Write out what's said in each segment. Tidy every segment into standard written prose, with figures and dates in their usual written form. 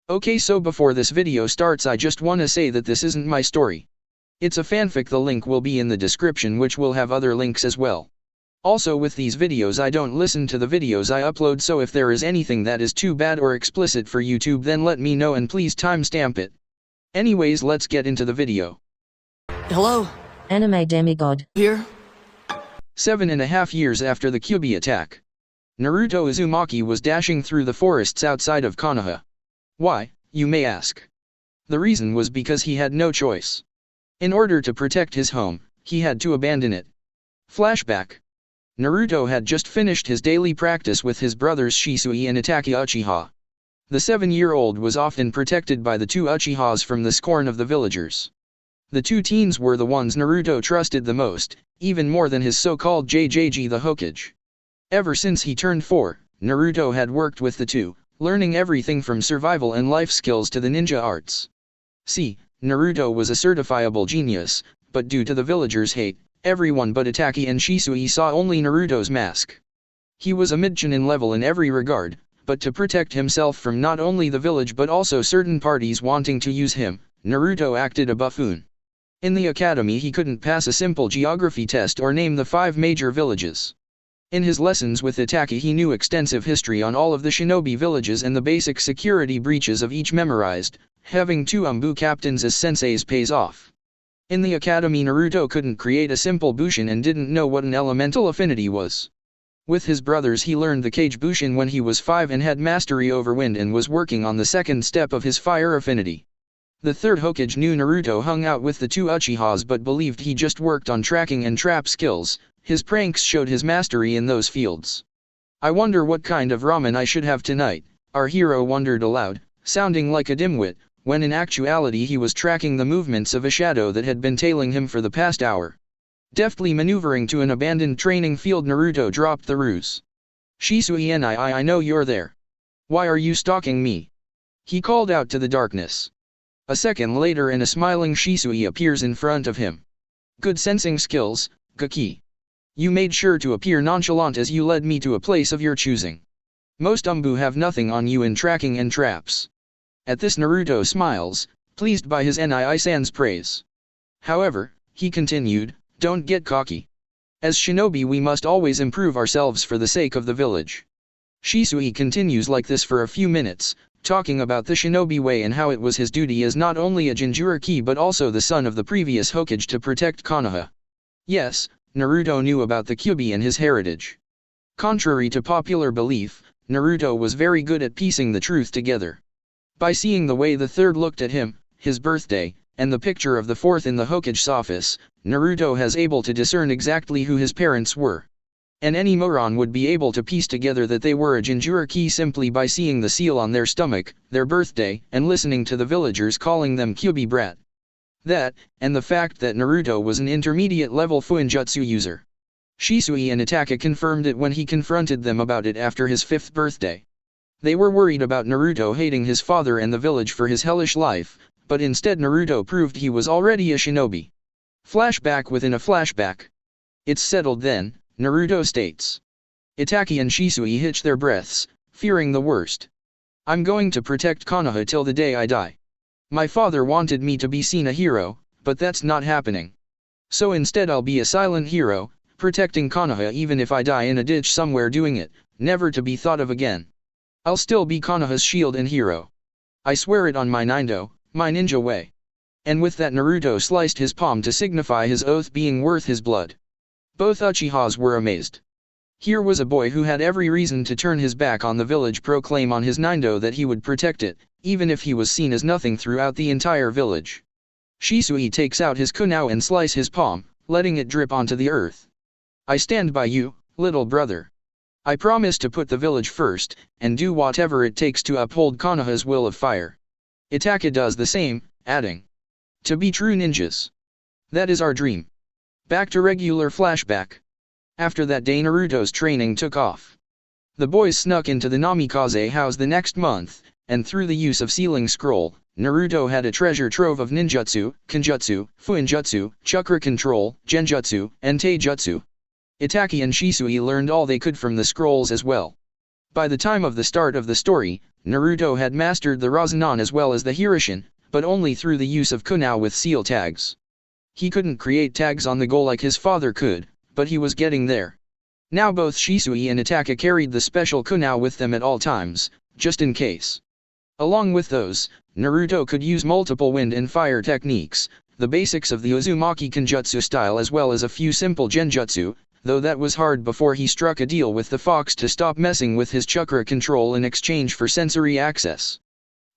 Okay, so before this video starts, I just wanna say that this isn't my story. It's a fanfic. The link will be in the description, which will have other links as well. Also, with these videos I don't listen to the videos I upload, so if there is anything that is too bad or explicit for YouTube, then let me know and please timestamp it. Anyways, let's get into the video. Hello? Anime demigod. Here? 7.5 years after the Kyuubi attack, Naruto Uzumaki was dashing through the forests outside of Konoha. Why, you may ask? The reason was because he had no choice. In order to protect his home, he had to abandon it. Flashback. Naruto had just finished his daily practice with his brothers Shisui and Itachi Uchiha. The 7-year-old was often protected by the two Uchihas from the scorn of the villagers. The two teens were the ones Naruto trusted the most, even more than his so-called JJG the Hokage. Ever since he turned 4, Naruto had worked with the two, learning everything from survival and life skills to the ninja arts. See, Naruto was a certifiable genius, but due to the villagers' hate, everyone but Itachi and Shisui saw only Naruto's mask. He was a mid-chunin level in every regard, but to protect himself from not only the village but also certain parties wanting to use him, Naruto acted a buffoon. In the academy he couldn't pass a simple geography test or name the 5 major villages. In his lessons with Itachi he knew extensive history on all of the shinobi villages and the basic security breaches of each memorized. Having 2 Umbu captains as senseis pays off. In the academy Naruto couldn't create a simple bushin and didn't know what an elemental affinity was. With his brothers he learned the Kage Bushin when he was 5 and had mastery over wind and was working on the second step of his fire affinity. The third Hokage knew Naruto hung out with the two Uchihas but believed he just worked on tracking and trap skills. His pranks showed his mastery in those fields. I wonder what kind of ramen I should have tonight, our hero wondered aloud, sounding like a dimwit, when in actuality he was tracking the movements of a shadow that had been tailing him for the past hour. Deftly maneuvering to an abandoned training field, Naruto dropped the ruse. Shisui, I know you're there. Why are you stalking me? He called out to the darkness. A second later and a smiling Shisui appears in front of him. Good sensing skills, Gaki. You made sure to appear nonchalant as you led me to a place of your choosing. Most Umbu have nothing on you in tracking and traps. At this Naruto smiles, pleased by his Nii-san's praise. However, he continued, don't get cocky. As shinobi we must always improve ourselves for the sake of the village. Shisui continues like this for a few minutes, talking about the shinobi way and how it was his duty as not only a Jinchuriki but also the son of the previous Hokage to protect Konoha. Yes, Naruto knew about the Kyuubi and his heritage. Contrary to popular belief, Naruto was very good at piecing the truth together. By seeing the way the third looked at him, his birthday, and the picture of the fourth in the Hokage's office, Naruto has able to discern exactly who his parents were. And any moron would be able to piece together that they were a Jinchuriki simply by seeing the seal on their stomach, their birthday, and listening to the villagers calling them Kyuubi brat. That, and the fact that Naruto was an intermediate level Fuinjutsu user. Shisui and Itachi confirmed it when he confronted them about it after his 5th birthday. They were worried about Naruto hating his father and the village for his hellish life, but instead Naruto proved he was already a shinobi. Flashback within a flashback. It's settled then, Naruto states. Itachi and Shisui hitch their breaths, fearing the worst. I'm going to protect Konoha till the day I die. My father wanted me to be seen a hero, but that's not happening. So instead I'll be a silent hero, protecting Konoha even if I die in a ditch somewhere doing it, never to be thought of again. I'll still be Konoha's shield and hero. I swear it on my Nindo, my ninja way. And with that Naruto sliced his palm to signify his oath being worth his blood. Both Uchihas were amazed. Here was a boy who had every reason to turn his back on the village, proclaim on his Nindo that he would protect it, even if he was seen as nothing throughout the entire village. Shisui takes out his kunao and slice his palm, letting it drip onto the earth. I stand by you, little brother. I promise to put the village first, and do whatever it takes to uphold Konoha's will of fire. Itachi does the same, adding, to be true ninjas. That is our dream. Back to regular flashback. After that day Naruto's training took off. The boys snuck into the Namikaze house the next month, and through the use of Sealing Scroll, Naruto had a treasure trove of ninjutsu, kenjutsu, fuinjutsu, chakra control, genjutsu, and taijutsu. Itachi and Shisui learned all they could from the scrolls as well. By the time of the start of the story, Naruto had mastered the Rasengan as well as the Hirishin, but only through the use of Konoha with seal tags. He couldn't create tags on the goal like his father could, but he was getting there. Now both Shisui and Itaka carried the special Konoha with them at all times, just in case. Along with those, Naruto could use multiple wind and fire techniques, the basics of the Uzumaki Kenjutsu style as well as a few simple genjutsu, though that was hard before he struck a deal with the fox to stop messing with his chakra control in exchange for sensory access.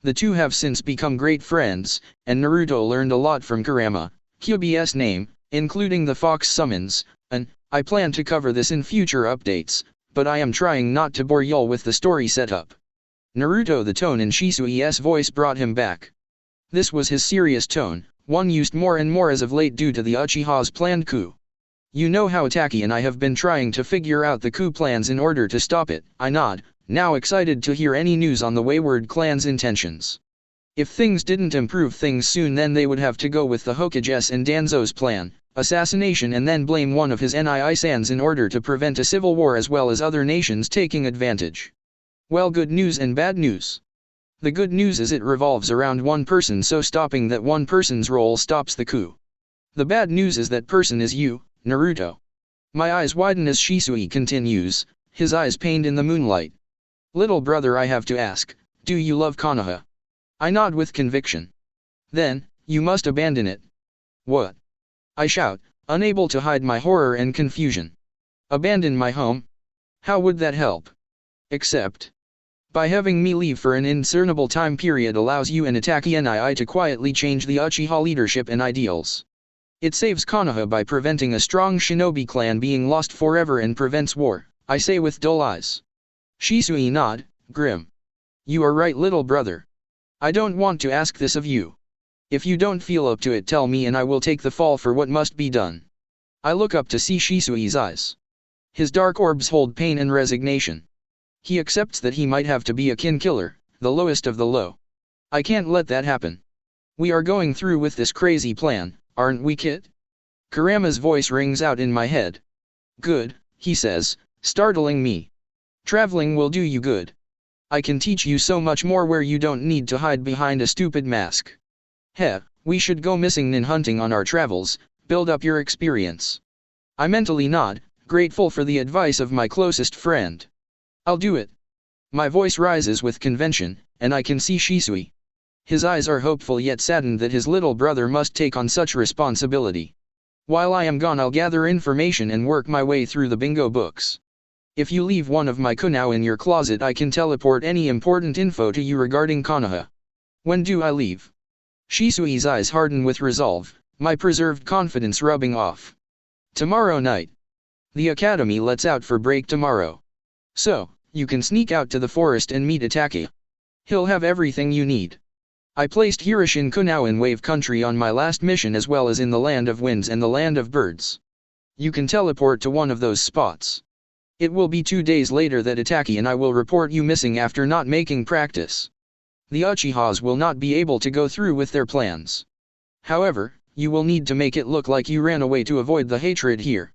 The two have since become great friends, and Naruto learned a lot from Kurama, Kyuubi's name, including the fox summons, and I plan to cover this in future updates, but I am trying not to bore y'all with the story setup. Naruto. The tone in Shisui's voice brought him back. This was his serious tone, one used more and more as of late due to the Uchiha's planned coup. You know how Itaki and I have been trying to figure out the coup plans in order to stop it. I nod, now excited to hear any news on the wayward clan's intentions. If things didn't improve things soon, then they would have to go with the Hokage's and Danzo's plan, assassination, and then blame one of his nii-sans in order to prevent a civil war as well as other nations taking advantage. Well, good news and bad news. The good news is it revolves around one person, so stopping that one person's role stops the coup. The bad news is that person is you, Naruto. My eyes widen as Shisui continues, his eyes pained in the moonlight. Little brother, I have to ask, do you love Konoha? I nod with conviction. Then, you must abandon it. What? I shout, unable to hide my horror and confusion. Abandon my home? How would that help? Except by having me leave for an indiscernible time period allows you and Itaki nii to quietly change the Uchiha leadership and ideals. It saves Konoha by preventing a strong shinobi clan being lost forever and prevents war, I say with dull eyes. Shisui nod, grim. You are right, little brother. I don't want to ask this of you. If you don't feel up to it, tell me and I will take the fall for what must be done. I look up to see Shisui's eyes. His dark orbs hold pain and resignation. He accepts that he might have to be a kin killer, the lowest of the low. I can't let that happen. We are going through with this crazy plan, aren't we, kid? Kurama's voice rings out in my head. Good, he says, startling me. Traveling will do you good. I can teach you so much more where you don't need to hide behind a stupid mask. Heh, we should go missing nin hunting on our travels, build up your experience. I mentally nod, grateful for the advice of my closest friend. I'll do it. My voice rises with convention, and I can see Shisui. His eyes are hopeful yet saddened that his little brother must take on such responsibility. While I am gone, I'll gather information and work my way through the bingo books. If you leave one of my Konoha in your closet, I can teleport any important info to you regarding Konoha. When do I leave? Shisui's eyes harden with resolve, my preserved confidence rubbing off. Tomorrow night. The academy lets out for break tomorrow. So, you can sneak out to the forest and meet Itaki. He'll have everything you need. I placed Hirishin Konoha in Wave Country on my last mission as well as in the Land of Winds and the Land of Birds. You can teleport to one of those spots. It will be 2 days later that Itaki and I will report you missing after not making practice. The Uchihas will not be able to go through with their plans. However, you will need to make it look like you ran away to avoid the hatred here.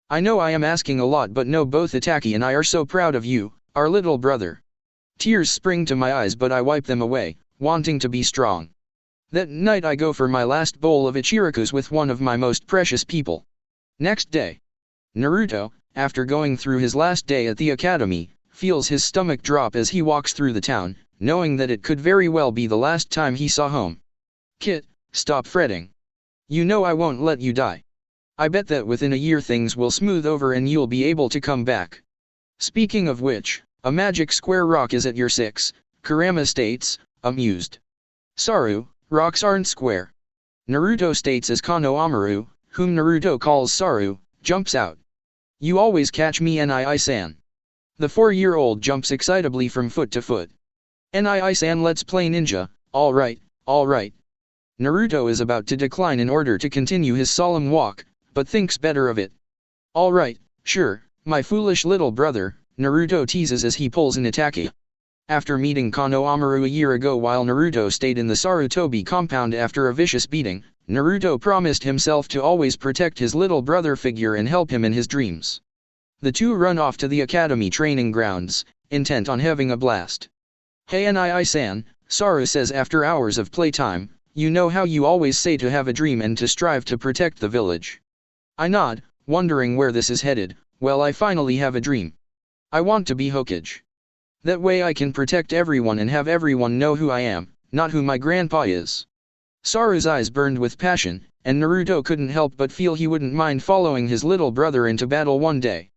I know I am asking a lot, but no, both Itaki and I are so proud of you, our little brother. Tears spring to my eyes, but I wipe them away, wanting to be strong. That night I go for my last bowl of Ichirakus with one of my most precious people. Next day. Naruto, after going through his last day at the academy, feels his stomach drop as he walks through the town, knowing that it could very well be the last time he saw home. Kit, stop fretting. You know I won't let you die. I bet that within a year things will smooth over and you'll be able to come back. Speaking of which, a magic square rock is at your 6, Kurama states, amused. Saru, rocks aren't square. Naruto states as Konohamaru, whom Naruto calls Saru, jumps out. You always catch me, nii-san. The 4-year-old jumps excitably from foot to foot. nii-san, let's play ninja, alright, alright. Naruto is about to decline in order to continue his solemn walk, but thinks better of it. Alright, sure, my foolish little brother, Naruto teases as he pulls an Itaki. After meeting Konohamaru a year ago while Naruto stayed in the Sarutobi compound after a vicious beating, Naruto promised himself to always protect his little brother figure and help him in his dreams. The two run off to the academy training grounds, intent on having a blast. "Hey Nii-san," Saru says after hours of playtime, "you know how you always say to have a dream and to strive to protect the village?" I nod, wondering where this is headed. "Well, I finally have a dream. I want to be Hokage. That way I can protect everyone and have everyone know who I am, not who my grandpa is." Saru's eyes burned with passion, and Naruto couldn't help but feel he wouldn't mind following his little brother into battle one day.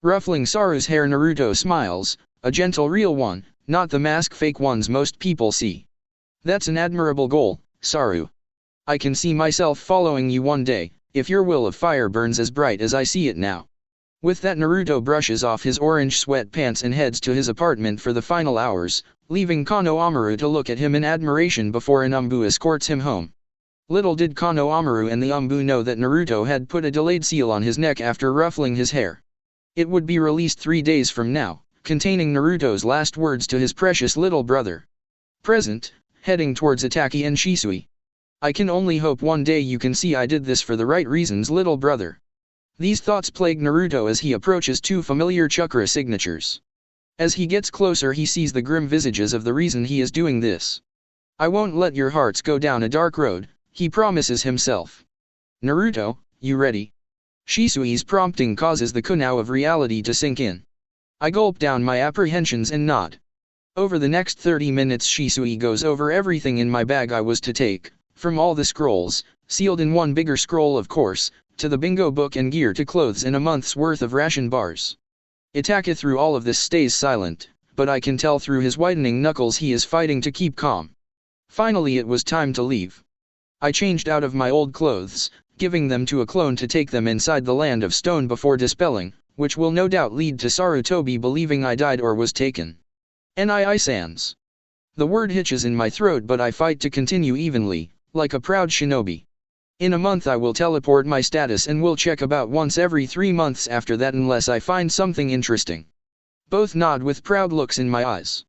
Ruffling Saru's hair, Naruto smiles, a gentle real one, not the mask fake ones most people see. "That's an admirable goal, Saru. I can see myself following you one day, if your will of fire burns as bright as I see it now." With that, Naruto brushes off his orange sweatpants and heads to his apartment for the final hours, leaving Konohamaru to look at him in admiration before an Umbu escorts him home. Little did Konohamaru and the Umbu know that Naruto had put a delayed seal on his neck after ruffling his hair. It would be released 3 days from now, containing Naruto's last words to his precious little brother. Present, heading towards Itaki and Shisui. "I can only hope one day you can see I did this for the right reasons, little brother." These thoughts plague Naruto as he approaches 2 familiar chakra signatures. As he gets closer, he sees the grim visages of the reason he is doing this. "I won't let your hearts go down a dark road," he promises himself. "Naruto, you ready?" Shisui's prompting causes the kunao of reality to sink in. I gulp down my apprehensions and nod. Over the next 30 minutes Shisui goes over everything in my bag I was to take, from all the scrolls, sealed in one bigger scroll of course, to the bingo book and gear to clothes and a month's worth of ration bars. Itaka through all of this stays silent, but I can tell through his whitening knuckles he is fighting to keep calm. Finally it was time to leave. I changed out of my old clothes, giving them to a clone to take them inside the land of stone before dispelling, which will no doubt lead to Sarutobi believing I died or was taken. Nii-sans. The word hitches in my throat, but I fight to continue evenly, like a proud shinobi. In a month I will teleport my status and will check about once every 3 months after that unless I find something interesting. Both nod with proud looks in my eyes.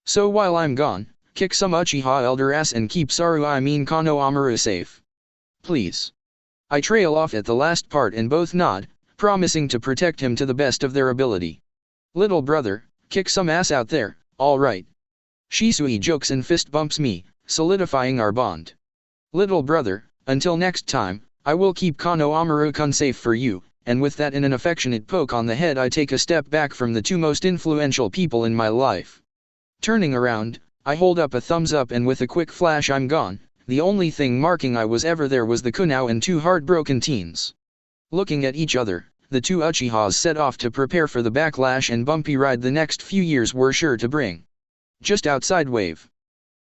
So while I'm gone, kick some Uchiha elder ass and keep Konohamaru safe. Please. I trail off at the last part and both nod, promising to protect him to the best of their ability. "Little brother, kick some ass out there, alright." Shisui jokes and fist bumps me, solidifying our bond. "Little brother, until next time, I will keep Konohamaru-kun safe for you," and with that and an affectionate poke on the head I take a step back from the 2 most influential people in my life. Turning around, I hold up a thumbs up and with a quick flash I'm gone. The only thing marking I was ever there was the kunao and 2 heartbroken teens. Looking at each other, the 2 Uchihas set off to prepare for the backlash and bumpy ride the next few years were sure to bring. Just outside Wave.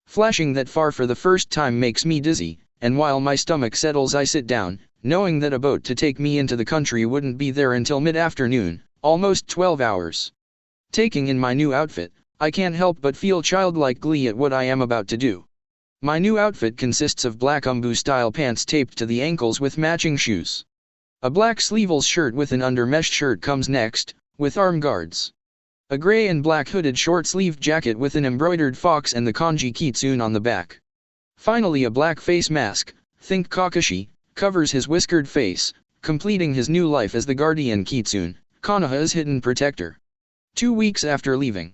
Flashing that far for the first time makes me dizzy, and while my stomach settles I sit down, knowing that a boat to take me into the country wouldn't be there until mid-afternoon, almost 12 hours. Taking in my new outfit, I can't help but feel childlike glee at what I am about to do. My new outfit consists of black umbu-style pants taped to the ankles with matching shoes. A black sleeveless shirt with an under-mesh shirt comes next, with arm guards. A gray and black hooded short-sleeved jacket with an embroidered fox and the kanji kitsune on the back. Finally a black face mask, think Kakashi, covers his whiskered face, completing his new life as the guardian kitsune, Konoha's hidden protector. 2 weeks after leaving.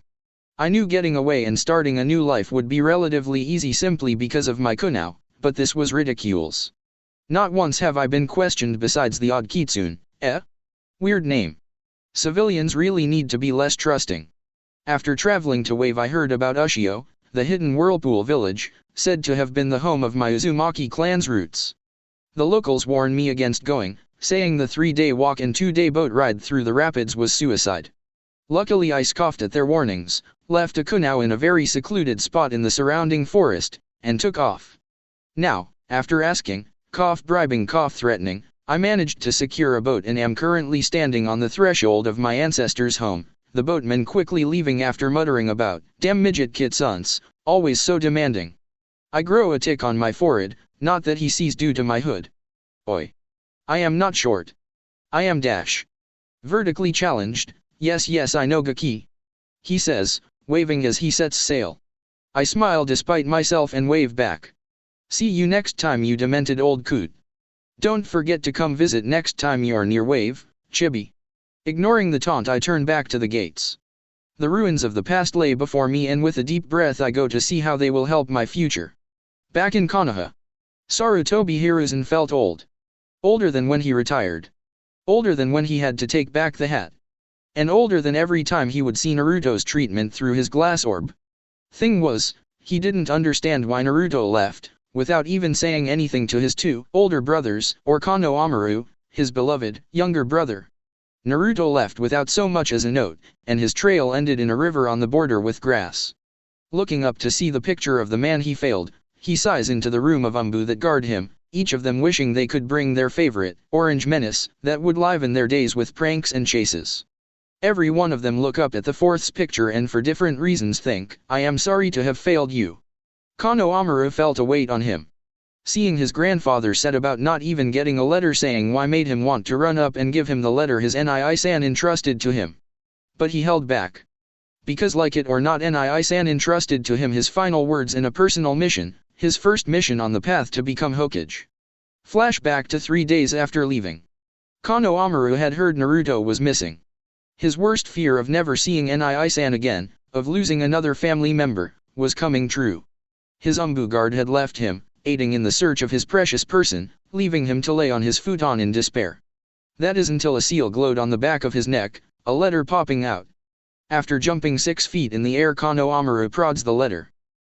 I knew getting away and starting a new life would be relatively easy simply because of my kunao, but this was ridiculous. Not once have I been questioned besides the odd kitsune. Weird name. Civilians really need to be less trusting. After traveling to Wave I heard about Ushio, the hidden whirlpool village, said to have been the home of my Uzumaki clan's roots. The locals warned me against going, saying the 3-day walk and 2-day boat ride through the rapids was suicide. Luckily I scoffed at their warnings, left a kunao in a very secluded spot in the surrounding forest, and took off. Now, after asking, bribing, threatening, I managed to secure a boat and am currently standing on the threshold of my ancestors' home, the boatman quickly leaving after muttering about, "Damn midget kitsuns, always so demanding." I grow a tick on my forehead, not that he sees due to my hood. Oi. I am not short. I am vertically challenged, yes I know Gaki. He says, waving as he sets sail. I smile despite myself and wave back. See you next time you demented old coot. Don't forget to come visit next time you're near Wave, chibi. Ignoring the taunt I turn back to the gates. The ruins of the past lay before me, and with a deep breath I go to see how they will help my future. Back in Konoha, Sarutobi Hiruzen felt old. Older than when he retired. Older than when he had to take back the hat. And older than every time he would see Naruto's treatment through his glass orb. Thing was, he didn't understand why Naruto left, without even saying anything to his two older brothers, or Konohamaru, his beloved younger brother. Naruto left without so much as a note, and his trail ended in a river on the border with grass. Looking up to see the picture of the man he failed, he sighs into the room of Umbu that guard him, each of them wishing they could bring their favorite, orange menace, that would liven their days with pranks and chases. Every one of them look up at the fourth's picture and for different reasons think, I am sorry to have failed you. Konohamaru felt a weight on him. Seeing his grandfather set about not even getting a letter saying why made him want to run up and give him the letter his Nii-san entrusted to him. But he held back. Because like it or not, Nii-san entrusted to him his final words in a personal mission, his first mission on the path to become Hokage. Flashback to 3 days after leaving. Konohamaru had heard Naruto was missing. His worst fear of never seeing Nii-san again, of losing another family member, was coming true. His Umbu guard had left him, aiding in the search of his precious person, leaving him to lay on his futon in despair. That is until a seal glowed on the back of his neck, a letter popping out. After jumping 6 feet in the air, Konohamaru prods the letter.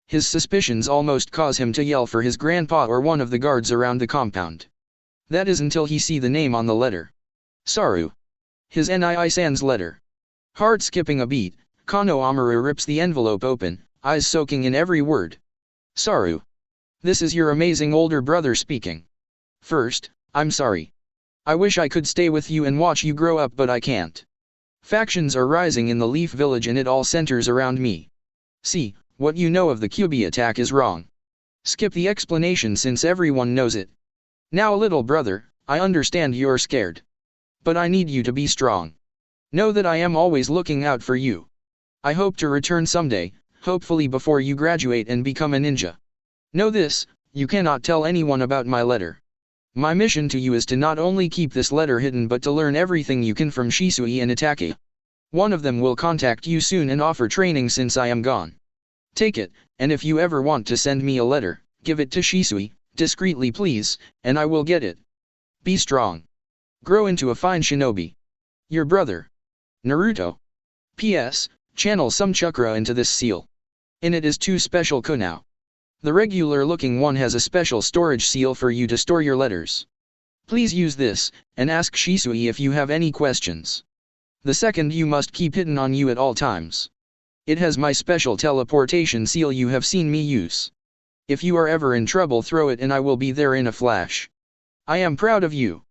His suspicions almost cause him to yell for his grandpa or one of the guards around the compound. That is until he see the name on the letter. Saru. His Nii-san's letter. Heart skipping a beat, Konohamaru rips the envelope open, eyes soaking in every word. Saru. This is your amazing older brother speaking. First, I'm sorry. I wish I could stay with you and watch you grow up, but I can't. Factions are rising in the Leaf Village and it all centers around me. See, what you know of the Kyuubi attack is wrong. Skip the explanation since everyone knows it. Now little brother, I understand you're scared. But I need you to be strong. Know that I am always looking out for you. I hope to return someday, hopefully before you graduate and become a ninja. Know this, you cannot tell anyone about my letter. My mission to you is to not only keep this letter hidden but to learn everything you can from Shisui and Itachi. One of them will contact you soon and offer training since I am gone. Take it, and if you ever want to send me a letter, give it to Shisui, discreetly please, and I will get it. Be strong. Grow into a fine shinobi. Your brother. Naruto. P.S. Channel some chakra into this seal. In it is 2 special kunao. The regular-looking one has a special storage seal for you to store your letters. Please use this, and ask Shisui if you have any questions. The second you must keep hidden on you at all times. It has my special teleportation seal you have seen me use. If you are ever in trouble, throw it and I will be there in a flash. I am proud of you.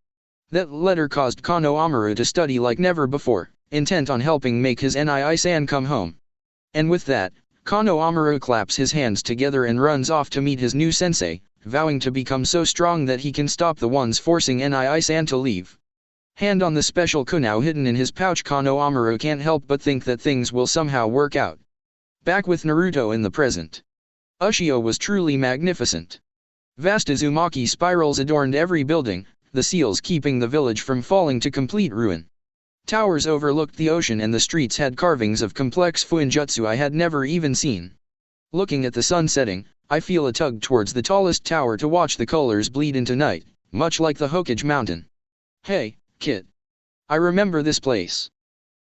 That letter caused Konohamaru to study like never before, intent on helping make his Nii-san come home. And with that, Konohamaru claps his hands together and runs off to meet his new sensei, vowing to become so strong that he can stop the ones forcing Nii-san to leave. Hand on the special kunao hidden in his pouch, Konohamaru can't help but think that things will somehow work out. Back with Naruto in the present. Ushio was truly magnificent. Vast Uzumaki spirals adorned every building, the seals keeping the village from falling to complete ruin. Towers overlooked the ocean and the streets had carvings of complex fuinjutsu I had never even seen. Looking at the sun setting, I feel a tug towards the tallest tower to watch the colors bleed into night, much like the Hokage mountain. Hey, kid. I remember this place.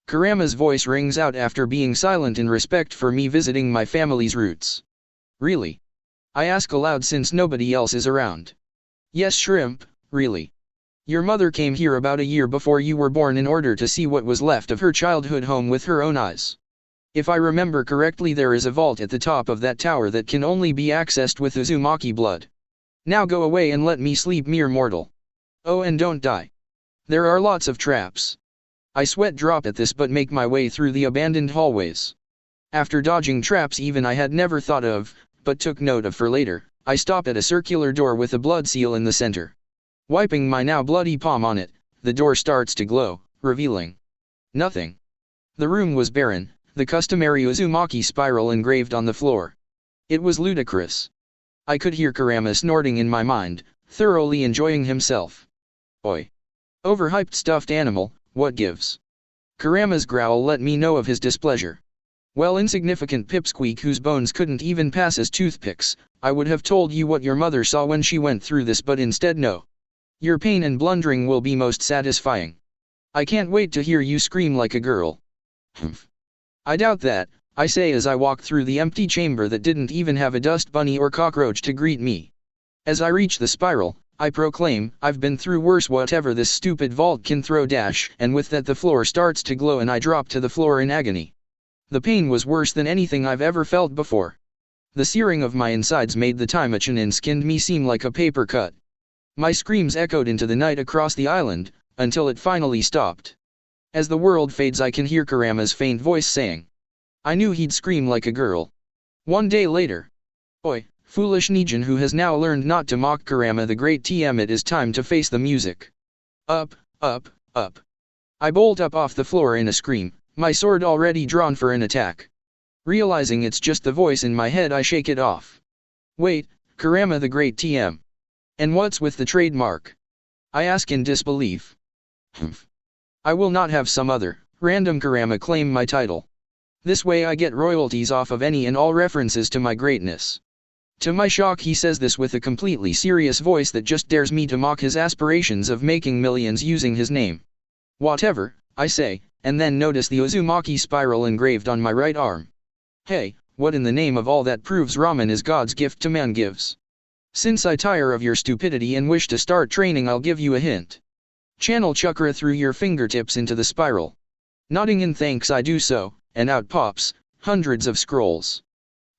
Kurama's voice rings out after being silent in respect for me visiting my family's roots. Really? I ask aloud since nobody else is around. Yes, Shrimp, really. Your mother came here about a year before you were born in order to see what was left of her childhood home with her own eyes. If I remember correctly, there is a vault at the top of that tower that can only be accessed with Uzumaki blood. Now go away and let me sleep, mere mortal. Oh, and don't die. There are lots of traps. I sweat drop at this but make my way through the abandoned hallways. After dodging traps even I had never thought of, but took note of for later, I stop at a circular door with a blood seal in the center. Wiping my now bloody palm on it, the door starts to glow, revealing nothing. The room was barren, the customary Uzumaki spiral engraved on the floor. It was ludicrous. I could hear Kurama snorting in my mind, thoroughly enjoying himself. Oi. Overhyped stuffed animal, what gives? Kurama's growl let me know of his displeasure. Well, insignificant pipsqueak whose bones couldn't even pass as toothpicks, I would have told you what your mother saw when she went through this, but instead no. Your pain and blundering will be most satisfying. I can't wait to hear you scream like a girl. Humph. I doubt that, I say as I walk through the empty chamber that didn't even have a dust bunny or cockroach to greet me. As I reach the spiral, I proclaim, I've been through worse whatever this stupid vault can throw dash, and with that the floor starts to glow and I drop to the floor in agony. The pain was worse than anything I've ever felt before. The searing of my insides made the time a chinin skinned me seem like a paper cut. My screams echoed into the night across the island, until it finally stopped. As the world fades I can hear Kurama's faint voice saying, I knew he'd scream like a girl. One day later. Oi, foolish Nijin who has now learned not to mock Kurama the great TM, it is time to face the music. Up, up, up. I bolt up off the floor in a scream, my sword already drawn for an attack. Realizing it's just the voice in my head I shake it off. Wait, Kurama the great TM. And what's with the trademark? I ask in disbelief. Humph. I will not have some other, random Kurama claim my title. This way I get royalties off of any and all references to my greatness. To my shock he says this with a completely serious voice that just dares me to mock his aspirations of making millions using his name. Whatever, I say, and then notice the Uzumaki spiral engraved on my right arm. Hey, what in the name of all that proves ramen is God's gift to man gives? Since I tire of your stupidity and wish to start training, I'll give you a hint. Channel chakra through your fingertips into the spiral. Nodding in thanks I do so, and out pops hundreds of scrolls.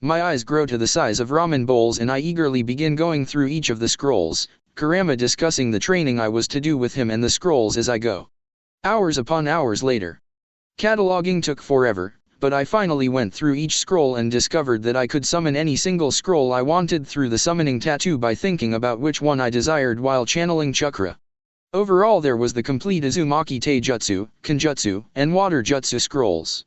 My eyes grow to the size of ramen bowls and I eagerly begin going through each of the scrolls, Kurama discussing the training I was to do with him and the scrolls as I go. Hours upon hours later. Cataloging took forever, but I finally went through each scroll and discovered that I could summon any single scroll I wanted through the summoning tattoo by thinking about which one I desired while channeling chakra. Overall there was the complete Uzumaki Taijutsu, Kenjutsu, and Water Jutsu scrolls.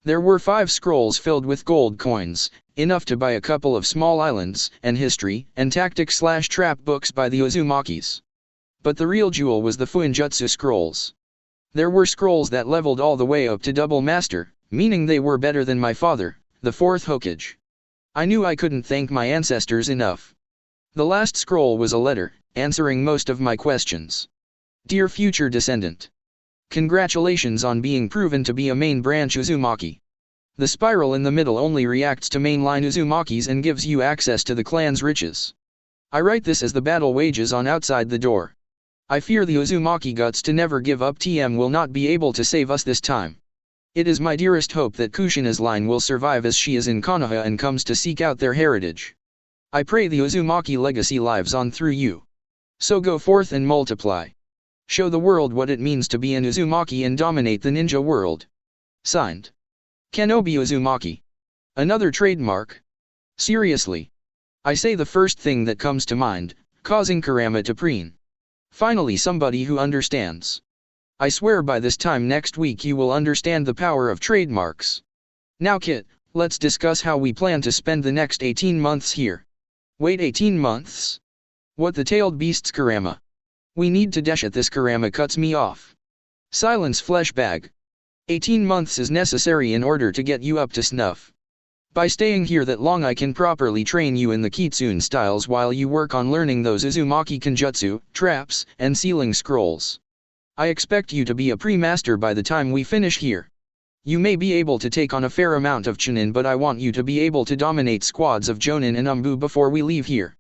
There were 5 scrolls filled with gold coins, enough to buy a couple of small islands, and history and tactics/trap books by the Uzumakis. But the real jewel was the Fuinjutsu scrolls. There were scrolls that leveled all the way up to double master, meaning they were better than my father, the 4th Hokage. I knew I couldn't thank my ancestors enough. The last scroll was a letter, answering most of my questions. Dear future descendant. Congratulations on being proven to be a main branch Uzumaki. The spiral in the middle only reacts to mainline Uzumakis and gives you access to the clan's riches. I write this as the battle wages on outside the door. I fear the Uzumaki guts to never give up TM will not be able to save us this time. It is my dearest hope that Kushina's line will survive as she is in Konoha and comes to seek out their heritage. I pray the Uzumaki legacy lives on through you. So go forth and multiply. Show the world what it means to be an Uzumaki and dominate the ninja world. Signed. Kenobi Uzumaki. Another trademark? Seriously. I say the first thing that comes to mind, causing Kurama to preen. Finally somebody who understands. I swear by this time next week you will understand the power of trademarks. Now Kit, let's discuss how we plan to spend the next 18 months here. Wait, 18 months? What the tailed beasts, Kurama? We need to dash at this. Kurama cuts me off. Silence, flesh bag. 18 months is necessary in order to get you up to snuff. By staying here that long I can properly train you in the Kitsune styles while you work on learning those Uzumaki Kenjutsu, traps, and sealing scrolls. I expect you to be a pre-master by the time we finish here. You may be able to take on a fair amount of Chunin, but I want you to be able to dominate squads of Jonin and Umbu before we leave here.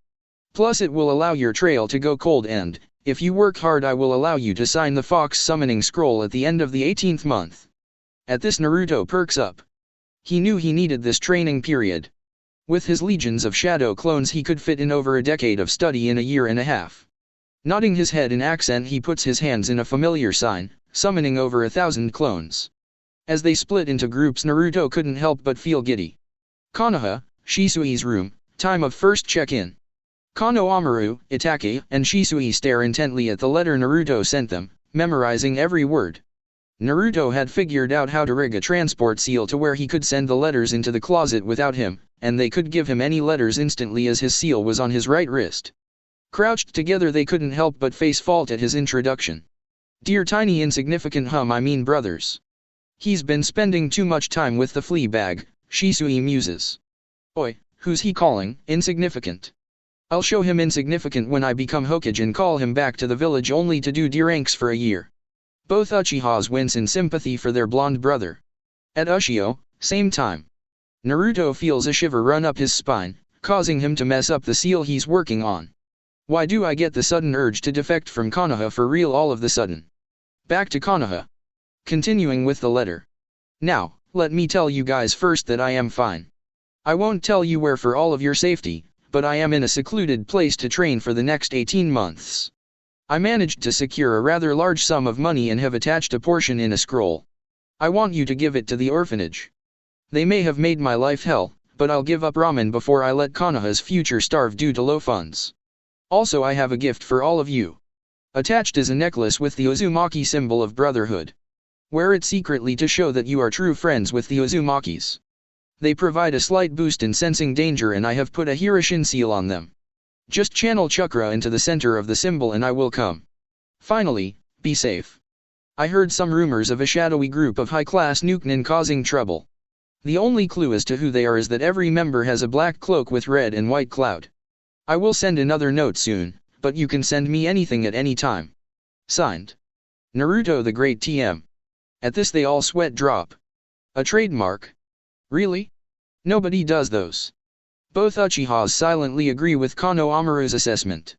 Plus it will allow your trail to go cold and, if you work hard, I will allow you to sign the Fox Summoning Scroll at the end of the 18th month. At this Naruto perks up. He knew he needed this training period. With his legions of shadow clones he could fit in over a decade of study in a year and a half. Nodding his head in accent he puts his hands in a familiar sign, summoning over 1,000 clones. As they split into groups Naruto couldn't help but feel giddy. Konoha, Shisui's room, time of first check-in. Konohamaru, Itake, and Shisui stare intently at the letter Naruto sent them, memorizing every word. Naruto had figured out how to rig a transport seal to where he could send the letters into the closet without him, and they could give him any letters instantly as his seal was on his right wrist. Crouched together they couldn't help but face fault at his introduction. Dear tiny insignificant I mean brothers. He's been spending too much time with the flea bag, Shisui muses. Oi, who's he calling, insignificant? I'll show him insignificant when I become Hokage and call him back to the village only to do D-ranks for a year. Both Uchihas wince in sympathy for their blonde brother. At Ushio, same time. Naruto feels a shiver run up his spine, causing him to mess up the seal he's working on. Why do I get the sudden urge to defect from Konoha for real all of the sudden? Back to Konoha. Continuing with the letter. Now, let me tell you guys first that I am fine. I won't tell you where for all of your safety, but I am in a secluded place to train for the next 18 months. I managed to secure a rather large sum of money and have attached a portion in a scroll. I want you to give it to the orphanage. They may have made my life hell, but I'll give up ramen before I let Konoha's future starve due to low funds. Also, I have a gift for all of you. Attached is a necklace with the Uzumaki symbol of brotherhood. Wear it secretly to show that you are true friends with the Uzumakis. They provide a slight boost in sensing danger and I have put a Hiroshin seal on them. Just channel chakra into the center of the symbol and I will come. Finally, be safe. I heard some rumors of a shadowy group of high-class Nukenin causing trouble. The only clue as to who they are is that every member has a black cloak with red and white cloud. I will send another note soon, but you can send me anything at any time. Signed. Naruto the Great TM. At this they all sweat drop. A trademark? Really? Nobody does those. Both Uchihas silently agree with Konohamaru's assessment.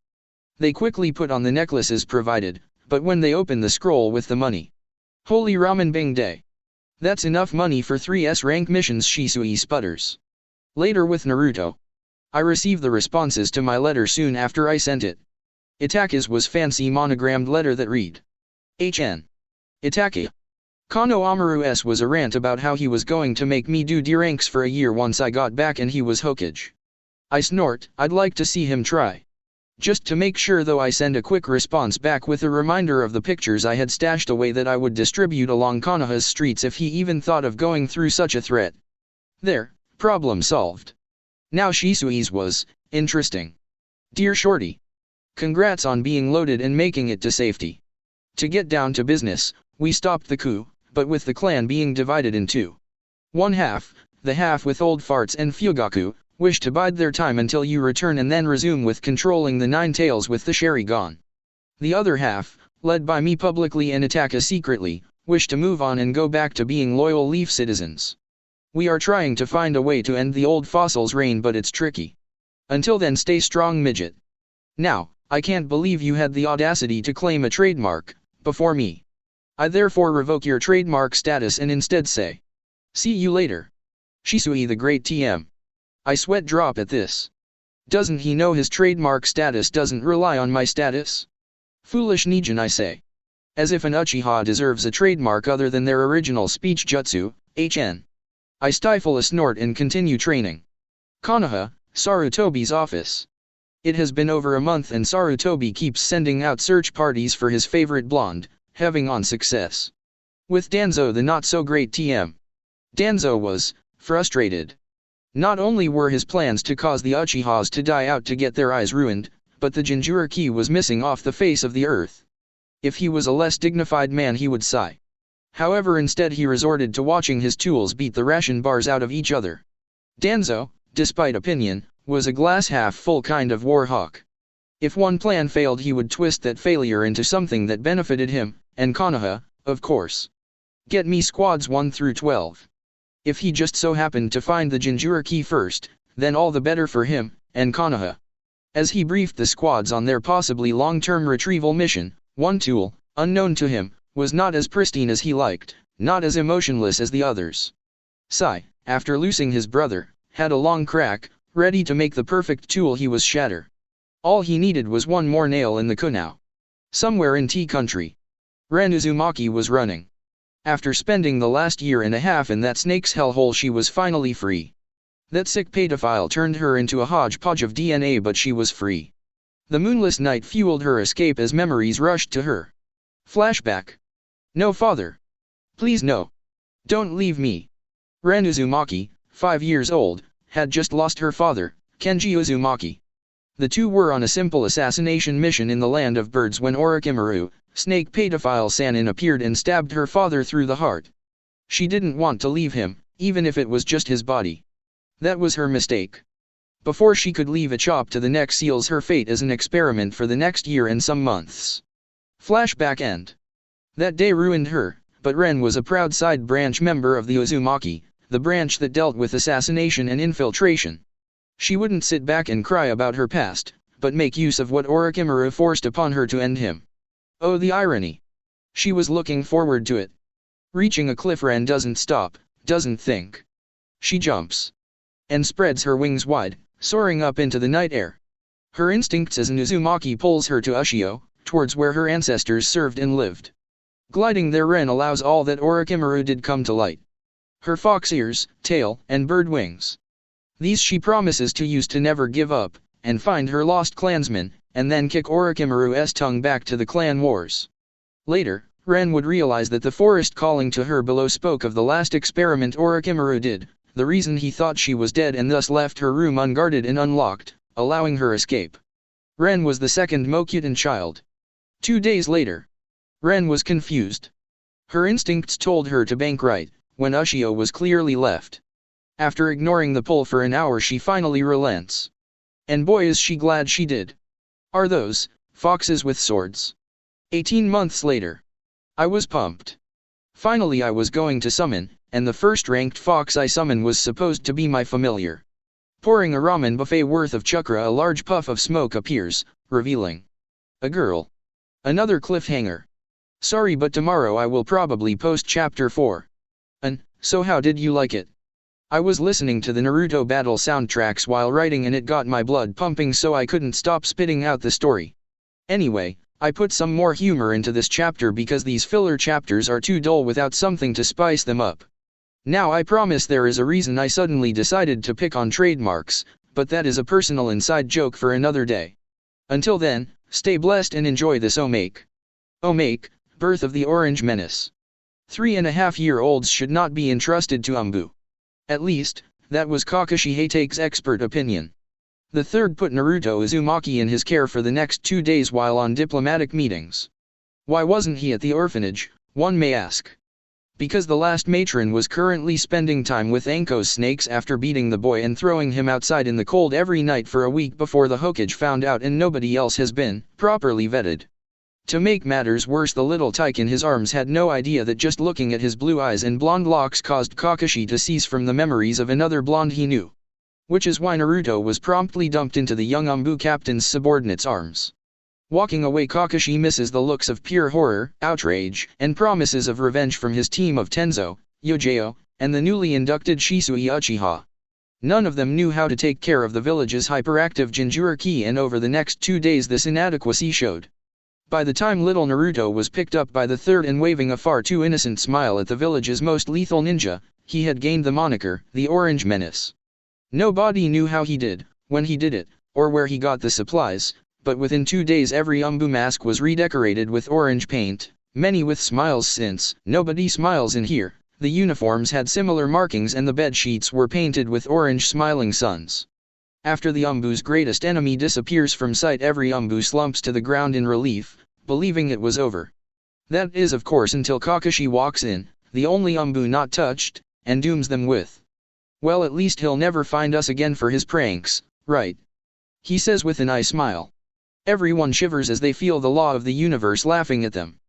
They quickly put on the necklaces provided, but when they open the scroll with the money. Holy ramen bing day. That's enough money for 3S rank missions, Shisui sputters. Later with Naruto. I received the responses to my letter soon after I sent it. Itake's was fancy monogrammed letter that read. HN. Itake. Konohamaru's was a rant about how he was going to make me do D-ranks for a year once I got back and he was Hokage. I snort, I'd like to see him try. Just to make sure though I send a quick response back with a reminder of the pictures I had stashed away that I would distribute along Konoha's streets if he even thought of going through such a threat. There, problem solved. Now Shisui's was, interesting. Dear Shorty. Congrats on being loaded and making it to safety. To get down to business, we stopped the coup, but with the clan being divided in two. One half, the half with old farts and Fugaku, wish to bide their time until you return and then resume with controlling the Nine Tails with the Sharingan. The other half, led by me publicly and Itaka secretly, wish to move on and go back to being loyal Leaf citizens. We are trying to find a way to end the old fossil's reign, but it's tricky. Until then, stay strong, midget. Now, I can't believe you had the audacity to claim a trademark before me. I therefore revoke your trademark status and instead say, see you later. Shisui the Great TM. I sweat drop at this. Doesn't he know his trademark status doesn't rely on my status? Foolish Nijin, I say. As if an Uchiha deserves a trademark other than their original speech jutsu, HN. I stifle a snort and continue training. Konoha, Sarutobi's office. It has been over a month and Sarutobi keeps sending out search parties for his favorite blonde, having on success. With Danzo the not-so-great TM. Danzo was frustrated. Not only were his plans to cause the Uchihas to die out to get their eyes ruined, but the Jinchuriki was missing off the face of the earth. If he was a less dignified man he would sigh. However, instead he resorted to watching his tools beat the ration bars out of each other. Danzo, despite opinion, was a glass-half-full kind of war hawk. If one plan failed he would twist that failure into something that benefited him, and Konoha, of course. Get me squads 1 through 12. If he just so happened to find the Jinchuriki first, then all the better for him, and Konoha. As he briefed the squads on their possibly long-term retrieval mission, one tool, unknown to him, was not as pristine as he liked, not as emotionless as the others. Sai, after losing his brother, had a long crack, ready to make the perfect tool. He was shatter. All he needed was one more nail in the kunao. Somewhere in Tea Country, Ren Uzumaki was running. After spending the last year and a half in that snake's hellhole, she was finally free. That sick pedophile turned her into a hodgepodge of DNA, but she was free. The moonless night fueled her escape as memories rushed to her. Flashback. No, father. Please no. Don't leave me. Ren Uzumaki, 5 years old, had just lost her father, Kenji Uzumaki. The two were on a simple assassination mission in the land of birds when Orochimaru, snake pedophile Sanin, appeared and stabbed her father through the heart. She didn't want to leave him, even if it was just his body. That was her mistake. Before she could leave, a chop to the neck seals her fate as an experiment for the next year and some months. Flashback end. That day ruined her, but Ren was a proud side branch member of the Uzumaki, the branch that dealt with assassination and infiltration. She wouldn't sit back and cry about her past, but make use of what Orochimaru forced upon her to end him. Oh, the irony. She was looking forward to it. Reaching a cliff, Ren doesn't stop, doesn't think. She jumps. And spreads her wings wide, soaring up into the night air. Her instincts as an Uzumaki pulls her to Ushio, towards where her ancestors served and lived. Gliding there, Ren allows all that Orochimaru did come to light. Her fox ears, tail, and bird wings. These she promises to use to never give up, and find her lost clansmen, and then kick Orochimaru's tongue back to the clan wars. Later, Ren would realize that the forest calling to her below spoke of the last experiment Orochimaru did, the reason he thought she was dead and thus left her room unguarded and unlocked, allowing her escape. Ren was the second Mokutan child. 2 days later. Ren was confused. Her instincts told her to bank right, when Ushio was clearly left. After ignoring the pull for an hour, she finally relents. And boy is she glad she did. Are those foxes with swords? 18 months later. I was pumped. Finally I was going to summon, and the first ranked fox I summoned was supposed to be my familiar. Pouring a ramen buffet worth of chakra, a large puff of smoke appears, revealing a girl. Another cliffhanger. Sorry, but tomorrow I will probably post chapter 4. So how did you like it? I was listening to the Naruto battle soundtracks while writing and it got my blood pumping, so I couldn't stop spitting out the story. Anyway, I put some more humor into this chapter because these filler chapters are too dull without something to spice them up. Now I promise there is a reason I suddenly decided to pick on trademarks, but that is a personal inside joke for another day. Until then, stay blessed and enjoy this Omake. Omake, Birth of the Orange Menace. 3.5-year-olds should not be entrusted to Umbu. At least, that was Kakashi Hatake's expert opinion. The third put Naruto Uzumaki in his care for the next 2 days while on diplomatic meetings. Why wasn't he at the orphanage, one may ask. Because the last matron was currently spending time with Anko's snakes after beating the boy and throwing him outside in the cold every night for a week before the Hokage found out, and nobody else has been properly vetted. To make matters worse, the little tyke in his arms had no idea that just looking at his blue eyes and blonde locks caused Kakashi to cease from the memories of another blonde he knew. Which is why Naruto was promptly dumped into the young Umbu captain's subordinate's arms. Walking away, Kakashi misses the looks of pure horror, outrage, and promises of revenge from his team of Tenzo, Yojeo, and the newly inducted Shisui Uchiha. None of them knew how to take care of the village's hyperactive Jinchuriki, and over the next 2 days this inadequacy showed. By the time little Naruto was picked up by the third and waving a far too innocent smile at the village's most lethal ninja, he had gained the moniker, the Orange Menace. Nobody knew how he did, when he did it, or where he got the supplies, but within 2 days every Umbu mask was redecorated with orange paint, many with smiles since nobody smiles in here. The uniforms had similar markings and the bed sheets were painted with orange smiling suns. After the Umbu's greatest enemy disappears from sight, every Umbu slumps to the ground in relief, believing it was over. That is of course until Kakashi walks in, the only Umbu not touched, and dooms them with, "Well, at least he'll never find us again for his pranks, right?" he says with an eye smile. Everyone shivers as they feel the law of the universe laughing at them.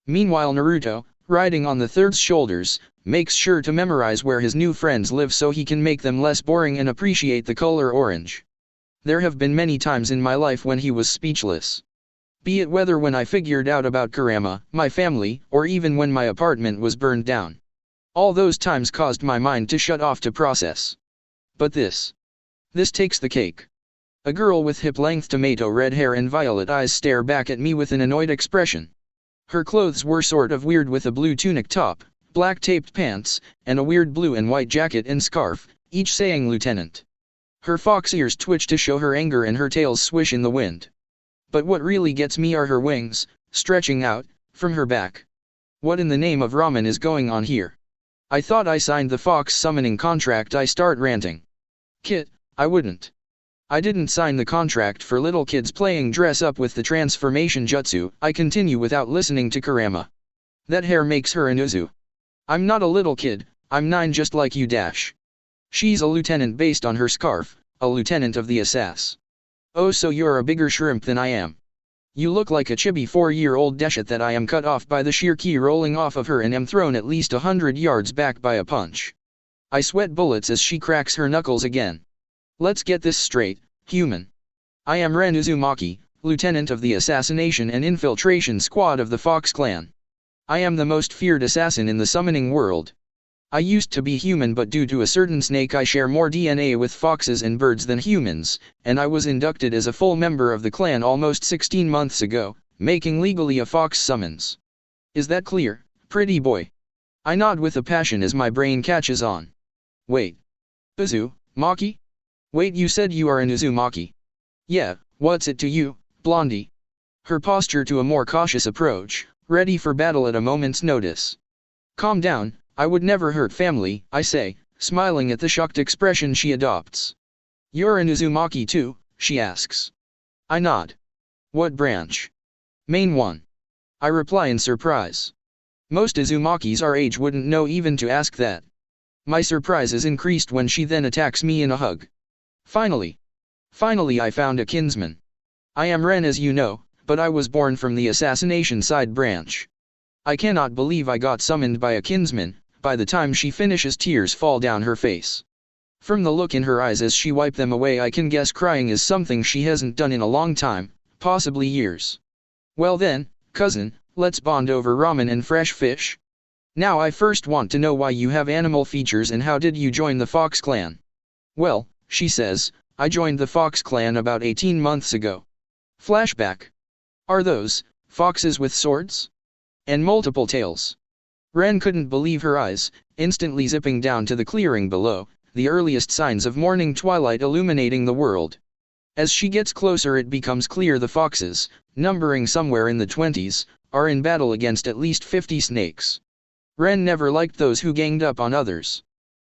Meanwhile Naruto, riding on the third's shoulders, makes sure to memorize where his new friends live so he can make them less boring and appreciate the color orange. There have been many times in my life when he was speechless. Be it whether when I figured out about Kurama, my family, or even when my apartment was burned down. All those times caused my mind to shut off to process. But this takes the cake. A girl with hip-length tomato red hair and violet eyes stare back at me with an annoyed expression. Her clothes were sort of weird, with a blue tunic top, black taped pants, and a weird blue and white jacket and scarf, each saying lieutenant. Her fox ears twitch to show her anger and her tails swish in the wind. But what really gets me are her wings, stretching out from her back. What in the name of ramen is going on here? I thought I signed the fox summoning contract. I start ranting. Kit, I wouldn't. I didn't sign the contract for little kids playing dress up with the transformation jutsu, I continue without listening to Kurama. That hair makes her an Uzu. I'm not a little kid, I'm 9 just like you dash. She's a lieutenant based on her scarf, a lieutenant of the assass. Oh, so you're a bigger shrimp than I am. You look like a chibi 4-year-old dashet that I am cut off by the sheer key rolling off of her and am thrown at least 100 yards back by a punch. I sweat bullets as she cracks her knuckles again. Let's get this straight, human. I am Ren Uzumaki, lieutenant of the assassination and infiltration squad of the Fox clan. I am the most feared assassin in the summoning world. I used to be human, but due to a certain snake I share more DNA with foxes and birds than humans, and I was inducted as a full member of the clan almost 16 months ago, making legally a fox summons. Is that clear, pretty boy? I nod with a passion as my brain catches on. Wait. Uzumaki? Wait, you said you are an Uzumaki? Yeah, what's it to you, blondie? Her posture to a more cautious approach, ready for battle at a moment's notice. Calm down, I would never hurt family, I say, smiling at the shocked expression she adopts. You're an Uzumaki too, she asks. I nod. What branch? Main one. I reply in surprise. Most Uzumakis our age wouldn't know even to ask that. My surprise is increased when she then attacks me in a hug. Finally I found a kinsman. I am Ren, as you know, but I was born from the assassination side branch. I cannot believe I got summoned by a kinsman. By the time she finishes, tears fall down her face. From the look in her eyes as she wipes them away, I can guess crying is something she hasn't done in a long time, possibly years. Well then, cousin, let's bond over ramen and fresh fish. Now I first want to know why you have animal features and how did you join the Fox clan? Well, she says, I joined the Fox clan about 18 months ago. Flashback. Are those foxes with swords? And multiple tails? Ren couldn't believe her eyes, instantly zipping down to the clearing below, the earliest signs of morning twilight illuminating the world. As she gets closer, it becomes clear the foxes, numbering somewhere in the 20s, are in battle against at least 50 snakes. Ren never liked those who ganged up on others.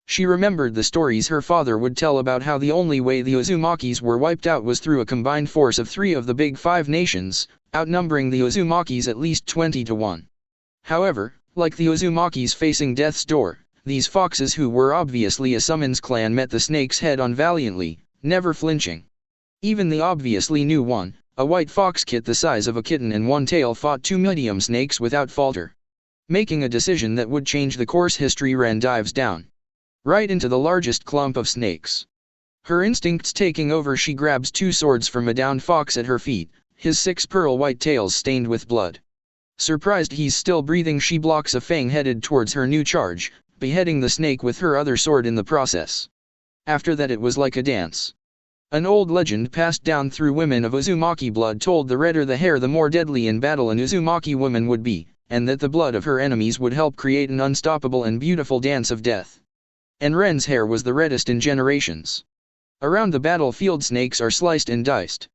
She remembered the stories her father would tell about how the only way the Uzumakis were wiped out was through a combined force of 3 of the big 5 nations, outnumbering the Uzumakis at least 20 to 1. However, like the Uzumakis facing death's door, these foxes, who were obviously a summons clan, met the snakes head-on valiantly, never flinching. Even the obviously new one, a white fox kit the size of a kitten and one tail, fought 2 medium snakes without falter. Making a decision that would change the course history, Ren dives down. Right into the largest clump of snakes. Her instincts taking over, she grabs 2 swords from a downed fox at her feet, his 6 pearl white tails stained with blood. Surprised he's still breathing, she blocks a fang headed towards her new charge, beheading the snake with her other sword in the process. After that it was like a dance. An old legend passed down through women of Uzumaki blood told the redder the hair the more deadly in battle an Uzumaki woman would be, and that the blood of her enemies would help create an unstoppable and beautiful dance of death. And Ren's hair was the reddest in generations. Around the battlefield snakes are sliced and diced.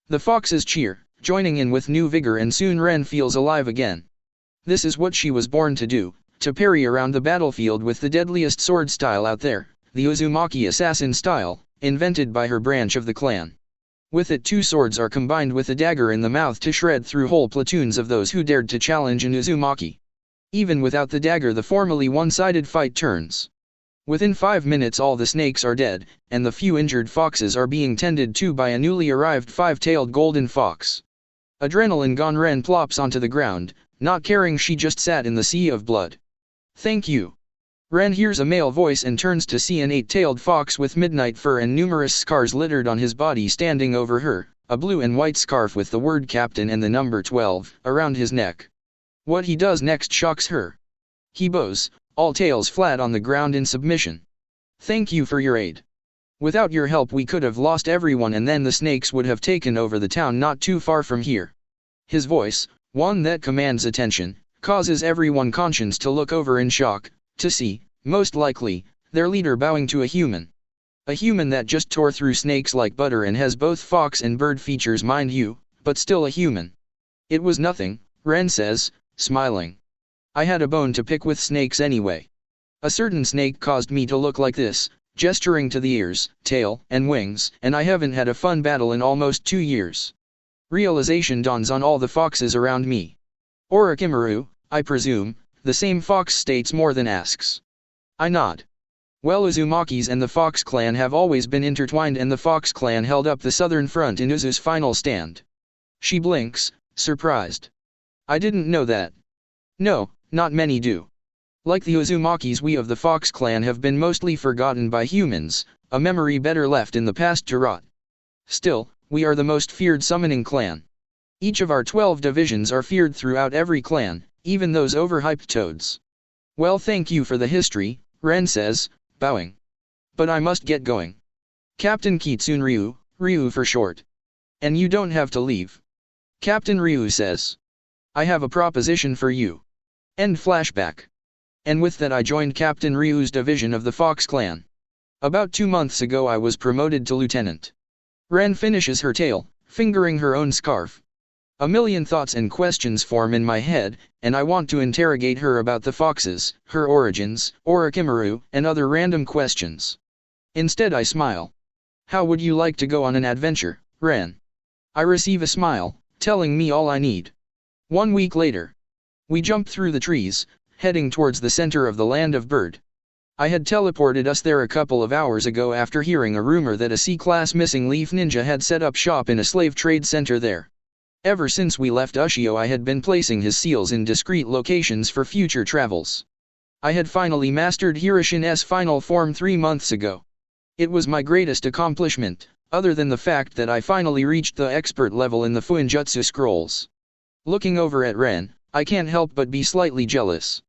The foxes cheer, joining in with new vigor, and soon Ren feels alive again. This is what she was born to do, to parry around the battlefield with the deadliest sword style out there, the Uzumaki assassin style, invented by her branch of the clan. With it, 2 swords are combined with a dagger in the mouth to shred through whole platoons of those who dared to challenge an Uzumaki. Even without the dagger, the formerly one-sided fight turns. Within 5 minutes all the snakes are dead, and the few injured foxes are being tended to by a newly arrived 5-tailed golden fox. Adrenaline gone, Ren plops onto the ground, not caring she just sat in the sea of blood. Thank you. Ren hears a male voice and turns to see an 8-tailed fox with midnight fur and numerous scars littered on his body standing over her, a blue and white scarf with the word Captain and the number 12 around his neck. What he does next shocks her. He bows, all tails flat on the ground in submission. Thank you for your aid. Without your help we could have lost everyone, and then the snakes would have taken over the town not too far from here. His voice, one that commands attention, causes everyone conscience to look over in shock, to see, most likely, their leader bowing to a human. A human that just tore through snakes like butter and has both fox and bird features, mind you, but still a human. It was nothing, Ren says, smiling. I had a bone to pick with snakes anyway. A certain snake caused me to look like this, gesturing to the ears, tail, and wings, and I haven't had a fun battle in almost 2 years. Realization dawns on all the foxes around me. Orochimaru, I presume, the same fox states more than asks. I nod. Well, Uzumaki's and the Fox clan have always been intertwined, and the Fox clan held up the southern front in Uzu's final stand. She blinks, surprised. I didn't know that. No, not many do. Like the Uzumakis, we of the Fox clan have been mostly forgotten by humans, a memory better left in the past to rot. Still, we are the most feared summoning clan. Each of our 12 divisions are feared throughout every clan, even those overhyped toads. Well, thank you for the history, Ren says, bowing. But I must get going. Captain Kitsune Ryu for short. And you don't have to leave. Captain Ryu says. I have a proposition for you. End flashback. And with that I joined Captain Ryu's division of the Fox clan. About 2 months ago I was promoted to lieutenant. Ren finishes her tale, fingering her own scarf. A million thoughts and questions form in my head, and I want to interrogate her about the foxes, her origins, Orochimaru, and other random questions. Instead I smile. How would you like to go on an adventure, Ren? I receive a smile, telling me all I need. 1 week later. We jump through the trees, heading towards the center of the land of Bird. I had teleported us there a couple of hours ago after hearing a rumor that a C-class missing leaf ninja had set up shop in a slave trade center there. Ever since we left Ushio I had been placing his seals in discreet locations for future travels. I had finally mastered Hiroshin's final form 3 months ago. It was my greatest accomplishment, other than the fact that I finally reached the expert level in the Fuinjutsu scrolls. Looking over at Ren, I can't help but be slightly jealous.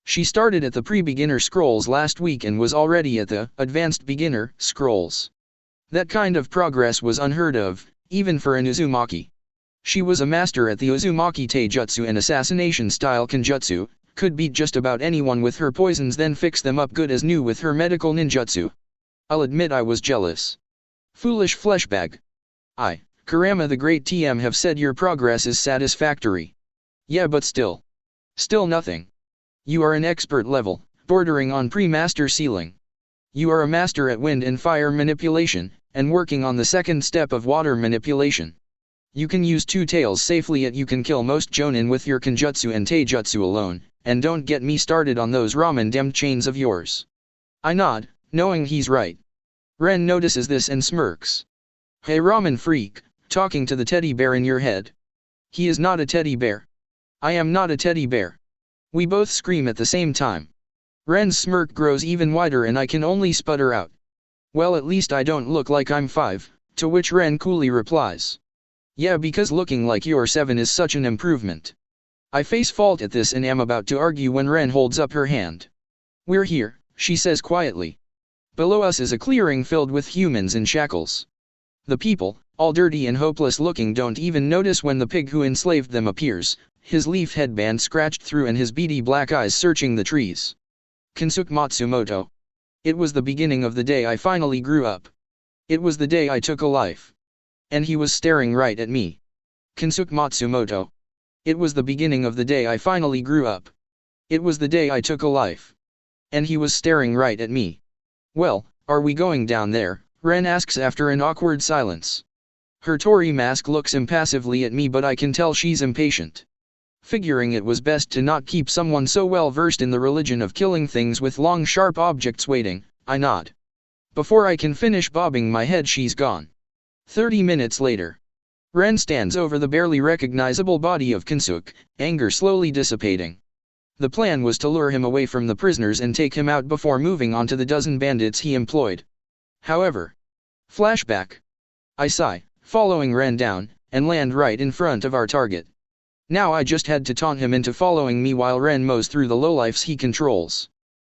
She started at the pre-beginner scrolls last week and was already at the advanced beginner scrolls. That kind of progress was unheard of, even for an Uzumaki. She was a master at the Uzumaki Taijutsu and assassination-style Kenjutsu, could beat just about anyone with her poisons then fix them up good as new with her medical ninjutsu. I'll admit I was jealous. Foolish fleshbag. Kurama the great TM have said your progress is satisfactory. Yeah, but still nothing. You are an expert level, bordering on pre-master ceiling. You are a master at wind and fire manipulation, and working on the second step of water manipulation. You can use 2 tails safely, yet you can kill most jonin with your Kenjutsu and Taijutsu alone, and don't get me started on those ramen demmed chains of yours. I nod, knowing he's right. Ren notices this and smirks. Hey ramen freak, talking to the teddy bear in your head. He is not a teddy bear. I am not a teddy bear. We both scream at the same time. Ren's smirk grows even wider and I can only sputter out. Well, at least I don't look like I'm 5, to which Ren coolly replies. Yeah, because looking like you're 7 is such an improvement. I face fault at this and am about to argue when Ren holds up her hand. We're here, she says quietly. Below us is a clearing filled with humans in shackles. The people, all dirty and hopeless looking, don't even notice when the pig who enslaved them appears, his leaf headband scratched through and his beady black eyes searching the trees. Kensuke Matsumoto. It was the beginning of the day I finally grew up. It was the day I took a life. And he was staring right at me. Kensuke Matsumoto. It was the beginning of the day I finally grew up. It was the day I took a life. And he was staring right at me. Well, are we going down there? Ren asks after an awkward silence. Her Tori mask looks impassively at me, but I can tell she's impatient. Figuring it was best to not keep someone so well versed in the religion of killing things with long sharp objects waiting, I nod. Before I can finish bobbing my head, she's gone. 30 minutes later. Ren stands over the barely recognizable body of Kensuke, anger slowly dissipating. The plan was to lure him away from the prisoners and take him out before moving on to the dozen bandits he employed. However. Flashback. I sigh, following Ren down, and land right in front of our target. Now I just had to taunt him into following me while Ren mows through the lowlifes he controls.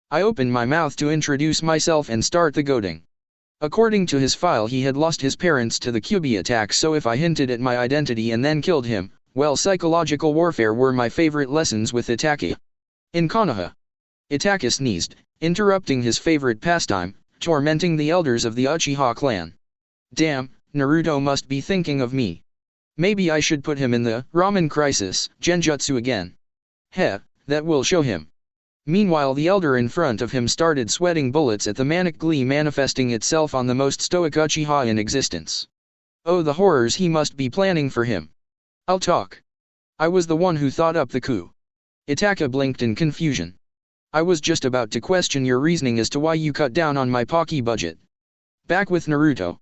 I open my mouth to introduce myself and start the goading. According to his file, he had lost his parents to the Kyuubi attack, so if I hinted at my identity and then killed him, well, psychological warfare were my favorite lessons with Itake. In Konoha. Itake sneezed, interrupting his favorite pastime, tormenting the elders of the Uchiha clan. Damn, Naruto must be thinking of me. Maybe I should put him in the ramen crisis genjutsu again. Heh, that will show him. Meanwhile, the elder in front of him started sweating bullets at the manic glee manifesting itself on the most stoic Uchiha in existence. Oh, the horrors he must be planning for him. I'll talk. I was the one who thought up the coup. Itaka blinked in confusion. I was just about to question your reasoning as to why you cut down on my Pocky budget. Back with Naruto.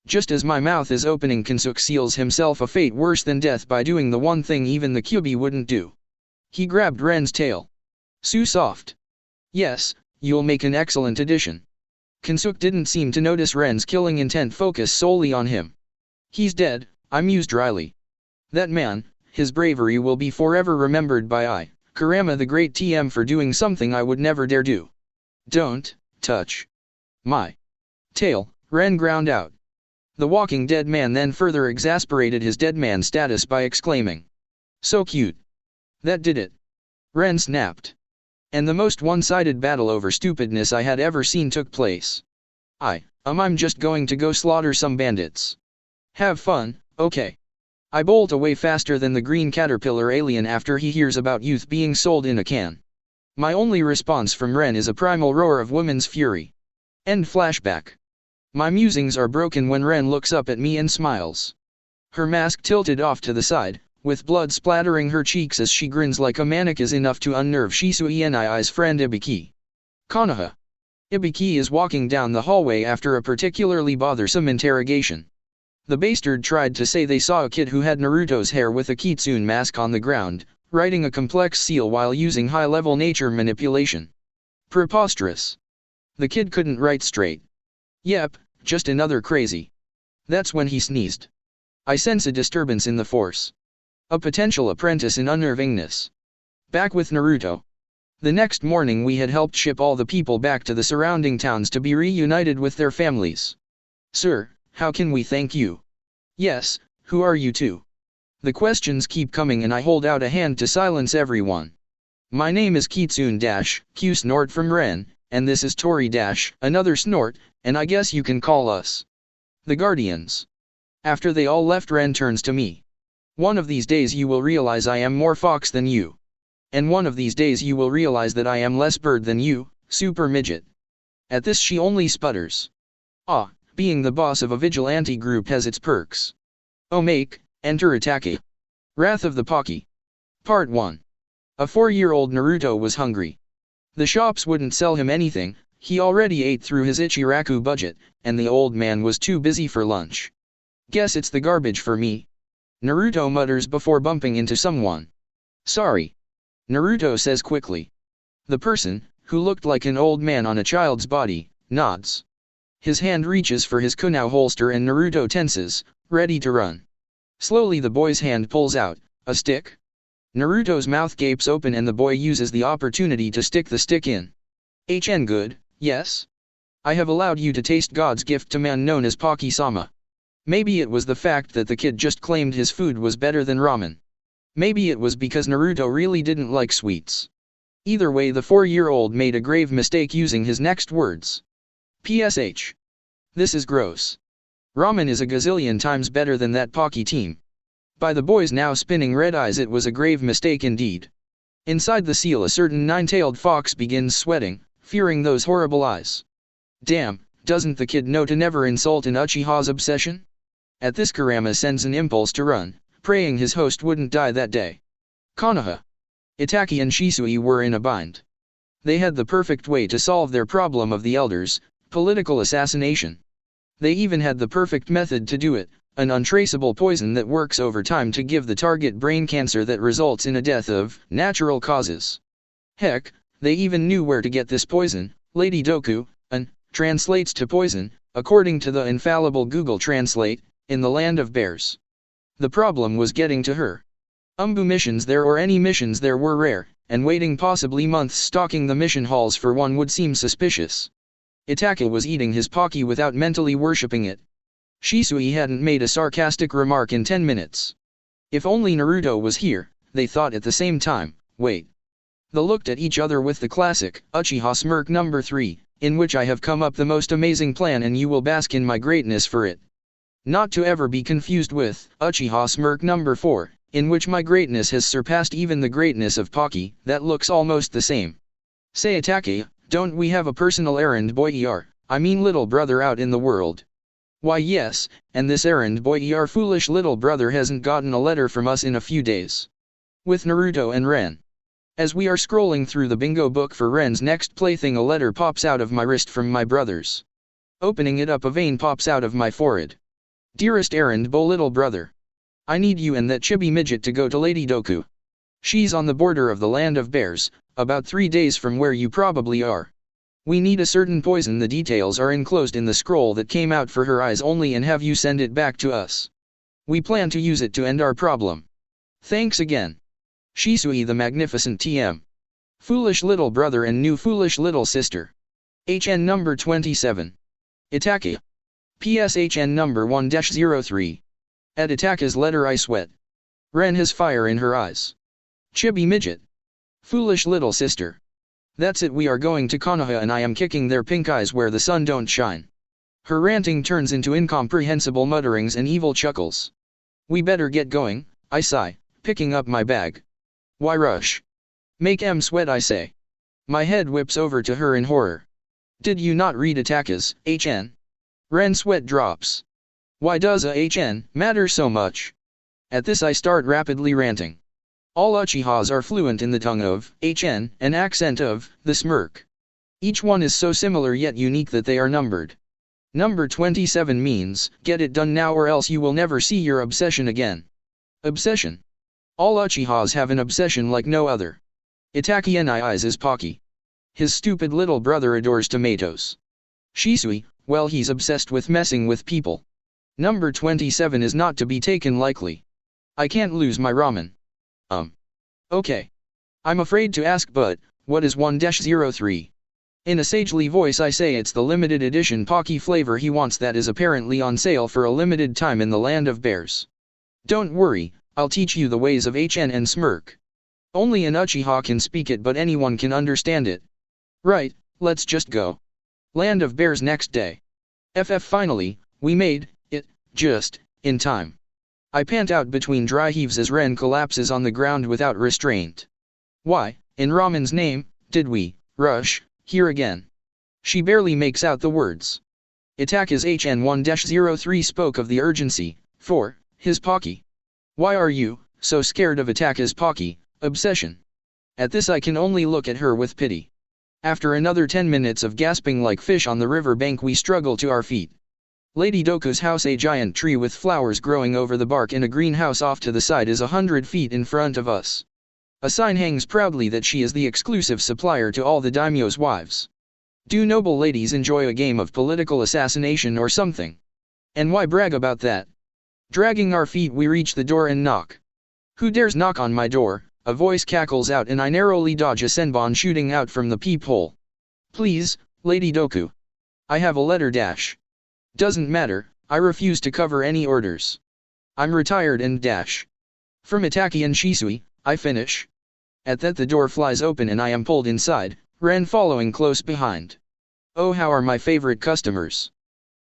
Just as my mouth is opening, Kensuke seals himself a fate worse than death by doing the one thing even the Kyuubi wouldn't do. He grabbed Ren's tail. "So soft. Yes, you'll make an excellent addition." Kensuke didn't seem to notice Ren's killing intent focused solely on him. "He's dead," I mused dryly. "That man, his bravery will be forever remembered by Kurama the Great TM for doing something I would never dare do." "Don't touch my tail," Ren ground out. The walking dead man then further exasperated his dead man status by exclaiming, "So cute." "That did it." Ren snapped. And the most one-sided battle over stupidness I had ever seen took place. I'm just going to go slaughter some bandits. Have fun, okay. I bolt away faster than the green caterpillar alien after he hears about youth being sold in a can. My only response from Ren is a primal roar of woman's fury. End flashback. My musings are broken when Ren looks up at me and smiles. Her mask tilted off to the side, with blood splattering her cheeks as she grins like a maniac is enough to unnerve Shisui-Ni's friend Ibiki. Konoha. Ibiki is walking down the hallway after a particularly bothersome interrogation. The bastard tried to say they saw a kid who had Naruto's hair with a kitsune mask on the ground, writing a complex seal while using high-level nature manipulation. Preposterous. The kid couldn't write straight. Yep, just another crazy. That's when he sneezed. I sense a disturbance in the force. A potential apprentice in unnervingness. Back with Naruto. The next morning we had helped ship all the people back to the surrounding towns to be reunited with their families. "Sir, how can we thank you?" "Yes, who are you two?" The questions keep coming and I hold out a hand to silence everyone. "My name is Kitsune Q snort from Ren, and this is Tori another snort, and I guess you can call us the Guardians." After they all left, Ren turns to me. "One of these days you will realize I am more fox than you. And one of these days you will realize that I am less bird than you, super midget." At this she only sputters. Being the boss of a vigilante group has its perks. Enter Itake. Wrath of the Pocky. Part 1. A 4-year-old Naruto was hungry. The shops wouldn't sell him anything, he already ate through his Ichiraku budget, and the old man was too busy for lunch. "Guess it's the garbage for me," Naruto mutters before bumping into someone. "Sorry," Naruto says quickly. The person, who looked like an old man on a child's body, nods. His hand reaches for his kunai holster and Naruto tenses, ready to run. Slowly the boy's hand pulls out a stick. Naruto's mouth gapes open and the boy uses the opportunity to stick the stick in. "HN good, yes? I have allowed you to taste God's gift to man known as Pocky-sama." Maybe it was the fact that the kid just claimed his food was better than ramen. Maybe it was because Naruto really didn't like sweets. Either way, the 4-year-old made a grave mistake using his next words. "PSH. This is gross. Ramen is a gazillion times better than that Pocky team." By the boy's now spinning red eyes, it was a grave mistake indeed. Inside the seal a certain 9-tailed fox begins sweating, fearing those horrible eyes. Damn, doesn't the kid know to never insult an Uchiha's obsession? At this, Kurama sends an impulse to run, praying his host wouldn't die that day. Konoha. Itake and Shisui were in a bind. They had the perfect way to solve their problem of the elders, political assassination. They even had the perfect method to do it, an untraceable poison that works over time to give the target brain cancer that results in a death of natural causes. Heck, they even knew where to get this poison. Lady Doku, translates to poison, according to the infallible Google Translate, in the land of bears. The problem was getting to her. Missions there or any missions there were rare, and waiting possibly months stalking the mission halls for one would seem suspicious. Itake was eating his Pocky without mentally worshipping it. Shisui hadn't made a sarcastic remark in 10 minutes. If only Naruto was here, they thought at the same time. Wait. They looked at each other with the classic Uchiha smirk number 3, in which I have come up the most amazing plan and you will bask in my greatness for it. Not to ever be confused with Uchiha smirk number 4, in which my greatness has surpassed even the greatness of Pocky. That looks almost the same. Say Itake, don't we have a personal errand boy I mean little brother out in the world? Why yes, and this errand boy our foolish little brother hasn't gotten a letter from us in a few days. With Naruto and Ren. As we are scrolling through the bingo book for Ren's next plaything, a letter pops out of my wrist from my brothers. Opening it up, a vein pops out of my forehead. Dearest errand boy, little brother. I need you and that chibi midget to go to Lady Doku. She's on the border of the land of bears, about 3 days from where you probably are. We need a certain poison, the details are enclosed in the scroll that came out for her eyes only, and have you send it back to us. We plan to use it to end our problem. Thanks again. Shisui the Magnificent TM. Foolish little brother and new foolish little sister. HN number 27. Itake. PSHN number 1-03. At Itake's letter I sweat. Ren has fire in her eyes. Chibi midget. Foolish little sister. That's it, we are going to Konoha and I am kicking their pink eyes where the sun don't shine. Her ranting turns into incomprehensible mutterings and evil chuckles. We better get going, I sigh, picking up my bag. Why rush? Make em sweat, I say. My head whips over to her in horror. Did you not read Itake's HN? Ren sweat drops. Why does a HN matter so much? At this I start rapidly ranting. All Uchihas are fluent in the tongue of HN, an accent of the smirk. Each one is so similar yet unique that they are numbered. Number 27 means, get it done now or else you will never see your obsession again. Obsession. All Uchihas have an obsession like no other. Itake Ni's is Pocky. His stupid little brother adores tomatoes. Shisui, well, he's obsessed with messing with people. Number 27 is not to be taken lightly. I can't lose my ramen. Okay. I'm afraid to ask, but what is 1-03? In a sagely voice I say it's the limited edition Pocky flavor he wants that is apparently on sale for a limited time in the land of bears. Don't worry, I'll teach you the ways of HN and smirk. Only an Uchiha can speak it, but anyone can understand it. Right, let's just go. Land of bears next day. Finally, we made it, just in time. I pant out between dry heaves as Ren collapses on the ground without restraint. Why, in ramen's name, did we rush here again? She barely makes out the words. Itake's HN 1-03 spoke of the urgency for his Pocky. Why are you so scared of Itake's Pocky obsession? At this I can only look at her with pity. After another 10 minutes of gasping like fish on the river bank, we struggle to our feet. Lady Doku's house, a giant tree with flowers growing over the bark in a greenhouse off to the side, is 100 feet in front of us. A sign hangs proudly that she is the exclusive supplier to all the daimyo's wives. Do noble ladies enjoy a game of political assassination or something? And why brag about that? Dragging our feet we reach the door and knock. Who dares knock on my door? A voice cackles out and I narrowly dodge a senbon shooting out from the peephole. Please, Lady Doku. I have a letter dash. Doesn't matter, I refuse to cover any orders. I'm retired and dash. From Itake and Shisui, I finish. At that the door flies open and I am pulled inside, Ren following close behind. Oh, how are my favorite customers?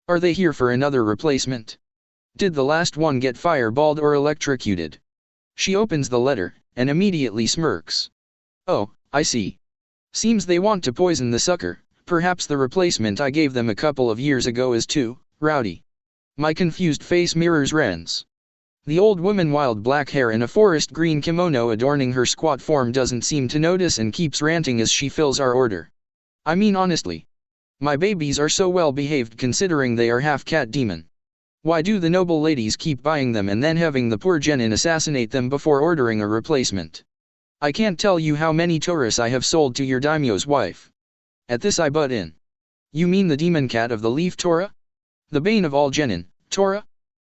Are they here for another replacement? Did the last one get fireballed or electrocuted? She opens the letter, and immediately smirks. Oh, I see. Seems they want to poison the sucker. Perhaps the replacement I gave them a couple of years ago is too rowdy. My confused face mirrors Ren's. The old woman, wild black hair and a forest green kimono adorning her squat form, doesn't seem to notice and keeps ranting as she fills our order. I mean, honestly. My babies are so well behaved considering they are half cat demon. Why do the noble ladies keep buying them and then having the poor genin assassinate them before ordering a replacement? I can't tell you how many Taurus I have sold to your daimyo's wife. At this I butt in. You mean the demon cat of the leaf Tora? The bane of all genin, Tora?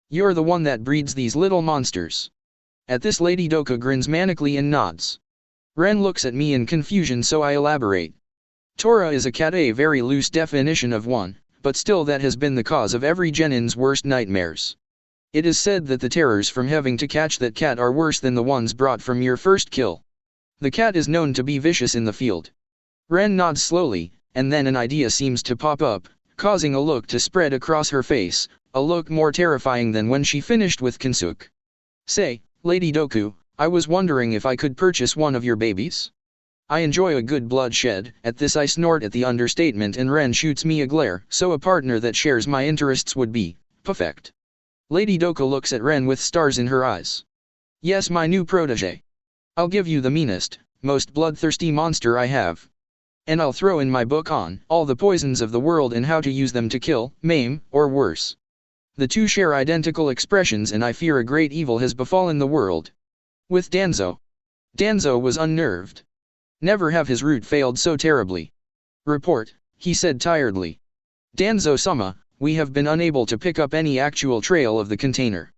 You're the one that breeds these little monsters. At this Lady Doku grins manically and nods. Ren looks at me in confusion, so I elaborate. Tora is a cat, a very loose definition of one, but still that has been the cause of every genin's worst nightmares. It is said that the terrors from having to catch that cat are worse than the ones brought from your first kill. The cat is known to be vicious in the field. Ren nods slowly, and then an idea seems to pop up, causing a look to spread across her face, a look more terrifying than when she finished with Kinsuke. Say, Lady Doku, I was wondering if I could purchase one of your babies? I enjoy a good bloodshed. At this I snort at the understatement and Ren shoots me a glare, so a partner that shares my interests would be perfect. Lady Doku looks at Ren with stars in her eyes. Yes, my new protege. I'll give you the meanest, most bloodthirsty monster I have. And I'll throw in my book on all the poisons of the world and how to use them to kill, maim, or worse. The two share identical expressions, and I fear a great evil has befallen the world. With Danzo. Danzo was unnerved. Never have his route failed so terribly. Report, he said tiredly. Danzo-sama, we have been unable to pick up any actual trail of the container.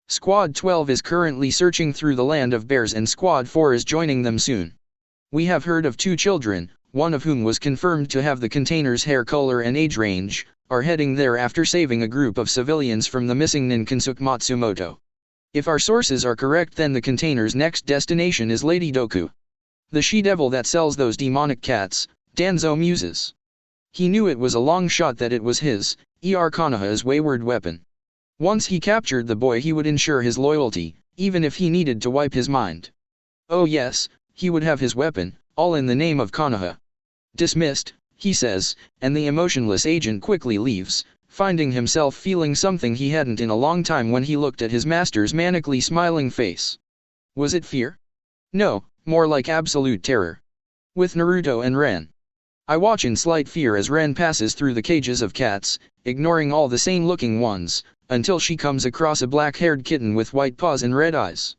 Squad 12 is currently searching through the land of bears and Squad 4 is joining them soon. We have heard of 2 children, one of whom was confirmed to have the container's hair color and age range, are heading there after saving a group of civilians from the missing Ninkensuke Matsumoto. If our sources are correct, then the container's next destination is Lady Doku. The she-devil that sells those demonic cats, Danzo muses. He knew it was a long shot that it was his, Konoha's wayward weapon. Once he captured the boy, he would ensure his loyalty, even if he needed to wipe his mind. Oh yes, he would have his weapon, all in the name of Konoha. Dismissed, he says, and the emotionless agent quickly leaves, finding himself feeling something he hadn't in a long time when he looked at his master's manically smiling face. Was it fear? No, more like absolute terror. With Naruto and Ren. I watch in slight fear as Ren passes through the cages of cats, ignoring all the sane-looking ones, until she comes across a black-haired kitten with white paws and red eyes.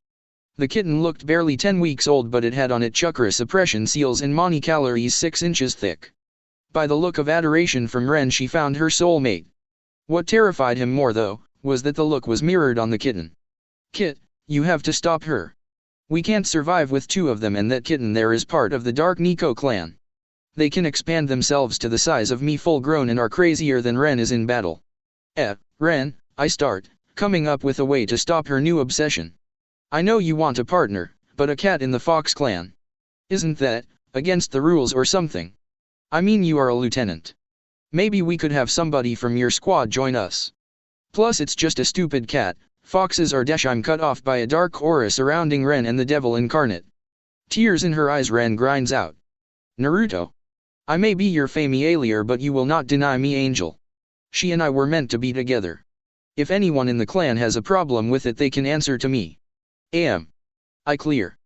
The kitten looked barely 10 weeks old, but it had on it chakra suppression seals and mani calories 6 inches thick. By the look of adoration from Ren, she found her soulmate. What terrified him more, though, was that the look was mirrored on the kitten. Kit, you have to stop her. We can't survive with 2 of them, and that kitten there is part of the Dark Nico clan. They can expand themselves to the size of me full grown and are crazier than Ren is in battle. Ren, I start coming up with a way to stop her new obsession. I know you want a partner, but a cat in the Fox clan. Isn't that against the rules or something? I mean, you are a lieutenant. Maybe we could have somebody from your squad join us. Plus it's just a stupid cat. Foxes are desh. I'm cut off by a dark aura surrounding Ren and the devil incarnate. Tears in her eyes, Ren grinds out. Naruto. I may be your familiar, but you will not deny me, Angel. She and I were meant to be together. If anyone in the clan has a problem with it, they can answer to me. I clear.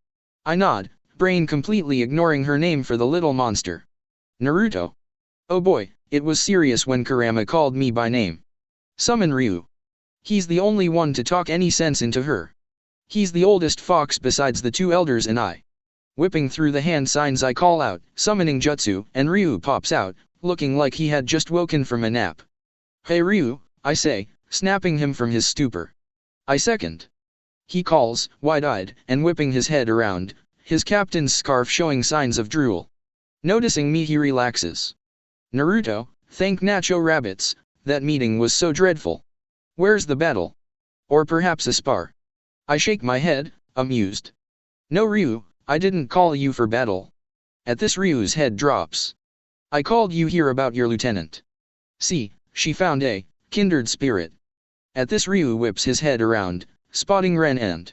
I nod, brain completely ignoring her name for the little monster. Naruto. Oh boy, it was serious when Kurama called me by name. Summon Ryu. He's the only one to talk any sense into her. He's the oldest fox besides the 2 elders and I. Whipping through the hand signs, I call out, summoning jutsu, and Ryu pops out, looking like he had just woken from a nap. Hey Ryu, I say, snapping him from his stupor. I second. He calls, wide-eyed, and whipping his head around, his captain's scarf showing signs of drool. Noticing me, he relaxes. Naruto, thank Nacho Rabbits, that meeting was so dreadful. Where's the battle? Or perhaps a spar? I shake my head, amused. No Ryu, I didn't call you for battle. At this, Ryu's head drops. I called you here about your lieutenant. See, she found a kindred spirit. At this, Ryu whips his head around, spotting Ren and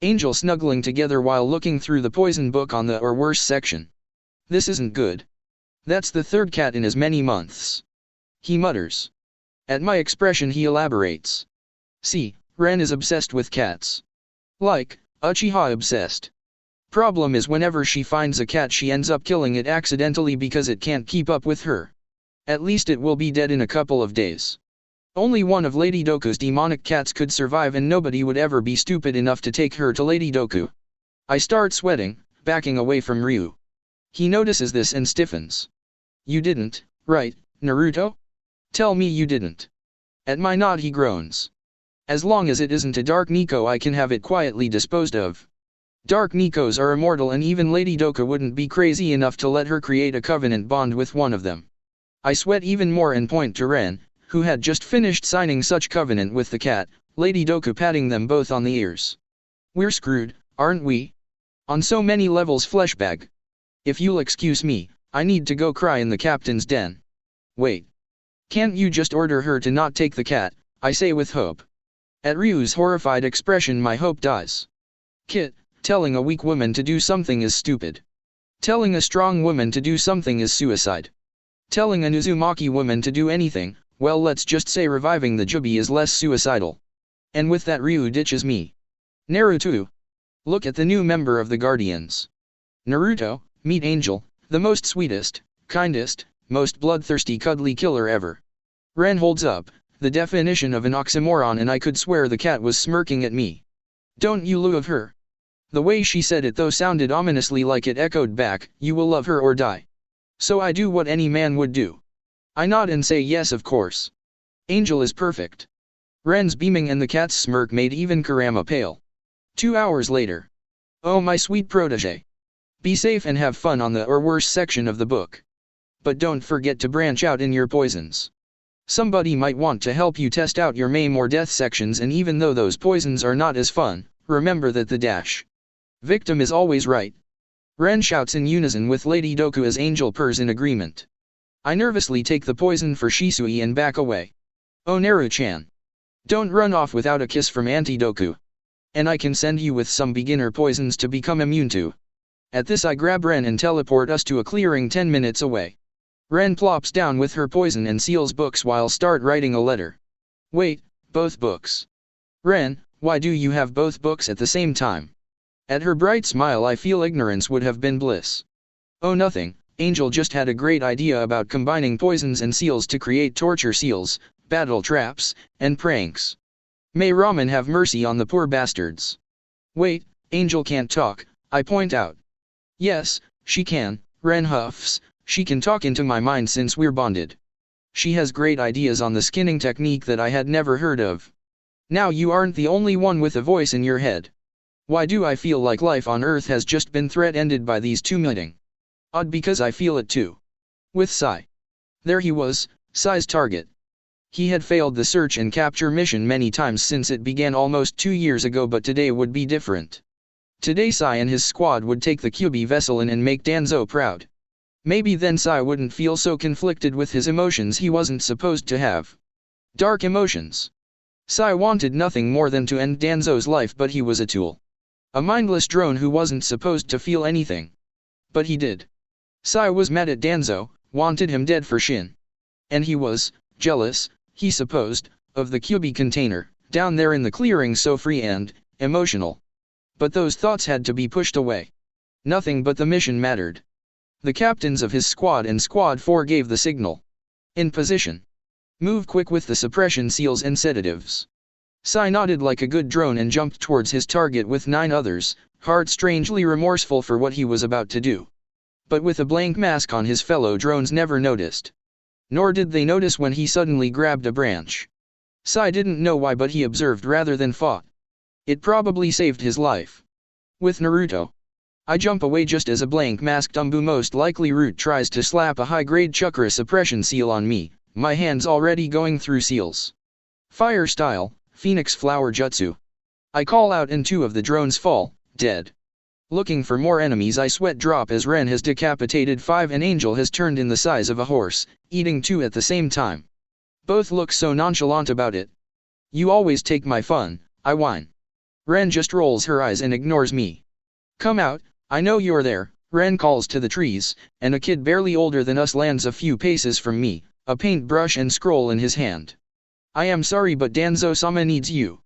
Angel snuggling together while looking through the poison book on the or worse section. This isn't good. That's the 3rd cat in as many months. He mutters. At my expression, he elaborates. See, Ren is obsessed with cats. Like, Uchiha obsessed. Problem is, whenever she finds a cat, she ends up killing it accidentally because it can't keep up with her. At least it will be dead in a couple of days. Only one of Lady Doku's demonic cats could survive, and nobody would ever be stupid enough to take her to Lady Doku. I start sweating, backing away from Ryu. He notices this and stiffens. You didn't, right, Naruto? Tell me you didn't. At my nod, he groans. As long as it isn't a Dark Nico, I can have it quietly disposed of. Dark Nikos are immortal, and even Lady Doku wouldn't be crazy enough to let her create a covenant bond with one of them. I sweat even more and point to Ren, who had just finished signing such covenant with the cat, Lady Doku patting them both on the ears. We're screwed, aren't we? On so many levels, fleshbag. If you'll excuse me, I need to go cry in the captain's den. Wait. Can't you just order her to not take the cat? I say with hope. At Ryu's horrified expression, my hope dies. Kit, telling a weak woman to do something is stupid. Telling a strong woman to do something is suicide. Telling an Uzumaki woman to do anything, well, let's just say reviving the Jubi, is less suicidal. And with that, Ryu ditches me. Naruto. Look at the new member of the Guardians. Naruto, meet Angel, the most sweetest, kindest, most bloodthirsty cuddly killer ever. Ren holds up the definition of an oxymoron, and I could swear the cat was smirking at me. Don't you love her? The way she said it though sounded ominously like it echoed back, you will love her or die. So I do what any man would do. I nod and say yes, of course. Angel is perfect. Ren's beaming and the cat's smirk made even Kurama pale. 2 hours later. Oh my sweet protege. Be safe and have fun on the or worse section of the book. But don't forget to branch out in your poisons. Somebody might want to help you test out your maim or death sections, and even though those poisons are not as fun, remember that the victim is always right. Ren shouts in unison with Lady Doku as Angel purrs in agreement. I nervously take the poison for Shisui and back away. Oh Naru-chan. Don't run off without a kiss from Auntie Doku. And I can send you with some beginner poisons to become immune to. At this I grab Ren and teleport us to a clearing 10 minutes away. Ren plops down with her poison and seals books while start writing a letter. Wait, both books? Ren, why do you have both books at the same time? At her bright smile I feel ignorance would have been bliss. Oh nothing, Angel just had a great idea about combining poisons and seals to create torture seals, battle traps, and pranks. May Ramen have mercy on the poor bastards. Wait, Angel can't talk, I point out. Yes, she can, Ren huffs, she can talk into my mind since we're bonded. She has great ideas on the skinning technique that I had never heard of. Now you aren't the only one with a voice in your head. Why do I feel like life on Earth has just been threat-ended by these two meeting? Odd, because I feel it too. With Sai. There he was, Sai's target. He had failed the search and capture mission many times since it began almost 2 years ago, but today would be different. Today Sai and his squad would take the Kyuubi vessel in and make Danzo proud. Maybe then Sai wouldn't feel so conflicted with his emotions he wasn't supposed to have. Dark emotions. Sai wanted nothing more than to end Danzo's life, but he was a tool. A mindless drone who wasn't supposed to feel anything. But he did. Sai was mad at Danzo, wanted him dead for Shin. And he was jealous, he supposed, of the Kyuubi container, down there in the clearing, so free and emotional. But those thoughts had to be pushed away. Nothing but the mission mattered. The captains of his squad and Squad 4 gave the signal. In position. Move quick with the suppression seals and sedatives. Sai nodded like a good drone and jumped towards his target with 9 others, heart strangely remorseful for what he was about to do. But with a blank mask on, his fellow drones never noticed. Nor did they notice when he suddenly grabbed a branch. Sai didn't know why, but he observed rather than fought. It probably saved his life. With Naruto. I jump away just as a blank-masked Umbu, most likely Root, tries to slap a high-grade chakra suppression seal on me, my hands already going through seals. Fire style, Phoenix Flower Jutsu. I call out and 2 of the drones fall, dead. Looking for more enemies, I sweat drop as Ren has decapitated 5 and Angel has turned in the size of a horse, eating 2 at the same time. Both look so nonchalant about it. You always take my fun, I whine. Ren just rolls her eyes and ignores me. Come out, I know you're there, Ren calls to the trees, and a kid barely older than us lands a few paces from me, a paintbrush and scroll in his hand. I am sorry, but Danzo-sama needs you.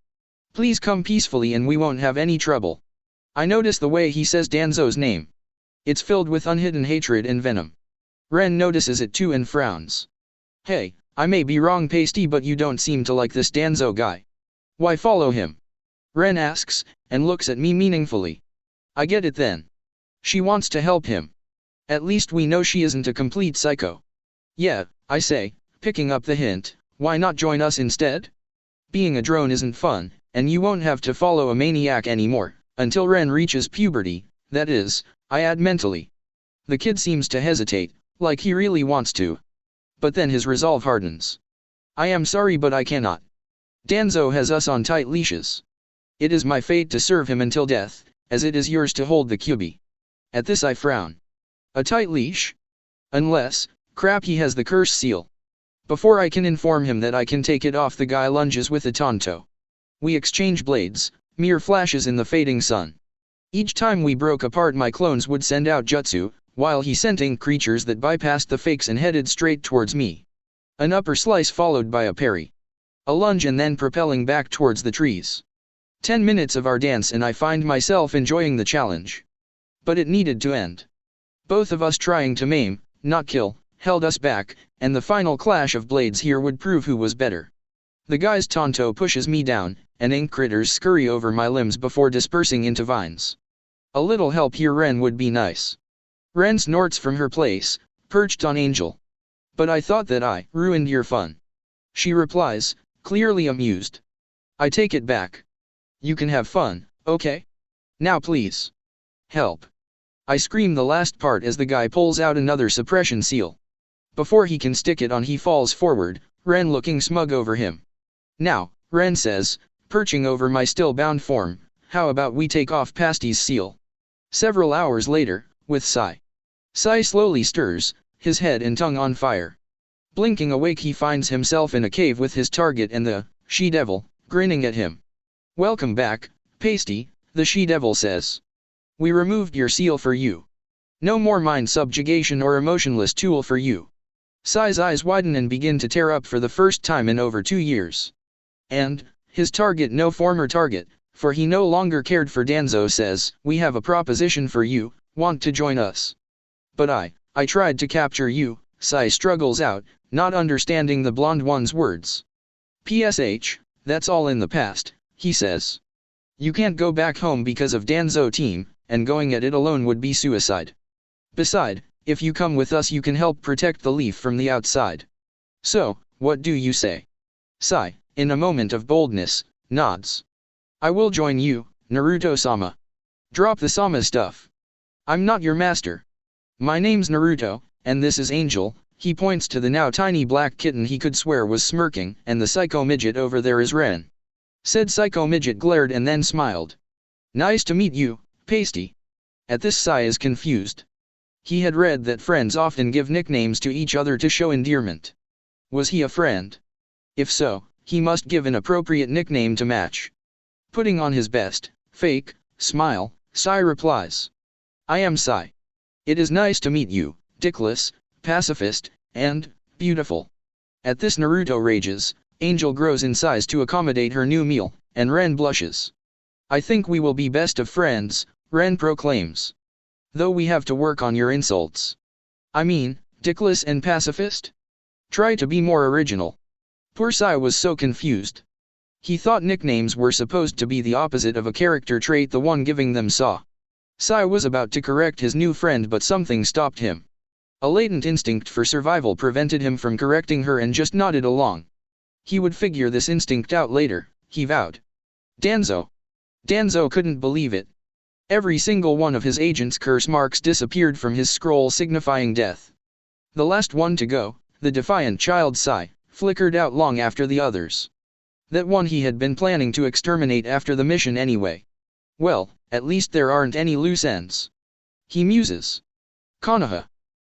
Please come peacefully and we won't have any trouble. I notice the way he says Danzo's name. It's filled with unhidden hatred and venom. Ren notices it too and frowns. Hey, I may be wrong, Pasty, but you don't seem to like this Danzo guy. Why follow him? Ren asks, and looks at me meaningfully. I get it then. She wants to help him. At least we know she isn't a complete psycho. Yeah, I say, picking up the hint, why not join us instead? Being a drone isn't fun, and you won't have to follow a maniac anymore, until Ren reaches puberty, that is, I add mentally. The kid seems to hesitate, like he really wants to. But then his resolve hardens. I am sorry, but I cannot. Danzo has us on tight leashes. It is my fate to serve him until death, as it is yours to hold the Kyuubi. At this I frown. A tight leash? Unless, crap, he has the curse seal. Before I can inform him that I can take it off, the guy lunges with a tanto. We exchange blades, mere flashes in the fading sun. Each time we broke apart, my clones would send out jutsu, while he sent ink creatures that bypassed the fakes and headed straight towards me. An upper slice followed by a parry. A lunge and then propelling back towards the trees. 10 minutes of our dance and I find myself enjoying the challenge. But it needed to end. Both of us trying to maim, not kill, held us back, and the final clash of blades here would prove who was better. The guy's Tonto pushes me down, and ink critters scurry over my limbs before dispersing into vines. A little help here, Ren, would be nice. Ren snorts from her place, perched on Angel. But I thought that I ruined your fun. She replies, clearly amused. I take it back. You can have fun, okay? Now please. Help. I scream the last part as the guy pulls out another suppression seal. Before he can stick it on, he falls forward, Ren looking smug over him. Now, Ren says, perching over my still bound form, how about we take off Pasty's seal? Several hours later, with Sai. Sai slowly stirs, his head and tongue on fire. Blinking awake, he finds himself in a cave with his target and the she-devil, grinning at him. Welcome back, Pasty, the she-devil says. We removed your seal for you. No more mind subjugation or emotionless tool for you. Sai's eyes widen and begin to tear up for the first time in over 2 years. And, his target, no former target, for he no longer cared for Danzo, says, we have a proposition for you, want to join us? But I tried to capture you, Sai struggles out, not understanding the blonde one's words. PSH, that's all in the past, he says. You can't go back home because of Danzo team, and going at it alone would be suicide. Beside, if you come with us you can help protect the leaf from the outside. So, what do you say? Sai, in a moment of boldness, nods. I will join you, Naruto-sama. Drop the sama stuff. I'm not your master. My name's Naruto, and this is Angel. He points to the now tiny black kitten he could swear was smirking, and the psycho midget over there is Ren. Said psycho midget glared and then smiled. Nice to meet you, Pasty. At this, Sai is confused. He had read that friends often give nicknames to each other to show endearment. Was he a friend? If so, he must give an appropriate nickname to match. Putting on his best, fake, smile, Sai replies. I am Sai. It is nice to meet you, dickless, pacifist, and beautiful. At this, Naruto rages, Angel grows in size to accommodate her new meal, and Ren blushes. I think we will be best of friends, Ren proclaims. Though we have to work on your insults. I mean, dickless and pacifist? Try to be more original. Poor Sai was so confused. He thought nicknames were supposed to be the opposite of a character trait the one giving them saw. Sai was about to correct his new friend, but something stopped him. A latent instinct for survival prevented him from correcting her and just nodded along. He would figure this instinct out later, he vowed. Danzo. Danzo couldn't believe it. Every single one of his agent's curse marks disappeared from his scroll signifying death. The last one to go, the defiant child Sai, flickered out long after the others. That one he had been planning to exterminate after the mission anyway. Well, at least there aren't any loose ends. He muses. Konoha.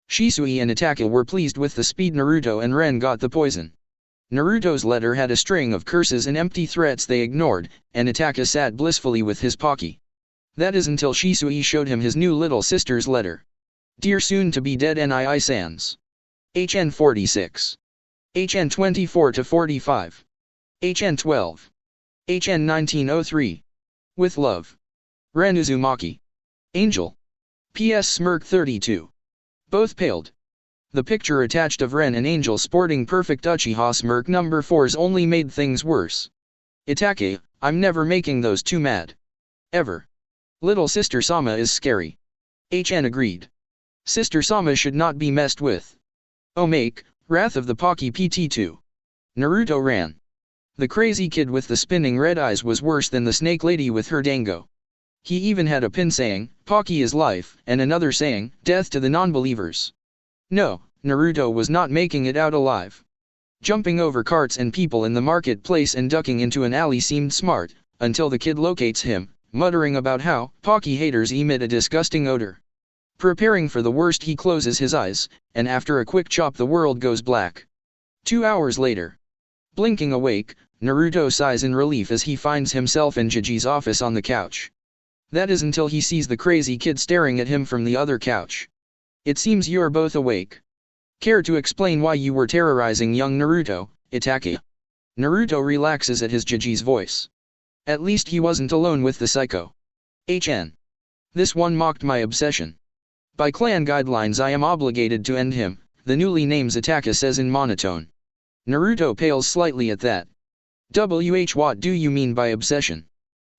Shisui and Itaka were pleased with the speed Naruto and Ren got the poison. Naruto's letter had a string of curses and empty threats they ignored, and Itaka sat blissfully with his Pocky. That is until Shisui showed him his new little sister's letter. Dear soon-to-be-dead Nii Sans. HN 46. HN 24-45. HN 12. HN 1903. With love. Ren Uzumaki. Angel. PS Smirk 32. Both paled. The picture attached of Ren and Angel sporting perfect Uchiha smirk number 4s only made things worse. Itake, I'm never making those two mad. Ever. Little sister Sama is scary. HN agreed. Sister Sama should not be messed with. Omake, Wrath of the Pocky PT2. Naruto ran. The crazy kid with the spinning red eyes was worse than the snake lady with her dango. He even had a pin saying, Pocky is life, and another saying, death to the non-believers. No, Naruto was not making it out alive. Jumping over carts and people in the marketplace and ducking into an alley seemed smart, until the kid locates him, muttering about how Pocky haters emit a disgusting odor. Preparing for the worst, he closes his eyes, and after a quick chop the world goes black. 2 hours later. Blinking awake, Naruto sighs in relief as he finds himself in Jiji's office on the couch. That is until he sees the crazy kid staring at him from the other couch. It seems you're both awake. Care to explain why you were terrorizing young Naruto, Itake? Naruto relaxes at his Jiji's voice. At least he wasn't alone with the psycho. HN. This one mocked my obsession. By clan guidelines I am obligated to end him, the newly named Zataka says in monotone. Naruto pales slightly at that. What do you mean by obsession?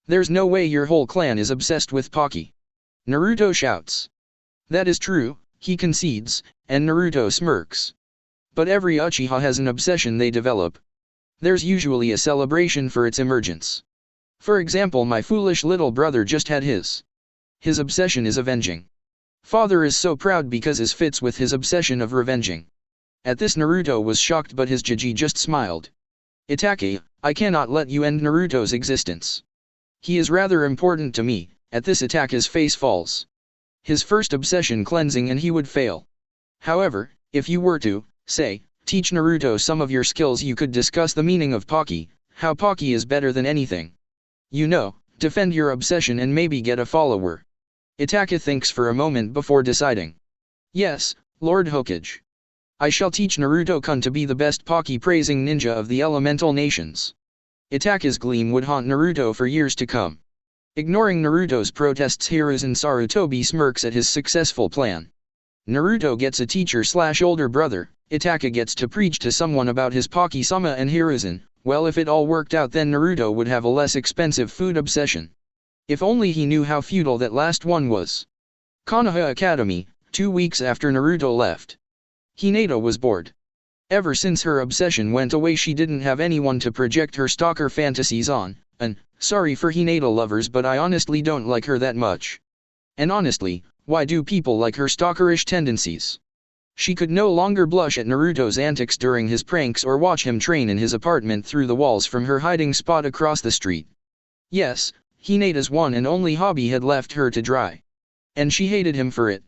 There's no way your whole clan is obsessed with Pocky. Naruto shouts. That is true, he concedes, and Naruto smirks. But every Uchiha has an obsession they develop. There's usually a celebration for its emergence. For example, my foolish little brother just had his. His obsession is avenging. Father is so proud because it fits with his obsession of revenging. At this Naruto was shocked, but his Jiji just smiled. Itachi, I cannot let you end Naruto's existence. He is rather important to me. At this Itachi's face falls. His first obsession cleansing and he would fail. However, if you were to, say, teach Naruto some of your skills, you could discuss the meaning of Pocky, how Pocky is better than anything. You know, defend your obsession and maybe get a follower. Itachi thinks for a moment before deciding. Yes, Lord Hokage. I shall teach Naruto-kun to be the best Pocky-praising ninja of the elemental nations. Itachi's gleam would haunt Naruto for years to come. Ignoring Naruto's protests, Hiruzen Sarutobi smirks at his successful plan. Naruto gets a teacher/older brother, Itachi gets to preach to someone about his Pocky-sama and Hiruzen. Well, if it all worked out, then Naruto would have a less expensive food obsession. If only he knew how futile that last one was. Konoha Academy, 2 weeks after Naruto left. Hinata was bored. Ever since her obsession went away, she didn't have anyone to project her stalker fantasies on, and, sorry for Hinata lovers, but I honestly don't like her that much. And honestly, why do people like her stalkerish tendencies? She could no longer blush at Naruto's antics during his pranks or watch him train in his apartment through the walls from her hiding spot across the street. Yes, Hinata's one and only hobby had left her to dry. And she hated him for it.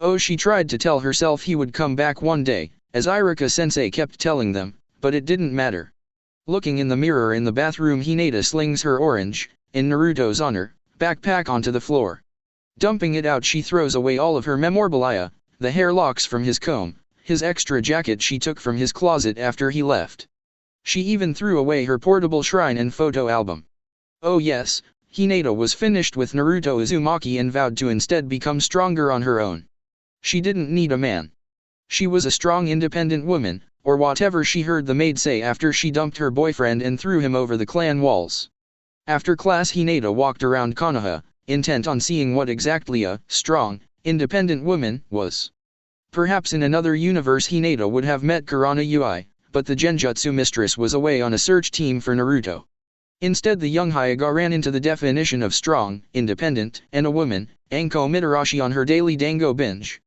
Oh, she tried to tell herself he would come back one day, as Iruka-sensei kept telling them, but it didn't matter. Looking in the mirror in the bathroom, Hinata slings her orange, in Naruto's honor, backpack onto the floor. Dumping it out, she throws away all of her memorabilia, the hair locks from his comb, his extra jacket she took from his closet after he left. She even threw away her portable shrine and photo album. Oh yes, Hinata was finished with Naruto Uzumaki and vowed to instead become stronger on her own. She didn't need a man. She was a strong, independent woman, or whatever she heard the maid say after she dumped her boyfriend and threw him over the clan walls. After class, Hinata walked around Konoha, intent on seeing what exactly a strong, independent woman was. Perhaps in another universe Hinata would have met Kurana Ui, but the Genjutsu mistress was away on a search team for Naruto. Instead, the young Hyuga ran into the definition of strong, independent, and a woman, Anko Mitarashi, on her daily dango binge.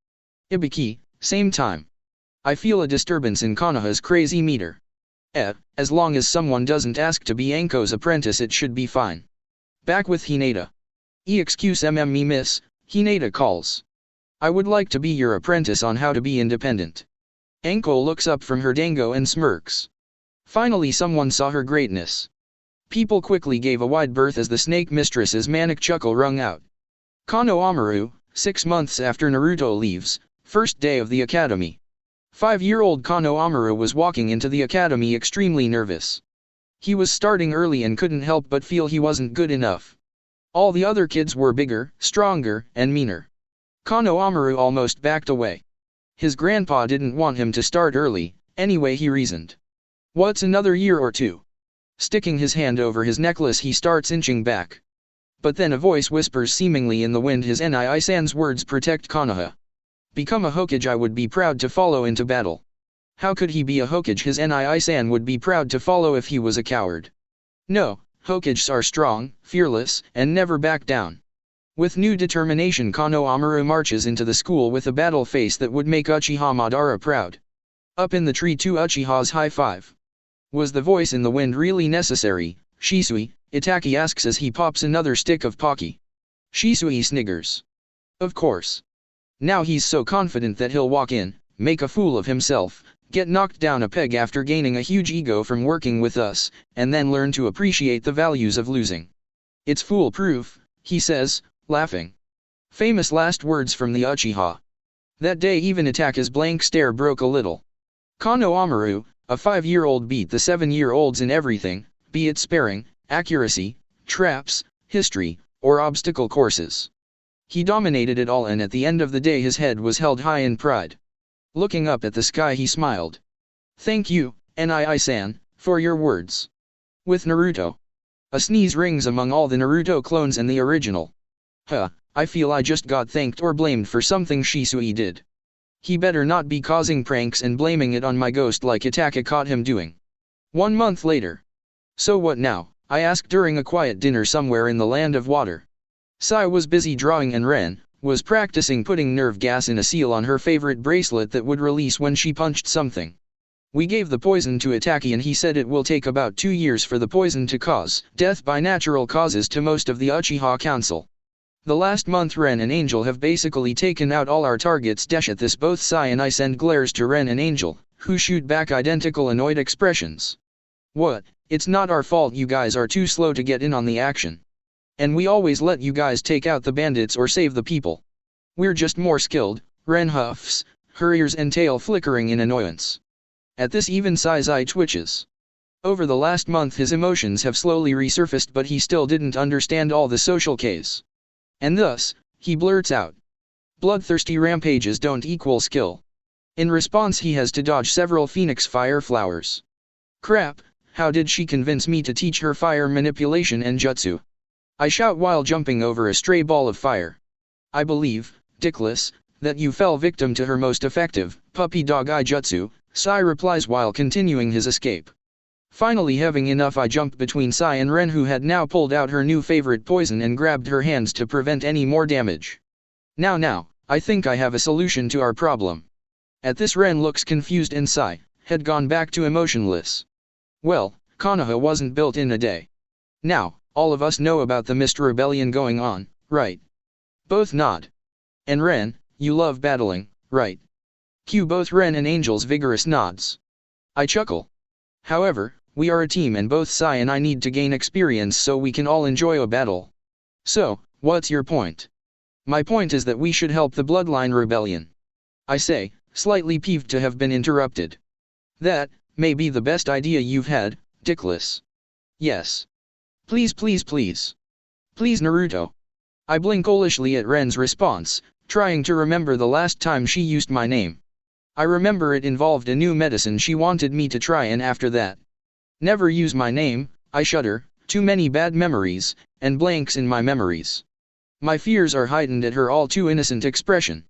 Ibiki, same time. I feel a disturbance in Konoha's crazy meter. As long as someone doesn't ask to be Anko's apprentice, it should be fine. Back with Hinata. Excuse me miss, Hinata calls. I would like to be your apprentice on how to be independent. Anko looks up from her dango and smirks. Finally someone saw her greatness. People quickly gave a wide berth as the snake mistress's manic chuckle rung out. Kano Amaru, 6 months after Naruto leaves, first day of the academy. 5-year-old Kano Amaru was walking into the academy extremely nervous. He was starting early and couldn't help but feel he wasn't good enough. All the other kids were bigger, stronger, and meaner. Kano Amaru almost backed away. His grandpa didn't want him to start early, anyway, he reasoned. What's another year or two? Sticking his hand over his necklace, he starts inching back. But then a voice whispers seemingly in the wind his Nii-san's words: protect Konoha. Become a Hokage. I would be proud to follow into battle. How could he be a Hokage? His Nii-san would be proud to follow if he was a coward. No, Hokages are strong, fearless, and never back down. With new determination, Kano Amaru marches into the school with a battle face that would make Uchiha Madara proud. Up in the tree, 2 Uchihas high five. Was the voice in the wind really necessary, Shisui? Itachi asks as he pops another stick of Pocky. Shisui sniggers. Of course. Now he's so confident that he'll walk in, make a fool of himself, get knocked down a peg after gaining a huge ego from working with us, and then learn to appreciate the values of losing. It's foolproof, he says, laughing. Famous last words from the Uchiha. That day even Itachi's blank stare broke a little. Kano Amaru, a 5-year-old, beat the 7-year-olds in everything, be it sparring, accuracy, traps, history, or obstacle courses. He dominated it all, and at the end of the day his head was held high in pride. Looking up at the sky he smiled. "Thank you, Nii-san, for your words." With Naruto. A sneeze rings among all the Naruto clones and the original. I feel I just got thanked or blamed for something Shisui did. He better not be causing pranks and blaming it on my ghost like Itaka caught him doing. 1 month later. "So what now?" I asked during a quiet dinner somewhere in the land of water. Sai was busy drawing and Ren was practicing putting nerve gas in a seal on her favorite bracelet that would release when she punched something. "We gave the poison to Itaki and he said it will take about 2 years for the poison to cause death by natural causes to most of the Uchiha Council. The last month Ren and Angel have basically taken out all our targets." At this both Sai and I send glares to Ren and Angel, who shoot back identical annoyed expressions. "What? It's not our fault you guys are too slow to get in on the action. And we always let you guys take out the bandits or save the people. We're just more skilled," Ren huffs, her ears and tail flickering in annoyance. At this even Sai's eye twitches. Over the last month his emotions have slowly resurfaced, but he still didn't understand all the social Ks. And thus, he blurts out. "Bloodthirsty rampages don't equal skill." In response he has to dodge several phoenix fire flowers. "Crap, how did she convince me to teach her fire manipulation and jutsu?" I shout while jumping over a stray ball of fire. "I believe, Dickless, that you fell victim to her most effective, puppy dog eye jutsu," Sai replies while continuing his escape. Finally having enough I jump between Sai and Ren, who had now pulled out her new favorite poison and grabbed her hands to prevent any more damage. Now, I think I have a solution to our problem." At this Ren looks confused and Sai had gone back to emotionless. "Well, Konoha wasn't built in a day. Now, all of us know about the Mist Rebellion going on, right?" Both nod. "And Ren, you love battling, right?" Cue both Ren and Angel's vigorous nods. I chuckle. "However, we are a team and both Sai and I need to gain experience so we can all enjoy a battle. So, what's your point?" "My point is that we should help the Bloodline Rebellion," I say, slightly peeved to have been interrupted. "That may be the best idea you've had, Dickless." "Yes. Please Naruto." I blink olishly at Ren's response, trying to remember the last time she used my name. I remember it involved a new medicine she wanted me to try, and after that. "Never use my name," I shudder, too many bad memories, and blanks in my memories. My fears are heightened at her all too innocent expression.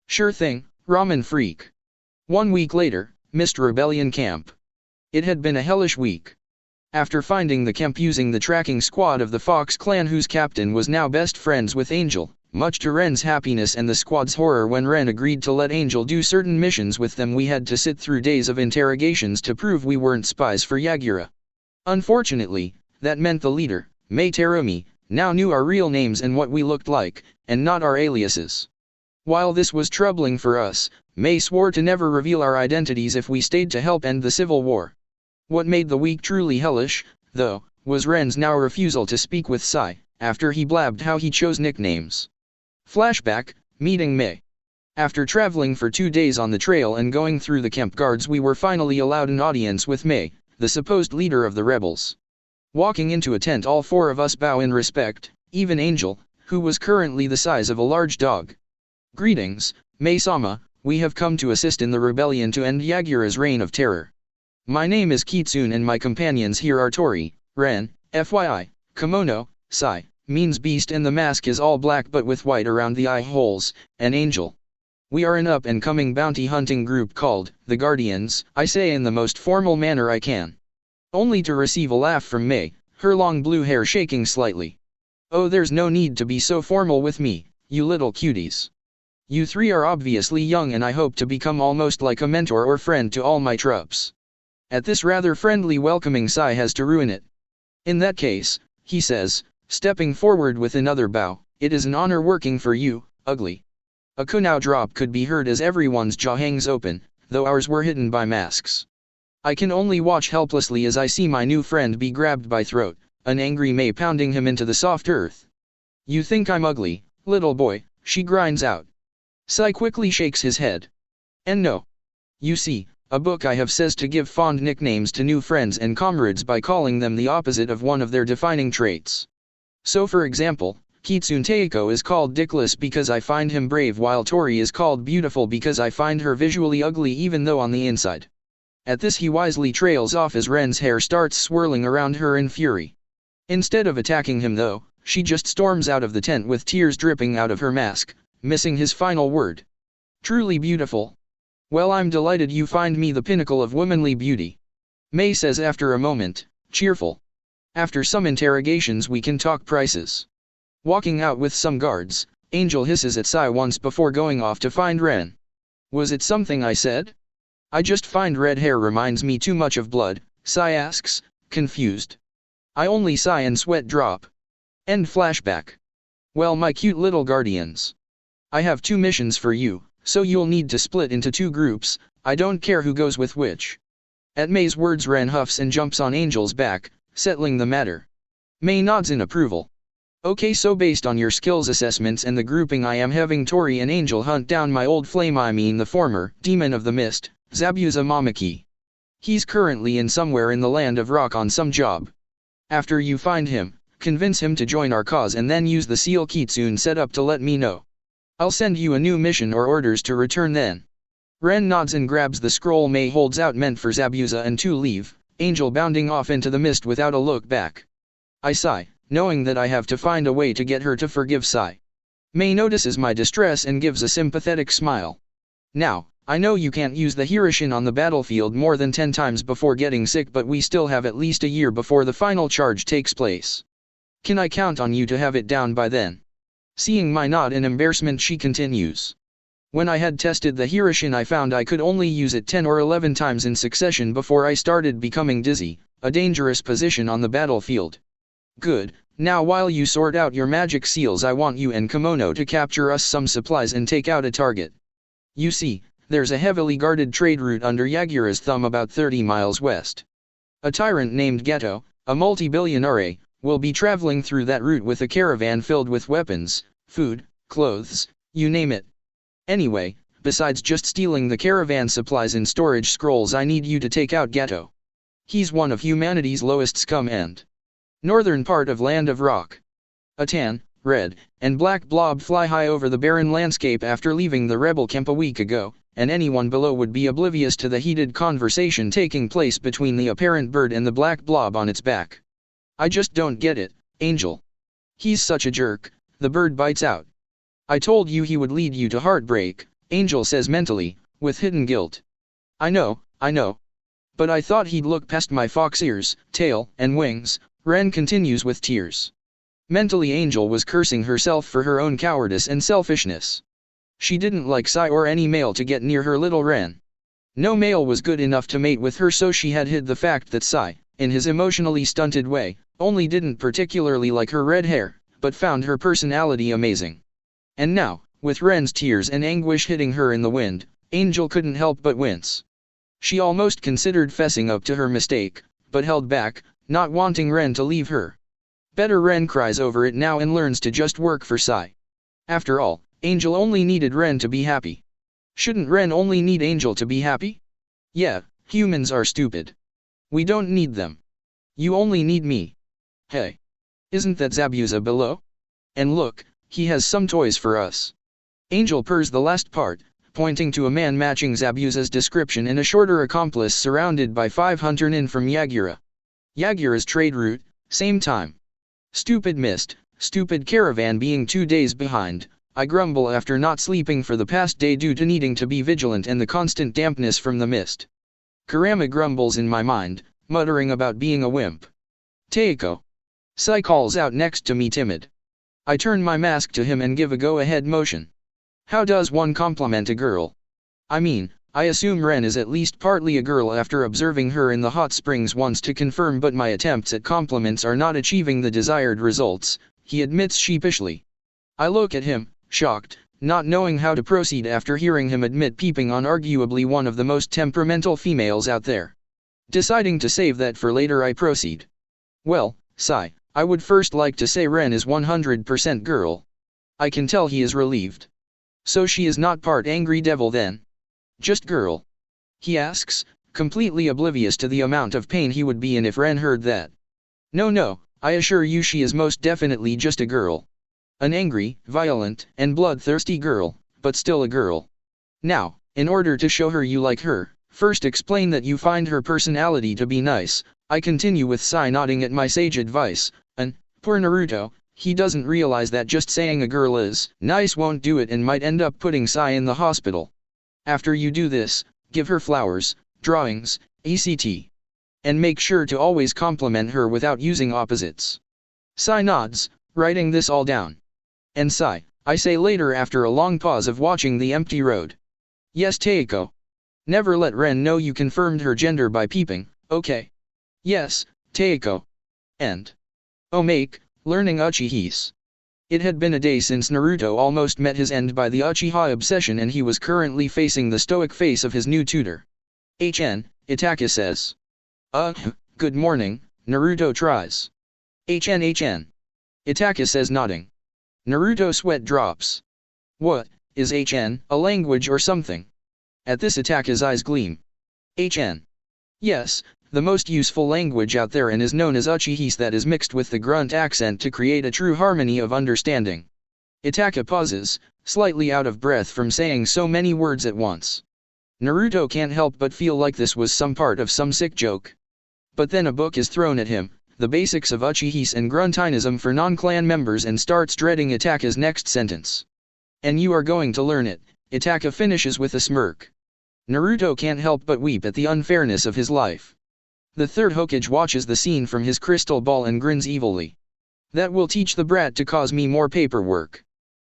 "Sure thing, Ramen Freak." 1 week later, Mist Rebellion Camp. It had been a hellish week. After finding the camp using the tracking squad of the Fox clan, whose captain was now best friends with Angel, much to Ren's happiness and the squad's horror when Ren agreed to let Angel do certain missions with them, we had to sit through days of interrogations to prove we weren't spies for Yagura. Unfortunately, that meant the leader, Mei Terumi, now knew our real names and what we looked like, and not our aliases. While this was troubling for us, Mei swore to never reveal our identities if we stayed to help end the civil war. What made the week truly hellish, though, was Ren's now refusal to speak with Sai, after he blabbed how he chose nicknames. Flashback, meeting Mei. After traveling for 2 days on the trail and going through the camp guards, we were finally allowed an audience with Mei, the supposed leader of the rebels. Walking into a tent, all 4 of us bow in respect, even Angel, who was currently the size of a large dog. "Greetings, Mei-sama, we have come to assist in the rebellion to end Yagura's reign of terror. My name is Kitsune and my companions here are Tori, Ren, FYI, Kimono, Sai, means beast, and the mask is all black but with white around the eye holes, and Angel. We are an up-and-coming bounty hunting group called the Guardians," I say in the most formal manner I can. Only to receive a laugh from Mei, her long blue hair shaking slightly. "Oh, there's no need to be so formal with me, you little cuties. You 3 are obviously young and I hope to become almost like a mentor or friend to all my troops." At this rather friendly welcoming, Sai has to ruin it. "In that case," he says, stepping forward with another bow, "it is an honor working for you, ugly." A kunao drop could be heard as everyone's jaw hangs open, though ours were hidden by masks. I can only watch helplessly as I see my new friend be grabbed by throat, an angry Mei pounding him into the soft earth. "You think I'm ugly, little boy," she grinds out. Sai quickly shakes his head. "And no. You see, a book I have says to give fond nicknames to new friends and comrades by calling them the opposite of one of their defining traits. So for example, Kitsune Taeko is called dickless because I find him brave, while Tori is called beautiful because I find her visually ugly even though on the inside. At this he wisely trails off as Ren's hair starts swirling around her in fury. Instead of attacking him though, she just storms out of the tent with tears dripping out of her mask, missing his final word. Truly beautiful. Well, I'm delighted you find me the pinnacle of womanly beauty. Mei says after a moment, cheerful. After some interrogations we can talk prices. Walking out with some guards, Angel hisses at Sai once before going off to find Ren. Was it something I said? I just find red hair reminds me too much of blood, Sai asks, confused. I only sigh and sweat drop. End flashback. Well, my cute little guardians. I have 2 missions for you, so you'll need to split into 2 groups, I don't care who goes with which. At Mei's words Ren huffs and jumps on Angel's back, settling the matter. Mei nods in approval. Okay, so based on your skills assessments and the grouping I am having Tori and Angel hunt down my old flame, I mean the former Demon of the Mist, Zabuza Mamaki. He's currently in somewhere in the land of rock on some job. After you find him, convince him to join our cause and then use the seal Kitsune set up to let me know. I'll send you a new mission or orders to return then. Ren nods and grabs the scroll Mei holds out meant for Zabuza and to leave, Angel bounding off into the mist without a look back. I sigh, knowing that I have to find a way to get her to forgive Sai. Mei notices my distress and gives a sympathetic smile. Now, I know you can't use the Hirishin on the battlefield more than 10 times before getting sick, but we still have at least a year before the final charge takes place. Can I count on you to have it down by then? Seeing my nod in embarrassment she continues. When I had tested the Hirishin I found I could only use it 10 or 11 times in succession before I started becoming dizzy, a dangerous position on the battlefield. Good, now while you sort out your magic seals I want you and Kimono to capture us some supplies and take out a target. You see, there's a heavily guarded trade route under Yagura's thumb about 30 miles west. A tyrant named Geto, a multi-billionaire, will be traveling through that route with a caravan filled with weapons, food, clothes, you name it. Anyway, besides just stealing the caravan supplies and storage scrolls I need you to take out Geto. He's one of humanity's lowest scum and northern part of Land of Rock. A tan, red, and black blob fly high over the barren landscape after leaving the rebel camp a week ago, and anyone below would be oblivious to the heated conversation taking place between the apparent bird and the black blob on its back. I just don't get it, Angel. He's such a jerk, the bird bites out. I told you he would lead you to heartbreak, Angel says mentally, with hidden guilt. I know. But I thought he'd look past my fox ears, tail, and wings, Ren continues with tears. Mentally Angel was cursing herself for her own cowardice and selfishness. She didn't like Sai or any male to get near her little Ren. No male was good enough to mate with her, so she had hid the fact that Sai, in his emotionally stunted way, only didn't particularly like her red hair, but found her personality amazing. And now, with Ren's tears and anguish hitting her in the wind, Angel couldn't help but wince. She almost considered fessing up to her mistake, but held back, not wanting Ren to leave her. Better Ren cries over it now and learns to just work for Sai. After all, Angel only needed Ren to be happy. Shouldn't Ren only need Angel to be happy? Yeah, humans are stupid. We don't need them. You only need me. Hey. Isn't that Zabuza below? And look, he has some toys for us. Angel purrs the last part, pointing to a man matching Zabuza's description and a shorter accomplice surrounded by 5 huntermen from Yagura. Yagura's trade route, same time. Stupid mist, stupid caravan being 2 days behind, I grumble after not sleeping for the past day due to needing to be vigilant and the constant dampness from the mist. Kurama grumbles in my mind, muttering about being a wimp. Taeko. Sai calls out next to me timid. I turn my mask to him and give a go-ahead motion. How does one compliment a girl? I mean, I assume Ren is at least partly a girl after observing her in the hot springs once to confirm, but my attempts at compliments are not achieving the desired results, he admits sheepishly. I look at him, shocked, not knowing how to proceed after hearing him admit peeping on arguably one of the most temperamental females out there. Deciding to save that for later I proceed. Well, Sai, I would first like to say Ren is 100% girl. I can tell he is relieved. So she is not part angry devil then? Just girl? He asks, completely oblivious to the amount of pain he would be in if Ren heard that. No, I assure you she is most definitely just a girl. An angry, violent, and bloodthirsty girl, but still a girl. Now, in order to show her you like her, first explain that you find her personality to be nice. I continue with Sai nodding at my sage advice, and, poor Naruto, he doesn't realize that just saying a girl is nice won't do it and might end up putting Sai in the hospital. After you do this, give her flowers, drawings, etc. And make sure to always compliment her without using opposites. Sai nods, writing this all down. And Sai, I say later after a long pause of watching the empty road. Yes Teiko. Never let Ren know you confirmed her gender by peeping, okay? Yes, Teiko. End. Omake, learning Uchihis. It had been a day since Naruto almost met his end by the Uchiha obsession and he was currently facing the stoic face of his new tutor. Itaka says. Good morning, Naruto tries. HN. Itaka says nodding. Naruto sweat drops. What, is HN a language or something? At this Itaka's eyes gleam. HN. Yes, the most useful language out there and is known as Uchihis that is mixed with the grunt accent to create a true harmony of understanding. Itaka pauses, slightly out of breath from saying so many words at once. Naruto can't help but feel like this was some part of some sick joke. But then a book is thrown at him, the basics of Uchihis and Gruntinism for non-clan members and starts dreading Itaka's next sentence. And you are going to learn it, Itaka finishes with a smirk. Naruto can't help but weep at the unfairness of his life. The third Hokage watches the scene from his crystal ball and grins evilly. That will teach the brat to cause me more paperwork.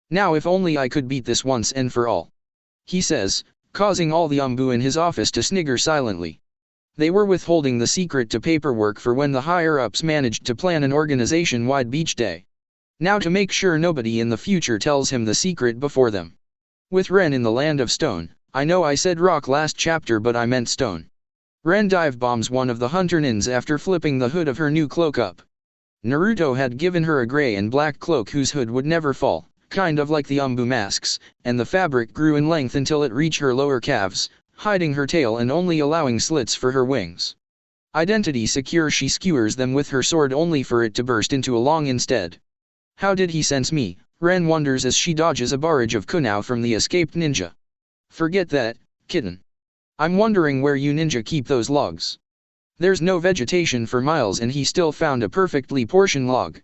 Now if only I could beat this once and for all. He says, causing all the Umbu in his office to snigger silently. They were withholding the secret to paperwork for when the higher-ups managed to plan an organization-wide beach day. Now to make sure nobody in the future tells him the secret before them. With Ren in the land of stone, I know I said rock last chapter but I meant stone. Ren dive bombs one of the hunter nins after flipping the hood of her new cloak up. Naruto had given her a gray and black cloak whose hood would never fall, kind of like the Umbu masks, and the fabric grew in length until it reached her lower calves, hiding her tail and only allowing slits for her wings. Identity secure, she skewers them with her sword only for it to burst into a long instead. How did he sense me? Ren wonders as she dodges a barrage of Konoha from the escaped ninja. Forget that, kitten. I'm wondering where you ninja keep those logs. There's no vegetation for miles and he still found a perfectly portioned log.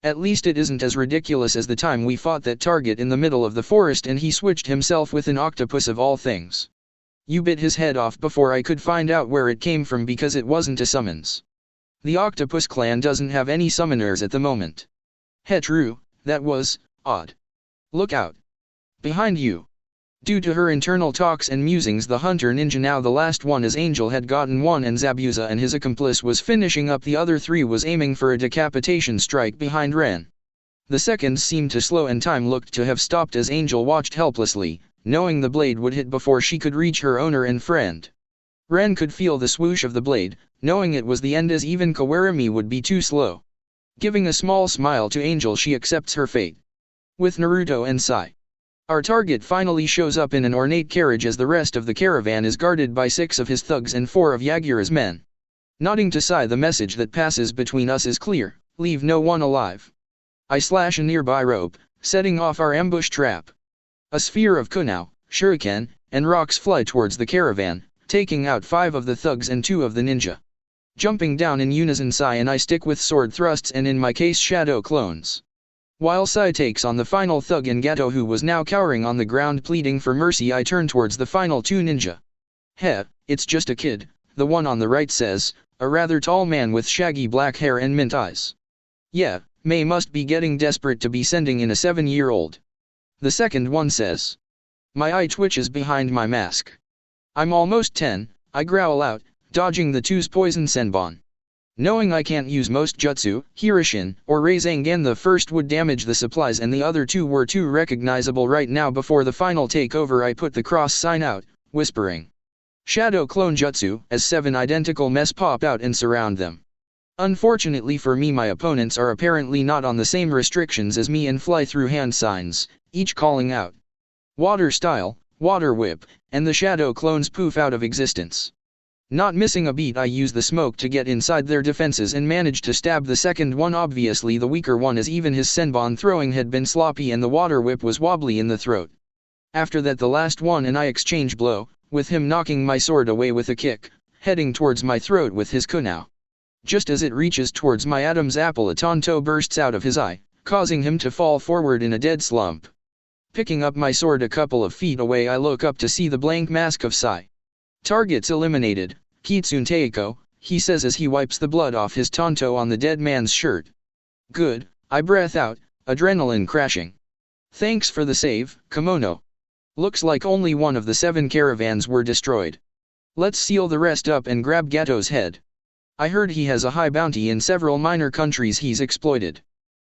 At least it isn't as ridiculous as the time we fought that target in the middle of the forest and he switched himself with an octopus of all things. You bit his head off before I could find out where it came from because it wasn't a summons. The Octopus clan doesn't have any summoners at the moment. True, that was odd. Look out. Behind you. Due to her internal talks and musings, the hunter ninja, now the last one as Angel had gotten one and Zabuza and his accomplice was finishing up the other three, was aiming for a decapitation strike behind Ren. The seconds seemed to slow and time looked to have stopped as Angel watched helplessly, knowing the blade would hit before she could reach her owner and friend. Ren could feel the swoosh of the blade, knowing it was the end as even Kawarami would be too slow. Giving a small smile to Angel, she accepts her fate. With Naruto and Sai. Our target finally shows up in an ornate carriage as the rest of the caravan is guarded by 6 of his thugs and 4 of Yagura's men. Nodding to Sai, the message that passes between us is clear, leave no one alive. I slash a nearby rope, setting off our ambush trap. A sphere of Konoha, shuriken, and rocks fly towards the caravan, taking out 5 of the thugs and 2 of the ninja. Jumping down in unison, Sai and I stick with sword thrusts and in my case shadow clones. While Sai takes on the final thug and Gato, who was now cowering on the ground pleading for mercy, I turn towards the final 2 ninja. It's just a kid, the one on the right says, a rather tall man with shaggy black hair and mint eyes. Yeah, May must be getting desperate to be sending in a 7-year-old. The second one says. My eye twitches behind my mask. I'm almost 10, I growl out, dodging the 2's poison senbon. Knowing I can't use most jutsu, Hirishin, or Rasengan, the first would damage the supplies and the other 2 were too recognizable right now. Before the final takeover, I put the cross sign out, whispering. Shadow clone jutsu, as 7 identical mess pop out and surround them. Unfortunately for me, my opponents are apparently not on the same restrictions as me and fly through hand signs, each calling out. Water style, water whip, and the shadow clones poof out of existence. Not missing a beat, I use the smoke to get inside their defenses and manage to stab the second one, obviously the weaker one, as even his senbon throwing had been sloppy and the water whip was wobbly in the throat. After that the last one and I exchange blow, with him knocking my sword away with a kick, heading towards my throat with his kunao. Just as it reaches towards my Adam's apple, a tonto bursts out of his eye, causing him to fall forward in a dead slump. Picking up my sword a couple of feet away, I look up to see the blank mask of Sai. Targets eliminated, Kitsune Teiko, he says as he wipes the blood off his tonto on the dead man's shirt. Good, I breath out, adrenaline crashing. Thanks for the save, Kimono. Looks like only one of the 7 caravans were destroyed. Let's seal the rest up and grab Gato's head. I heard he has a high bounty in several minor countries he's exploited.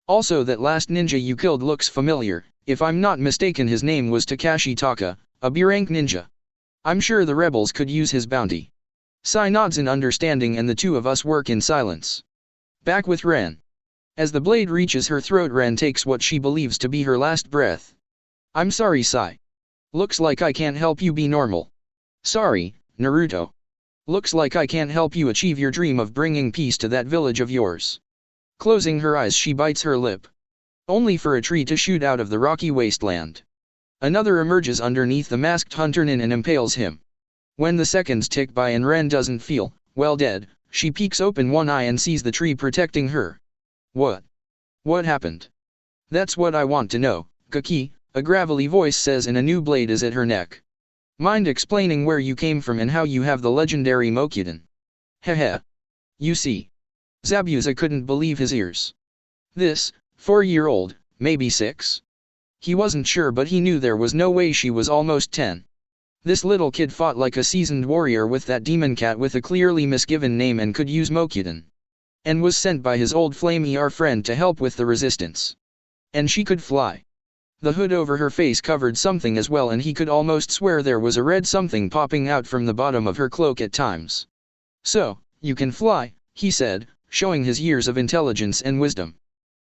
Also, that last ninja you killed looks familiar. If I'm not mistaken, his name was Takashi Taka, a B-rank ninja. I'm sure the rebels could use his bounty. Sai nods in understanding and the two of us work in silence. Back with Ren. As the blade reaches her throat, Ren takes what she believes to be her last breath. I'm sorry, Sai. Looks like I can't help you be normal. Sorry, Naruto. Looks like I can't help you achieve your dream of bringing peace to that village of yours. Closing her eyes, she bites her lip. Only for a tree to shoot out of the rocky wasteland. Another emerges underneath the masked hunternin and impales him. When the seconds tick by and Ren doesn't feel, well, dead, she peeks open one eye and sees the tree protecting her. What? What happened? That's what I want to know, Gaki, a gravelly voice says, and a new blade is at her neck. Mind explaining where you came from and how you have the legendary Mokyuden? Heh. You see. Zabuza couldn't believe his ears. This, 4-year-old, maybe 6? He wasn't sure, but he knew there was no way she was almost 10. This little kid fought like a seasoned warrior with that demon cat with a clearly misgiven name and could use Mokyuden. And was sent by his old flame ER friend to help with the resistance. And she could fly. The hood over her face covered something as well, and he could almost swear there was a red something popping out from the bottom of her cloak at times. So, you can fly, he said, showing his years of intelligence and wisdom.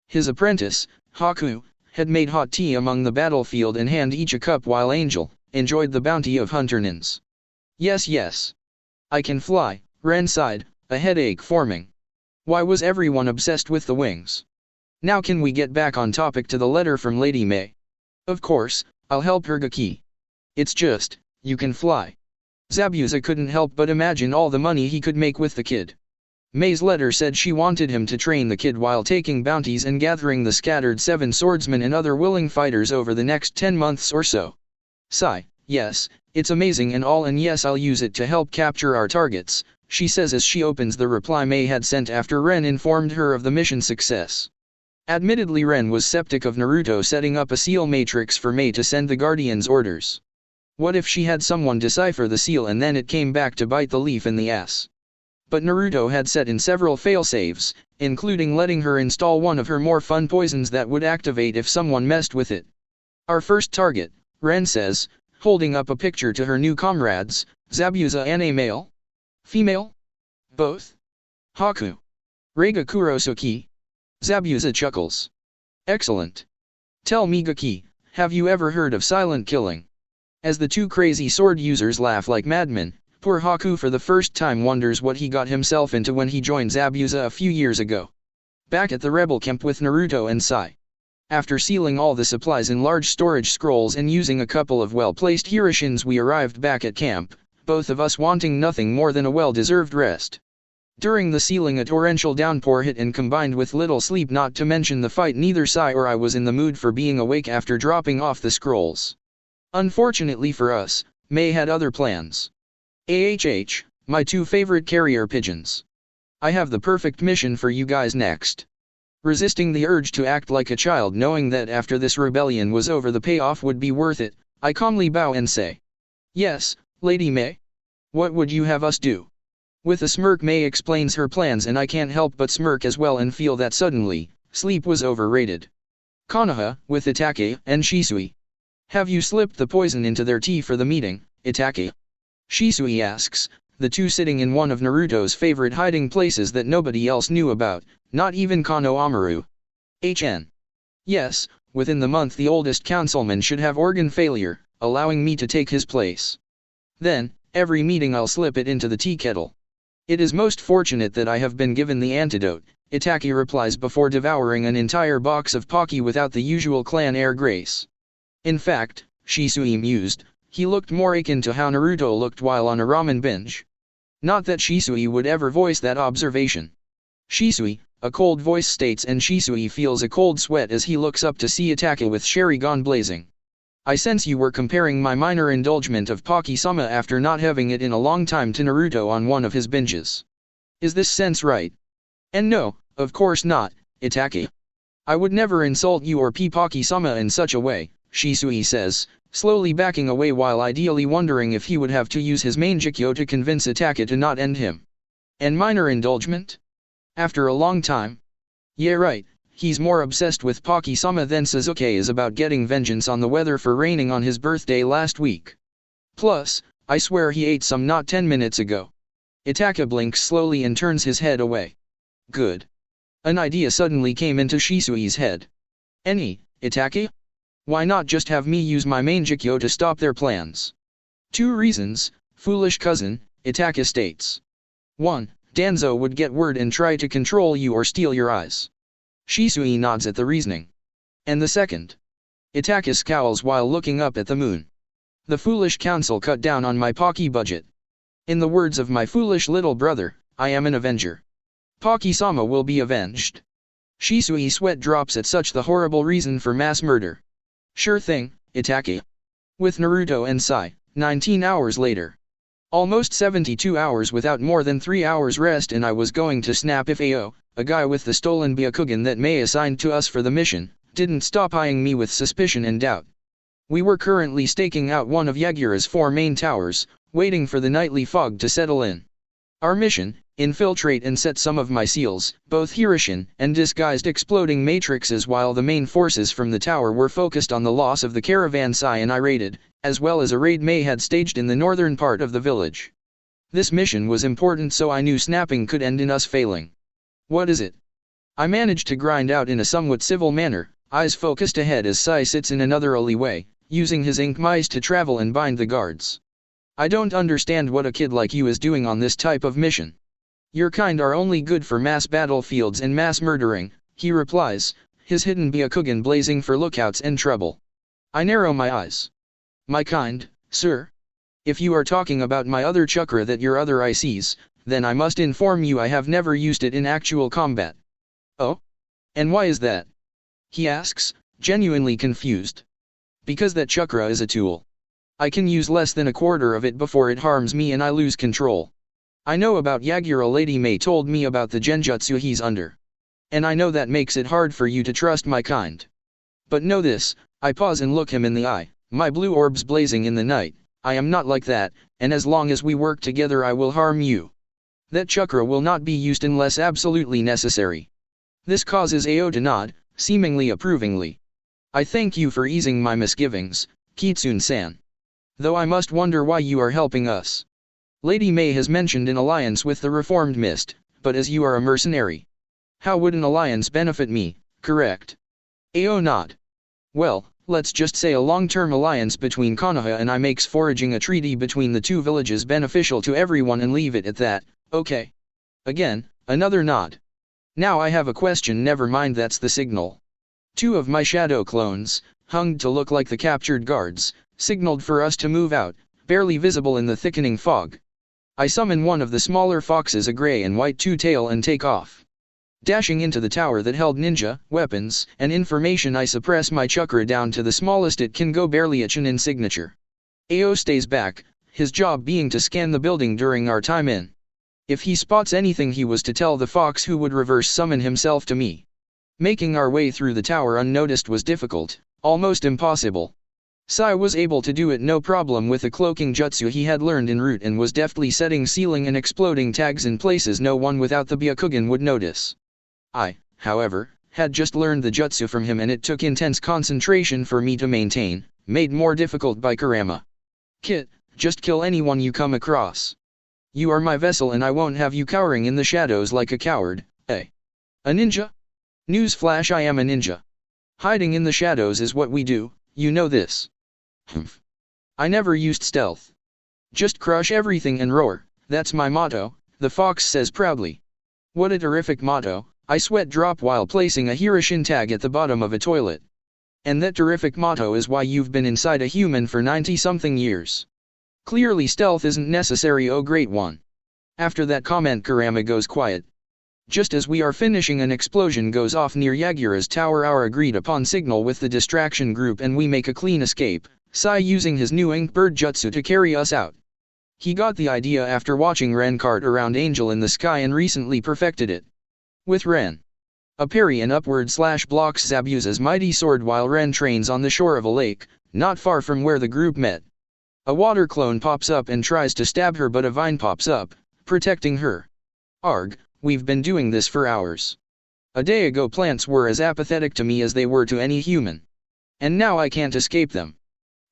His apprentice, Haku, had made hot tea among the battlefield and handed each a cup while Angel enjoyed the bounty of hunternins. Yes. I can fly, Ren sighed, a headache forming. Why was everyone obsessed with the wings? Now can we get back on topic to the letter from Lady May? Of course, I'll help her, Gaki. It's just, you can fly. Zabuza couldn't help but imagine all the money he could make with the kid. May's letter said she wanted him to train the kid while taking bounties and gathering the scattered 7 swordsmen and other willing fighters over the next 10 months or so. Sigh, yes, it's amazing and all, and yes, I'll use it to help capture our targets, she says as she opens the reply May had sent after Ren informed her of the mission success. Admittedly, Ren was skeptic of Naruto setting up a seal matrix for May to send the Guardian's orders. What if she had someone decipher the seal and then it came back to bite the leaf in the ass? But Naruto had set in several failsafes, including letting her install one of her more fun poisons that would activate if someone messed with it. Our first target, Ren says, holding up a picture to her new comrades. Zabuza and a male? Female? Both? Haku. Reiga Kurosuke? Zabuza chuckles. Excellent. Tell me, Gaki, have you ever heard of silent killing? As the two crazy sword users laugh like madmen, poor Haku for the first time wonders what he got himself into when he joined Zabuza a few years ago. Back at the rebel camp with Naruto and Sai. After sealing all the supplies in large storage scrolls and using a couple of well-placed Hiroshins, we arrived back at camp, both of us wanting nothing more than a well-deserved rest. During the sealing, a torrential downpour hit, and combined with little sleep, not to mention the fight, neither Sai or I was in the mood for being awake after dropping off the scrolls. Unfortunately for us, May had other plans. My 2 favorite carrier pigeons. I have the perfect mission for you guys next. Resisting the urge to act like a child, knowing that after this rebellion was over the payoff would be worth it, I calmly bow and say, "Yes, Lady May. What would you have us do?" With a smirk, May explains her plans, and I can't help but smirk as well and feel that suddenly, sleep was overrated. Konoha, with Itake and Shisui. Have you slipped the poison into their tea for the meeting, Itake? Shisui asks, the two sitting in one of Naruto's favorite hiding places that nobody else knew about, not even Konohamaru. Yes, within the month the oldest councilman should have organ failure, allowing me to take his place. Then, Every meeting I'll slip it into the tea kettle. It is most fortunate that I have been given the antidote, Itaki replies before devouring an entire box of Pocky without the usual clan air grace. In fact, Shisui mused, he looked more akin to how Naruto looked while on a ramen binge. Not that Shisui would ever voice that observation. Shisui, a cold voice states, and Shisui feels a cold sweat as he looks up to see Itaka with Sharingan blazing. I sense you were comparing my minor indulgence of Pocky-sama after not having it in a long time to Naruto on one of his binges. Is this sense right? And no, of course not, Itaki. I would never insult you or Pocky-sama in such a way, Shisui says, slowly backing away while ideally wondering if he would have to use his main Jikyo to convince Itaka to not end him. And minor indulgence? After a long time? Yeah, right. He's more obsessed with Pocky-sama than Sasuke is about getting vengeance on the weather for raining on his birthday last week. Plus, I swear he ate some not 10 minutes ago. Itaka blinks slowly and turns his head away. Good. An idea suddenly came into Shisui's head. Any, Itaka? Why not just have me use my main Jikyo to stop their plans? 2 reasons, foolish cousin, Itaka states. 1. Danzo would get word and try to control you or steal your eyes. Shisui nods at the reasoning. And the second? Itaka scowls while looking up at the moon. The foolish council cut down on my Pocky budget. In the words of my foolish little brother, I am an avenger. Pocky-sama will be avenged. Shisui's sweat drops at such the horrible reason for mass murder. Sure thing, Itaka. With Naruto and Sai, 19 hours later. Almost 72 hours without more than 3 hours rest, and I was going to snap if Ao, a guy with the stolen Byakugan that May assigned to us for the mission, didn't stop eyeing me with suspicion and doubt. We were currently staking out one of Yagura's 4 main towers, waiting for the nightly fog to settle in. Our mission, infiltrate and set some of my seals, both Hirishin and disguised exploding matrices, while the main forces from the tower were focused on the loss of the caravan Sai and I raided, as well as a raid May had staged in the northern part of the village. This mission was important, so I knew snapping could end in us failing. What is it? I managed to grind out in a somewhat civil manner, eyes focused ahead as Sai sits in another alleyway, using his ink mice to travel and bind the guards. I don't understand what a kid like you is doing on this type of mission. Your kind are only good for mass battlefields and mass murdering, he replies, his hidden Byakugan blazing for lookouts and trouble. I narrow my eyes. My kind, sir? If you are talking about my other chakra that your other eye sees, then I must inform you I have never used it in actual combat. Oh? And why is that? He asks, genuinely confused. Because that chakra is a tool. I can use less than a quarter of it before it harms me and I lose control. I know about Yagura. Lady May told me about the genjutsu he's under. And I know that makes it hard for you to trust my kind. But know this, I pause and look him in the eye, my blue orbs blazing in the night. I am not like that, and as long as we work together I will harm you. That chakra will not be used unless absolutely necessary. This causes Ao to nod, seemingly approvingly. I thank you for easing my misgivings, Kitsune-san. Though I must wonder why you are helping us. Lady May has mentioned an alliance with the reformed Mist, but as you are a mercenary. How would an alliance benefit me, correct? Ao nod. Well, let's just say a long-term alliance between Konoha and I makes forging a treaty between the 2 villages beneficial to everyone, and leave it at that, okay. Again, another nod. Now I have a question. Never mind, that's the signal. 2 of my shadow clones, hung to look like the captured guards, signaled for us to move out, barely visible in the thickening fog. I summon one of the smaller foxes, a gray and white two-tail, and take off. Dashing into the tower that held ninja, weapons, and information, I suppress my chakra down to the smallest it can go, barely a Chunin signature. Ao stays back, his job being to scan the building during our time in. If he spots anything he was to tell the fox, who would reverse summon himself to me. Making our way through the tower unnoticed was difficult, almost impossible. Sai was able to do it no problem with a cloaking jutsu he had learned en route, and was deftly setting sealing and exploding tags in places no one without the Byakugan would notice. I, however, had just learned the jutsu from him, and it took intense concentration for me to maintain, made more difficult by Kurama. Kit, just kill anyone you come across. You are my vessel and I won't have you cowering in the shadows like a coward, eh? A ninja? Newsflash, I am a ninja. Hiding in the shadows is what we do, you know this. Humph. I never used stealth. Just crush everything and roar, that's my motto, the fox says proudly. What a terrific motto, I sweat drop while placing a Hiroshima tag at the bottom of a toilet. And that terrific motto is why you've been inside a human for 90-something years. Clearly stealth isn't necessary, oh great one. After that comment Kurama goes quiet. Just as we are finishing, an explosion goes off near Yagura's tower. Our agreed upon signal with the distraction group and we make a clean escape, Sai using his new ink bird jutsu to carry us out. He got the idea after watching Ren cart around Angel in the sky and recently perfected it. With Ren. A parry and upward slash blocks Zabuza's mighty sword while Ren trains on the shore of a lake, not far from where the group met. A water clone pops up and tries to stab her but a vine pops up, protecting her. Arg, we've been doing this for hours. A day ago plants were as apathetic to me as they were to any human. And now I can't escape them.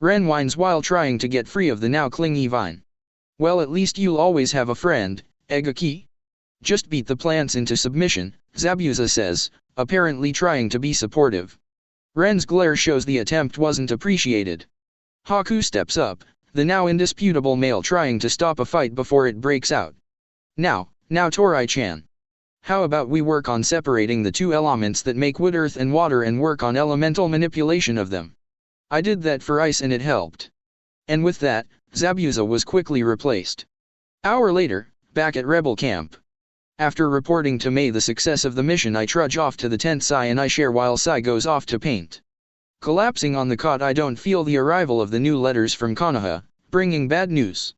Ren whines while trying to get free of the now clingy vine. Well, at least you'll always have a friend, Egaki. Just beat the plants into submission, Zabuza says, apparently trying to be supportive. Ren's glare shows the attempt wasn't appreciated. Haku steps up, the now indisputable male trying to stop a fight before it breaks out. Now Torai-chan. How about we work on separating the two elements that make wood, earth and water, and work on elemental manipulation of them? I did that for ice and it helped. And with that, Zabuza was quickly replaced. Hour later, back at Rebel Camp. After reporting to Mei the success of the mission, I trudge off to the tent Sai and I share while Sai goes off to paint. Collapsing on the cot, I don't feel the arrival of the new letters from Konoha, bringing bad news.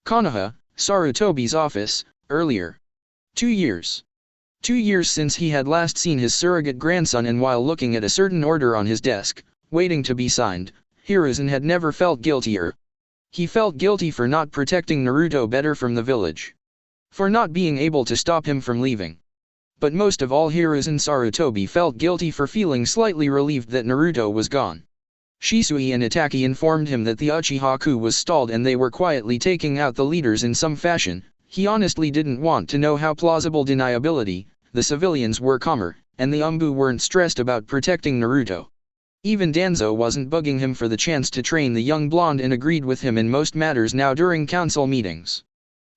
Konoha, Sarutobi's office, earlier. 2 years. 2 years since he had last seen his surrogate grandson, and while looking at a certain order on his desk, waiting to be signed, Hiruzen had never felt guiltier. He felt guilty for not protecting Naruto better from the village. For not being able to stop him from leaving. But most of all, Hiruzen Sarutobi felt guilty for feeling slightly relieved that Naruto was gone. Shisui and Itaki informed him that the Uchiha-ku was stalled and they were quietly taking out the leaders in some fashion. He honestly didn't want to know how plausible deniability, the civilians were calmer, and the Umbu weren't stressed about protecting Naruto. Even Danzo wasn't bugging him for the chance to train the young blonde and agreed with him in most matters now during council meetings.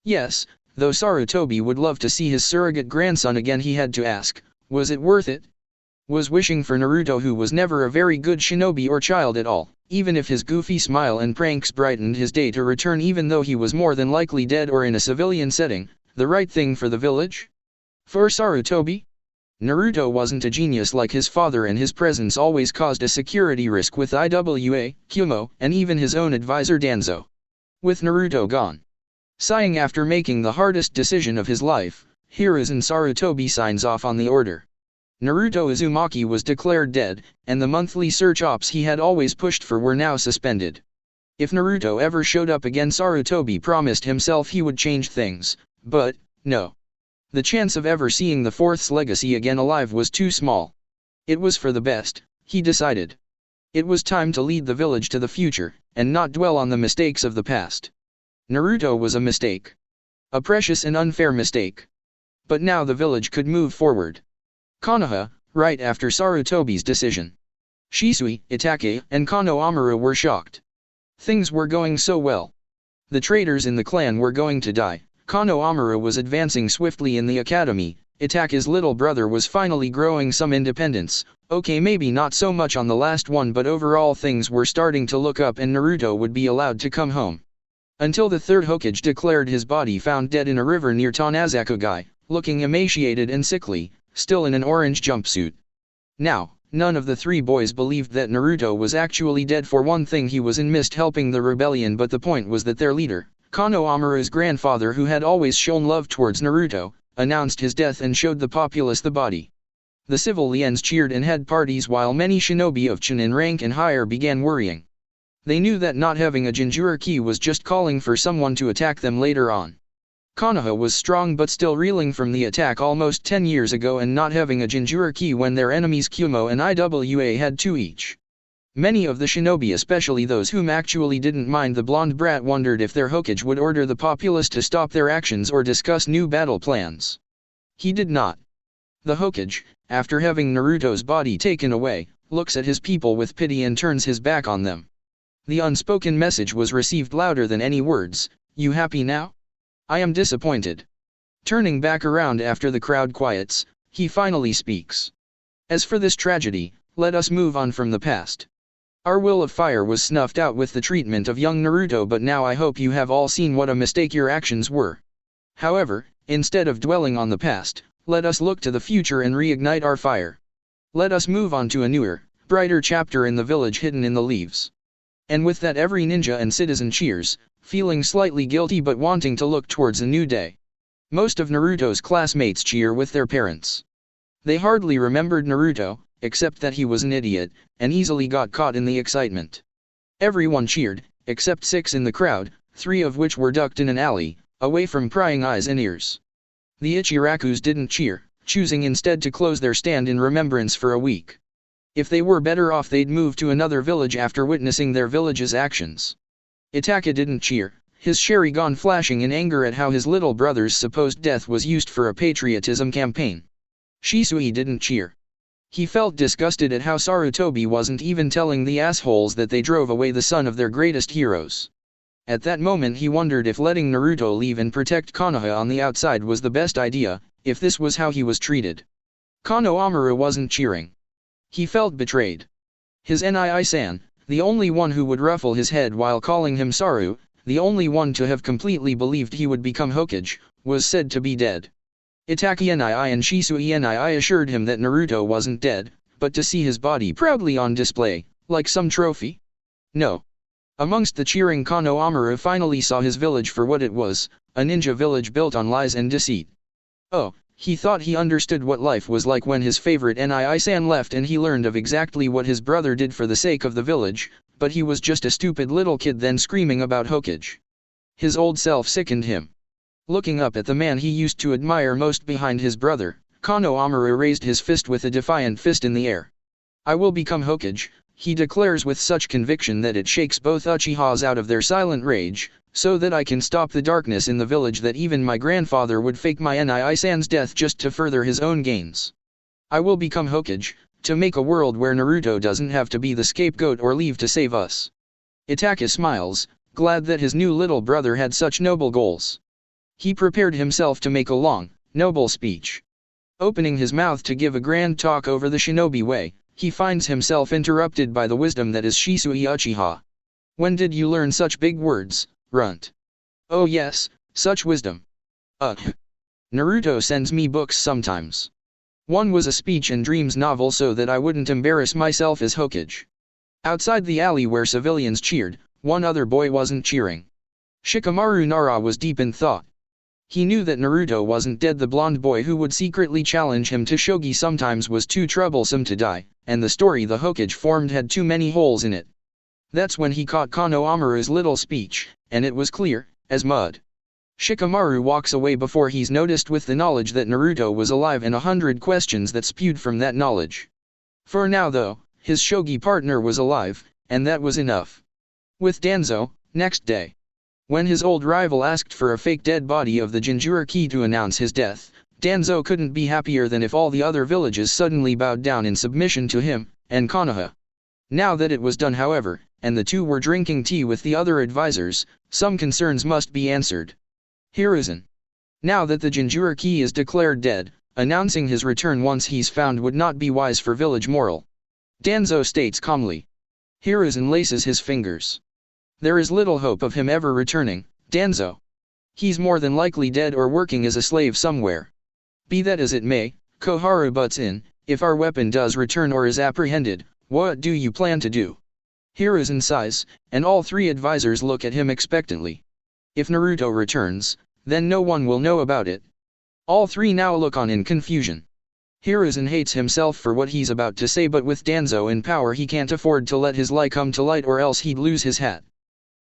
Yes, though Sarutobi would love to see his surrogate grandson again, he had to ask, was it worth it? Was wishing for Naruto, who was never a very good shinobi or child at all, even if his goofy smile and pranks brightened his day, to return even though he was more than likely dead or in a civilian setting, the right thing for the village? For Sarutobi? Naruto wasn't a genius like his father, and his presence always caused a security risk with Iwa, Kumo, and even his own advisor Danzo. With Naruto gone. Sighing after making the hardest decision of his life, Hiruzen Sarutobi signs off on the order. Naruto Uzumaki was declared dead, and the monthly search ops he had always pushed for were now suspended. If Naruto ever showed up again, Sarutobi promised himself he would change things, but, no. The chance of ever seeing the Fourth's legacy again alive was too small. It was for the best, he decided. It was time to lead the village to the future, and not dwell on the mistakes of the past. Naruto was a mistake. A precious and unfair mistake. But now the village could move forward. Konoha, right after Sarutobi's decision. Shisui, Itake, and Konohamaru were shocked. Things were going so well. The traitors in the clan were going to die. Konohamaru was advancing swiftly in the academy, Itake's little brother was finally growing some independence, okay, maybe not so much on the last one, but overall things were starting to look up and Naruto would be allowed to come home. Until the third Hokage declared his body found dead in a river near Tanazakugai, looking emaciated and sickly, still in an orange jumpsuit. Now, none of the three boys believed that Naruto was actually dead. For one thing, he was in mist helping the rebellion, but the point was that their leader, Konohamaru's grandfather, who had always shown love towards Naruto, announced his death and showed the populace the body. The civilians cheered and had parties while many shinobi of Chunin rank and higher began worrying. They knew that not having a Jinchuriki was just calling for someone to attack them later on. Konoha was strong but still reeling from the attack almost 10 years ago, and not having a Jinchuriki when their enemies Kumo and Iwa had 2 each. Many of the shinobi, especially those whom actually didn't mind the blonde brat, wondered if their Hokage would order the populace to stop their actions or discuss new battle plans. He did not. The Hokage, after having Naruto's body taken away, looks at his people with pity and turns his back on them. The unspoken message was received louder than any words. You happy now? I am disappointed. Turning back around after the crowd quiets, he finally speaks. As for this tragedy, let us move on from the past. Our will of fire was snuffed out with the treatment of young Naruto, but now I hope you have all seen what a mistake your actions were. However, instead of dwelling on the past, let us look to the future and reignite our fire. Let us move on to a newer, brighter chapter in the village hidden in the leaves. And with that every ninja and citizen cheers, feeling slightly guilty but wanting to look towards a new day. Most of Naruto's classmates cheer with their parents. They hardly remembered Naruto, except that he was an idiot, and easily got caught in the excitement. Everyone cheered, except 6 in the crowd, 3 of which were ducked in an alley, away from prying eyes and ears. The Ichirakus didn't cheer, choosing instead to close their stand in remembrance for a week. If they were better off, they'd move to another village after witnessing their village's actions. Itaka didn't cheer, his Sharingan flashing in anger at how his little brother's supposed death was used for a patriotism campaign. Shisui didn't cheer. He felt disgusted at how Sarutobi wasn't even telling the assholes that they drove away the son of their greatest heroes. At that moment he wondered if letting Naruto leave and protect Konoha on the outside was the best idea, if this was how he was treated. Konohamaru wasn't cheering. He felt betrayed. His Nii-san, the only one who would ruffle his head while calling him Saru, the only one to have completely believed he would become Hokage, was said to be dead. Itaki Nii and Shisui Nii assured him that Naruto wasn't dead, but to see his body proudly on display, like some trophy? No. Amongst the cheering, Konohamaru finally saw his village for what it was, a ninja village built on lies and deceit. Oh, he thought he understood what life was like when his favorite Nii-san left and he learned of exactly what his brother did for the sake of the village, but he was just a stupid little kid then screaming about Hokage. His old self sickened him. Looking up at the man he used to admire most behind his brother, Konohamaru raised his fist with a defiant fist in the air. I will become Hokage, he declares with such conviction that it shakes both Uchihas out of their silent rage, so that I can stop the darkness in the village that even my grandfather would fake my Nii-san's death just to further his own gains. I will become Hokage, to make a world where Naruto doesn't have to be the scapegoat or leave to save us. Itaka smiles, glad that his new little brother had such noble goals. He prepared himself to make a long, noble speech. Opening his mouth to give a grand talk over the shinobi way, he finds himself interrupted by the wisdom that is Shisui Uchiha. When did you learn such big words, runt? Oh yes, such wisdom. Naruto sends me books sometimes. One was a speech and dreams novel so that I wouldn't embarrass myself as Hokage. Outside the alley where civilians cheered, one other boy wasn't cheering. Shikamaru Nara was deep in thought. He knew that Naruto wasn't dead. The blonde boy who would secretly challenge him to shogi sometimes was too troublesome to die, and the story the Hokage formed had too many holes in it. That's when he caught Konohamaru's little speech, and it was clear as mud. Shikamaru walks away before he's noticed with the knowledge that Naruto was alive and 100 questions that spewed from that knowledge. For now though, his shogi partner was alive, and that was enough. With Danzo, next day. When his old rival asked for a fake dead body of the Jinchuriki to announce his death, Danzo couldn't be happier than if all the other villages suddenly bowed down in submission to him, and Konoha. Now that it was done however, and the two were drinking tea with the other advisors, some concerns must be answered. Hiruzen. Now that the Jinchuriki is declared dead, announcing his return once he's found would not be wise for village morale. Danzo states calmly. Hiruzen laces his fingers. There is little hope of him ever returning, Danzo. He's more than likely dead or working as a slave somewhere. Be that as it may, Koharu butts in, if our weapon does return or is apprehended, what do you plan to do? Hiruzen sighs, and all 3 advisors look at him expectantly. If Naruto returns, then no one will know about it. All 3 now look on in confusion. Hiruzen hates himself for what he's about to say, but with Danzo in power he can't afford to let his lie come to light or else he'd lose his hat.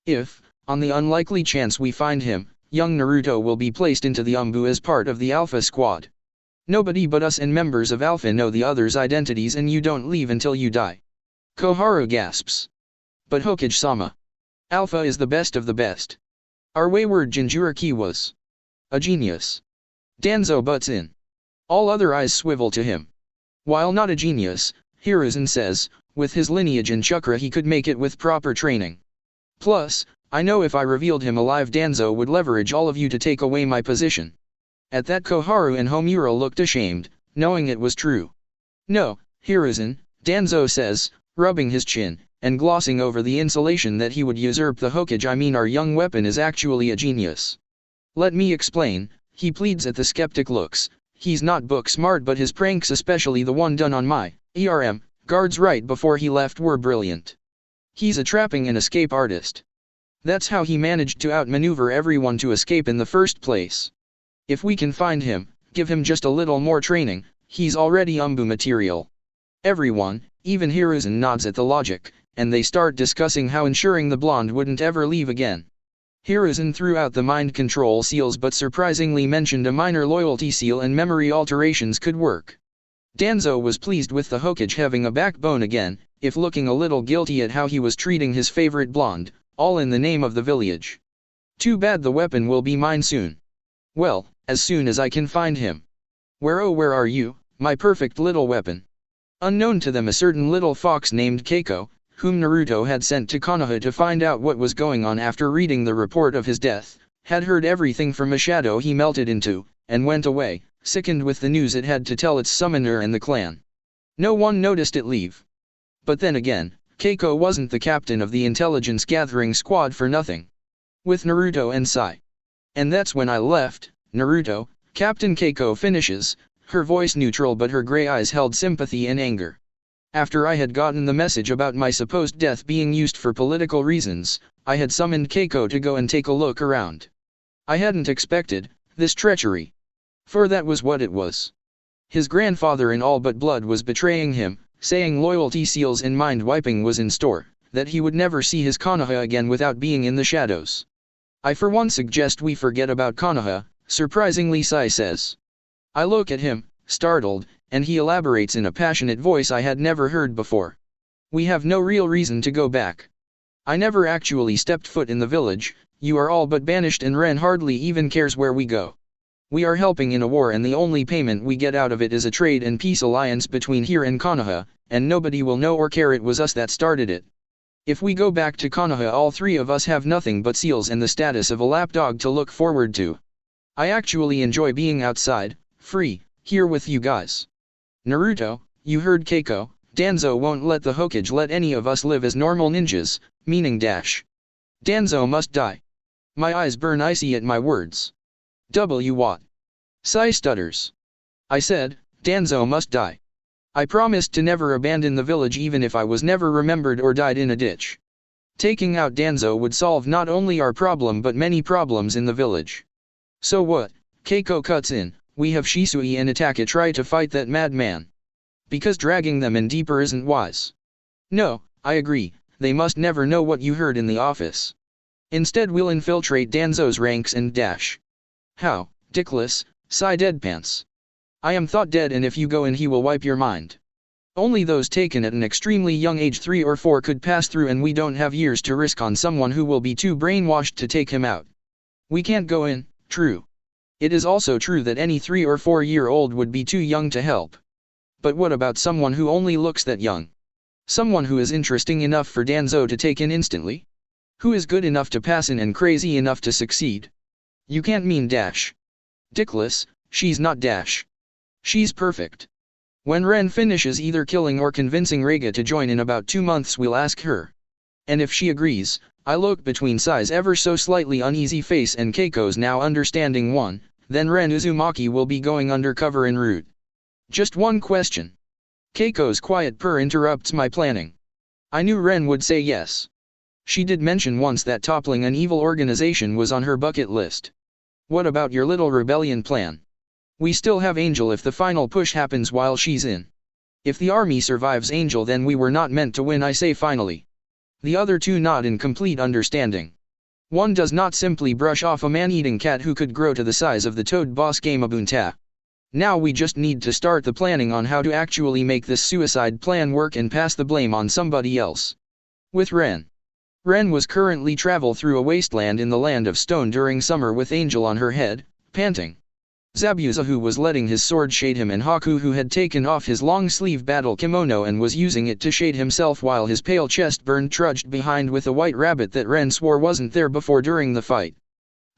If, on the unlikely chance we find him, young Naruto will be placed into the Umbu as part of the Alpha Squad. Nobody but us and members of Alpha know the others' identities, and you don't leave until you die. Koharu gasps. But Hokage-sama. Alpha is the best of the best. Our wayward Jinchuriki was a genius. Danzo butts in. All other eyes swivel to him. While not a genius, Hiruzen says, with his lineage and chakra he could make it with proper training. Plus, I know if I revealed him alive Danzo would leverage all of you to take away my position. At that Koharu and Homura looked ashamed, knowing it was true. No, Hiruzen, Danzo says, rubbing his chin, and glossing over the insulation that he would usurp the Hokage. I mean our young weapon is actually a genius. Let me explain, he pleads at the skeptic looks. He's not book smart but his pranks, especially the one done on my guards right before he left, were brilliant. He's a trapping and escape artist. That's how he managed to outmaneuver everyone to escape in the first place. If we can find him, give him just a little more training, he's already Umbu material. Everyone, even Hiruzen, nods at the logic, and they start discussing how ensuring the blonde wouldn't ever leave again. Hiruzen threw out the mind control seals but surprisingly mentioned a minor loyalty seal and memory alterations could work. Danzo was pleased with the Hokage having a backbone again, if looking a little guilty at how he was treating his favorite blonde, all in the name of the village. Too bad the weapon will be mine soon. Well, as soon as I can find him. Where are you, my perfect little weapon? Unknown to them, a certain little fox named Keiko, whom Naruto had sent to Konoha to find out what was going on after reading the report of his death, had heard everything from a shadow he melted into, and went away, sickened with the news it had to tell its summoner and the clan. No one noticed it leave. But then again, Keiko wasn't the captain of the intelligence gathering squad for nothing. With Naruto and Sai. And that's when I left, Naruto, Captain Keiko finishes, her voice neutral but her gray eyes held sympathy and anger. After I had gotten the message about my supposed death being used for political reasons, I had summoned Keiko to go and take a look around. I hadn't expected this treachery. For that was what it was. His grandfather in all but blood was betraying him, saying loyalty seals and mind wiping was in store, that he would never see his Konoha again without being in the shadows. I for one suggest we forget about Konoha, surprisingly Sai says. I look at him, startled, and he elaborates in a passionate voice I had never heard before. We have no real reason to go back. I never actually stepped foot in the village, you are all but banished and Ren hardly even cares where we go. We are helping in a war and the only payment we get out of it is a trade and peace alliance between here and Konoha, and nobody will know or care it was us that started it. If we go back to Konoha all three of us have nothing but seals and the status of a lapdog to look forward to. I actually enjoy being outside, free, here with you guys. Naruto, you heard Keiko, Danzo won't let the Hokage let any of us live as normal ninjas, meaning dash. Danzo must die. My eyes burn icy at my words. What? Sai stutters. I said, Danzo must die. I promised to never abandon the village even if I was never remembered or died in a ditch. Taking out Danzo would solve not only our problem but many problems in the village. So what? Keiko cuts in, we have Shisui and Ataka try to fight that madman. Because dragging them in deeper isn't wise. No, I agree, they must never know what you heard in the office. Instead we'll infiltrate Danzo's ranks and dash. How, dickless, Sai deadpants. I am thought dead and if you go in he will wipe your mind. Only those taken at an extremely young age 3 or 4 could pass through and we don't have years to risk on someone who will be too brainwashed to take him out. We can't go in, true. It is also true that any 3 or 4-year-old would be too young to help. But what about someone who only looks that young? Someone who is interesting enough for Danzo to take in instantly? Who is good enough to pass in and crazy enough to succeed? You can't mean dash. Dickless, she's not dash. She's perfect. When Ren finishes either killing or convincing Reiga to join in about 2 months we'll ask her. And if she agrees, I look between Sai's ever so slightly uneasy face and Keiko's now understanding one, then Ren Uzumaki will be going undercover en route. Just one question. Keiko's quiet purr interrupts my planning. I knew Ren would say yes. She did mention once that toppling an evil organization was on her bucket list. What about your little rebellion plan? We still have Angel if the final push happens while she's in. If the army survives Angel then we were not meant to win, I say finally. The other two nod in complete understanding. One does not simply brush off a man-eating cat who could grow to the size of the Toad Boss Gamabunta. Now we just need to start the planning on how to actually make this suicide plan work and pass the blame on somebody else. With Ren. Ren was currently travel through a wasteland in the land of stone during summer with Angel on her head, panting. Zabuza, who was letting his sword shade him, and Haku, who had taken off his long-sleeve battle kimono and was using it to shade himself while his pale chest burned, trudged behind with a white rabbit that Ren swore wasn't there before during the fight.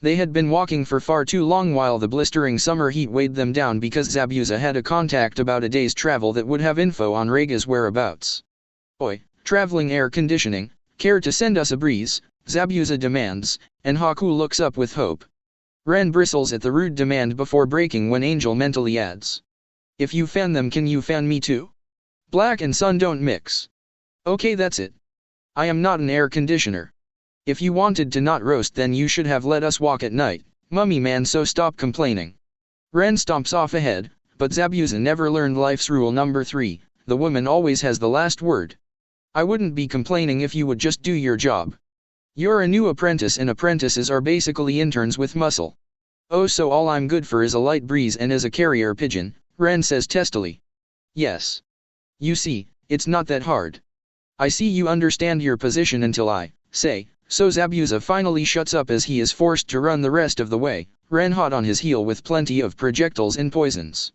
They had been walking for far too long while the blistering summer heat weighed them down, because Zabuza had a contact about a day's travel that would have info on Rega's whereabouts. "Oi, traveling air conditioning, care to send us a breeze?" Zabuza demands, and Haku looks up with hope. Ren bristles at the rude demand before breaking when Angel mentally adds, "If you fan them, can you fan me too? Black and sun don't mix." "Okay, that's it. I am not an air conditioner. If you wanted to not roast, then you should have let us walk at night, mummy man, so stop complaining." Ren stomps off ahead, but Zabuza never learned life's rule number 3, the woman always has the last word. "I wouldn't be complaining if you would just do your job. You're a new apprentice, and apprentices are basically interns with muscle." "Oh, so all I'm good for is a light breeze and as a carrier pigeon," Ren says testily. "Yes. You see, it's not that hard. I see you understand your position until I say so." Zabuza finally shuts up as he is forced to run the rest of the way, Ren hot on his heel with plenty of projectiles and poisons.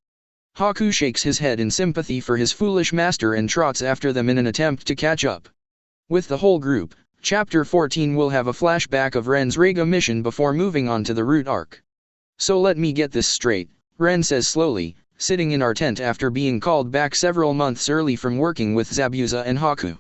Haku shakes his head in sympathy for his foolish master and trots after them in an attempt to catch up. With the whole group, Chapter 14 will have a flashback of Ren's Rega mission before moving on to the route arc. "So let me get this straight," Ren says slowly, sitting in our tent after being called back several months early from working with Zabuza and Haku.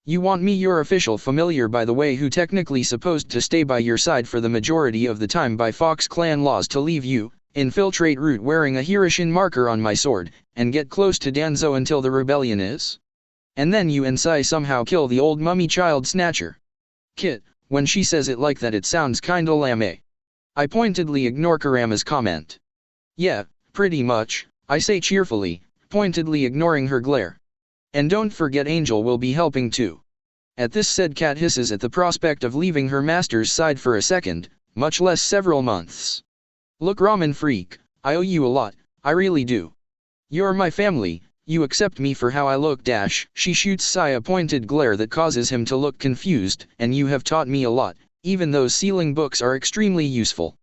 "You want me, your official familiar by the way, who technically supposed to stay by your side for the majority of the time by Fox clan laws, to leave you, infiltrate route wearing a Hirishin marker on my sword, and get close to Danzo until the rebellion is? And then you and Sai somehow kill the old mummy child snatcher?" "Kit, when she says it like that, it sounds kinda lame." I pointedly ignore Kurama's comment. "Yeah, pretty much," I say cheerfully, pointedly ignoring her glare. "And don't forget Angel will be helping too." At this, said Cat hisses at the prospect of leaving her master's side for a second, much less several months. "Look, ramen freak, I owe you a lot, I really do. You're my family, you accept me for how I look dash." She shoots Sai a pointed glare that causes him to look confused. "And you have taught me a lot, even those sealing books are extremely useful.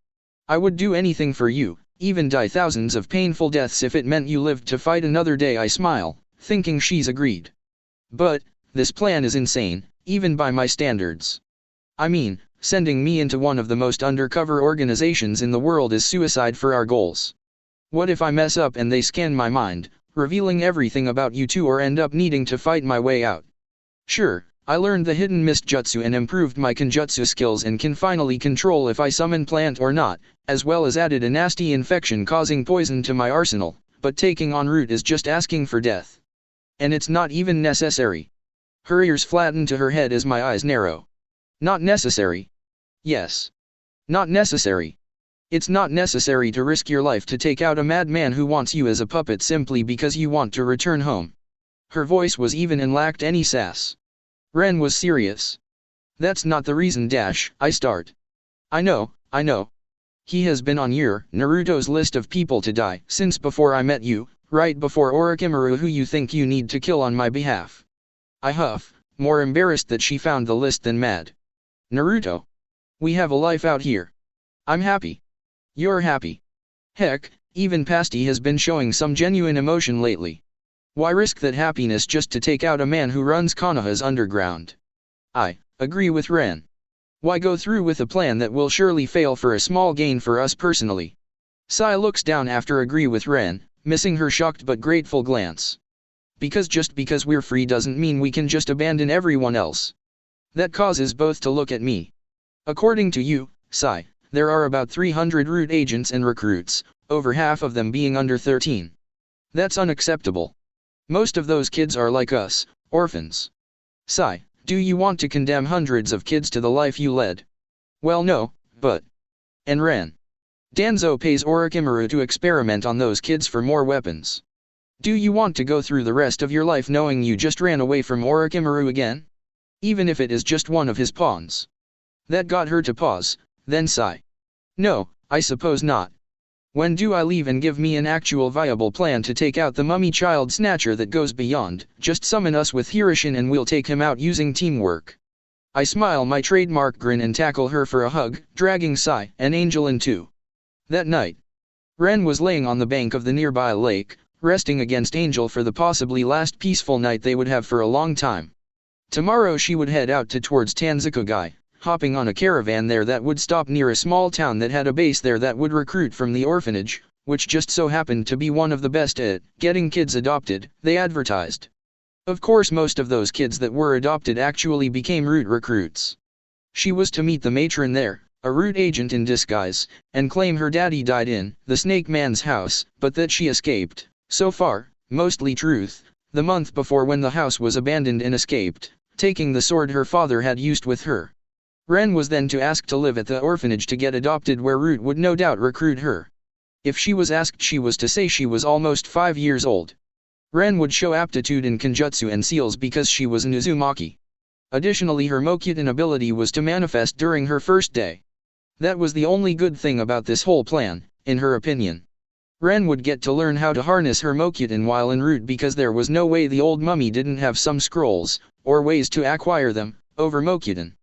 I would do anything for you, even die thousands of painful deaths if it meant you lived to fight another day." I smile, thinking she's agreed. But this plan is insane, even by my standards. I mean, sending me into one of the most undercover organizations in the world is suicide for our goals. What if I mess up and they scan my mind, revealing everything about you two, or end up needing to fight my way out? Sure, I learned the hidden mist jutsu and improved my kenjutsu skills and can finally control if I summon plant or not, as well as added a nasty infection causing poison to my arsenal, but taking on root is just asking for death. And it's not even necessary. Her ears flatten to her head as my eyes narrow. Not necessary? Yes. Not necessary. It's not necessary to risk your life to take out a madman who wants you as a puppet simply because you want to return home. Her voice was even and lacked any sass. Ren was serious. "That's not the reason dash," I start. I know. He has been on your, Naruto's list of people to die since before I met you, right before Orochimaru, who you think you need to kill on my behalf." I huff, more embarrassed that she found the list than mad. "Naruto. We have a life out here. I'm happy. You're happy. Heck, even Pasty has been showing some genuine emotion lately. Why risk that happiness just to take out a man who runs Konoha's underground?" I agree with Ren. Why go through with a plan that will surely fail for a small gain for us personally? Sai looks down after agree with Ren, missing her shocked but grateful glance. Because just because we're free doesn't mean we can just abandon everyone else. That causes both to look at me. According to you, Sai, there are about 300 root agents and recruits, over half of them being under 13. That's unacceptable. Most of those kids are like us, orphans. Sai, do you want to condemn hundreds of kids to the life you led? Well, no, but... And Ren. Danzo pays Orochimaru to experiment on those kids for more weapons. Do you want to go through the rest of your life knowing you just ran away from Orochimaru again? Even if it is just one of his pawns. That got her to pause, then sigh. No, I suppose not. When do I leave and give me an actual viable plan to take out the mummy child snatcher that goes beyond, just summon us with Hirishin and we'll take him out using teamwork? I smile my trademark grin and tackle her for a hug, dragging Sai and Angel in too. That night, Ren was laying on the bank of the nearby lake, resting against Angel for the possibly last peaceful night they would have for a long time. Tomorrow she would head out towards Tanzukugai, hopping on a caravan there that would stop near a small town that had a base there that would recruit from the orphanage, which just so happened to be one of the best at getting kids adopted, they advertised. Of course most of those kids that were adopted actually became root recruits. She was to meet the matron there, a root agent in disguise, and claim her daddy died in the Snake Man's house, but that she escaped, so far, mostly truth, the month before when the house was abandoned and escaped, taking the sword her father had used with her. Ren was then to ask to live at the orphanage to get adopted where Root would no doubt recruit her. If she was asked she was to say she was almost 5 years old. Ren would show aptitude in Kenjutsu and seals because she was an Uzumaki. Additionally her Mokyuten ability was to manifest during her first day. That was the only good thing about this whole plan, in her opinion. Ren would get to learn how to harness her Mokyuten while en route because there was no way the old mummy didn't have some scrolls, or ways to acquire them, over Mokyuten.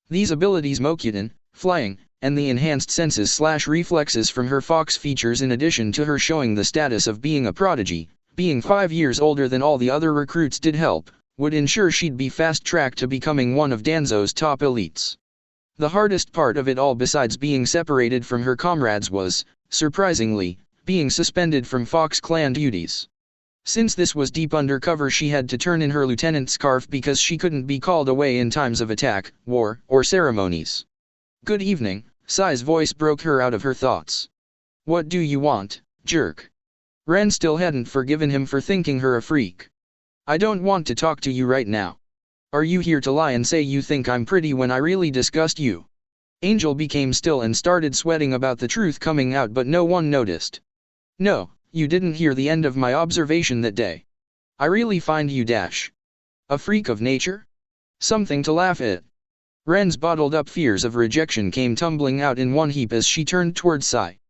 These abilities Mokyuten, flying, and the enhanced senses/reflexes from her fox features in addition to her showing the status of being a prodigy, being 5 years older than all the other recruits did help, would ensure she'd be fast-tracked to becoming one of Danzo's top elites. The hardest part of it all besides being separated from her comrades was, surprisingly, being suspended from Fox Clan duties. Since this was deep undercover she had to turn in her lieutenant's scarf because she couldn't be called away in times of attack, war, or ceremonies. "Good evening," Sai's voice broke her out of her thoughts. "What do you want, jerk?" Ren still hadn't forgiven him for thinking her a freak. "I don't want to talk to you right now. Are you here to lie and say you think I'm pretty when I really disgust you?" Angel became still and started sweating about the truth coming out but no one noticed. "No, you didn't hear the end of my observation that day. I really find you a freak of nature? Something to laugh at." Ren's bottled-up fears of rejection came tumbling out in one heap as she turned towards Sai.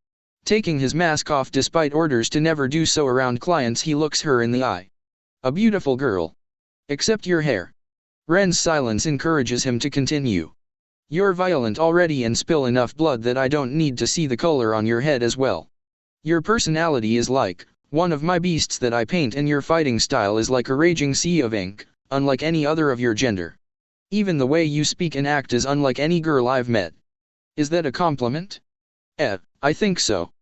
Taking his mask off despite orders to never do so around clients he looks her in the eye. "A beautiful girl. Except your hair." Ren's silence encourages him to continue. "You're violent already and spill enough blood that I don't need to see the color on your head as well. Your personality is like one of my beasts that I paint and your fighting style is like a raging sea of ink, unlike any other of your gender. Even the way you speak and act is unlike any girl I've met. Is that a compliment?" I think so.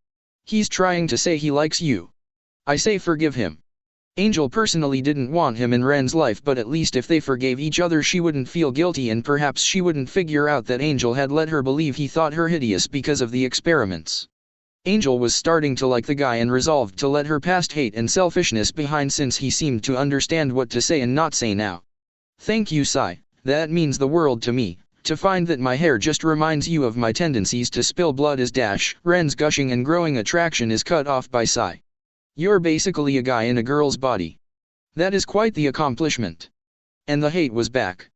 He's trying to say he likes you. I say forgive him." Angel personally didn't want him in Ren's life but at least if they forgave each other she wouldn't feel guilty and perhaps she wouldn't figure out that Angel had let her believe he thought her hideous because of the experiments. Angel was starting to like the guy and resolved to let her past hate and selfishness behind since he seemed to understand what to say and not say now. "Thank you Sai, that means the world to me. To find that my hair just reminds you of my tendencies to spill blood is Ren's gushing and growing attraction is cut off by Sai. "You're basically a guy in a girl's body. That is quite the accomplishment." And the hate was back.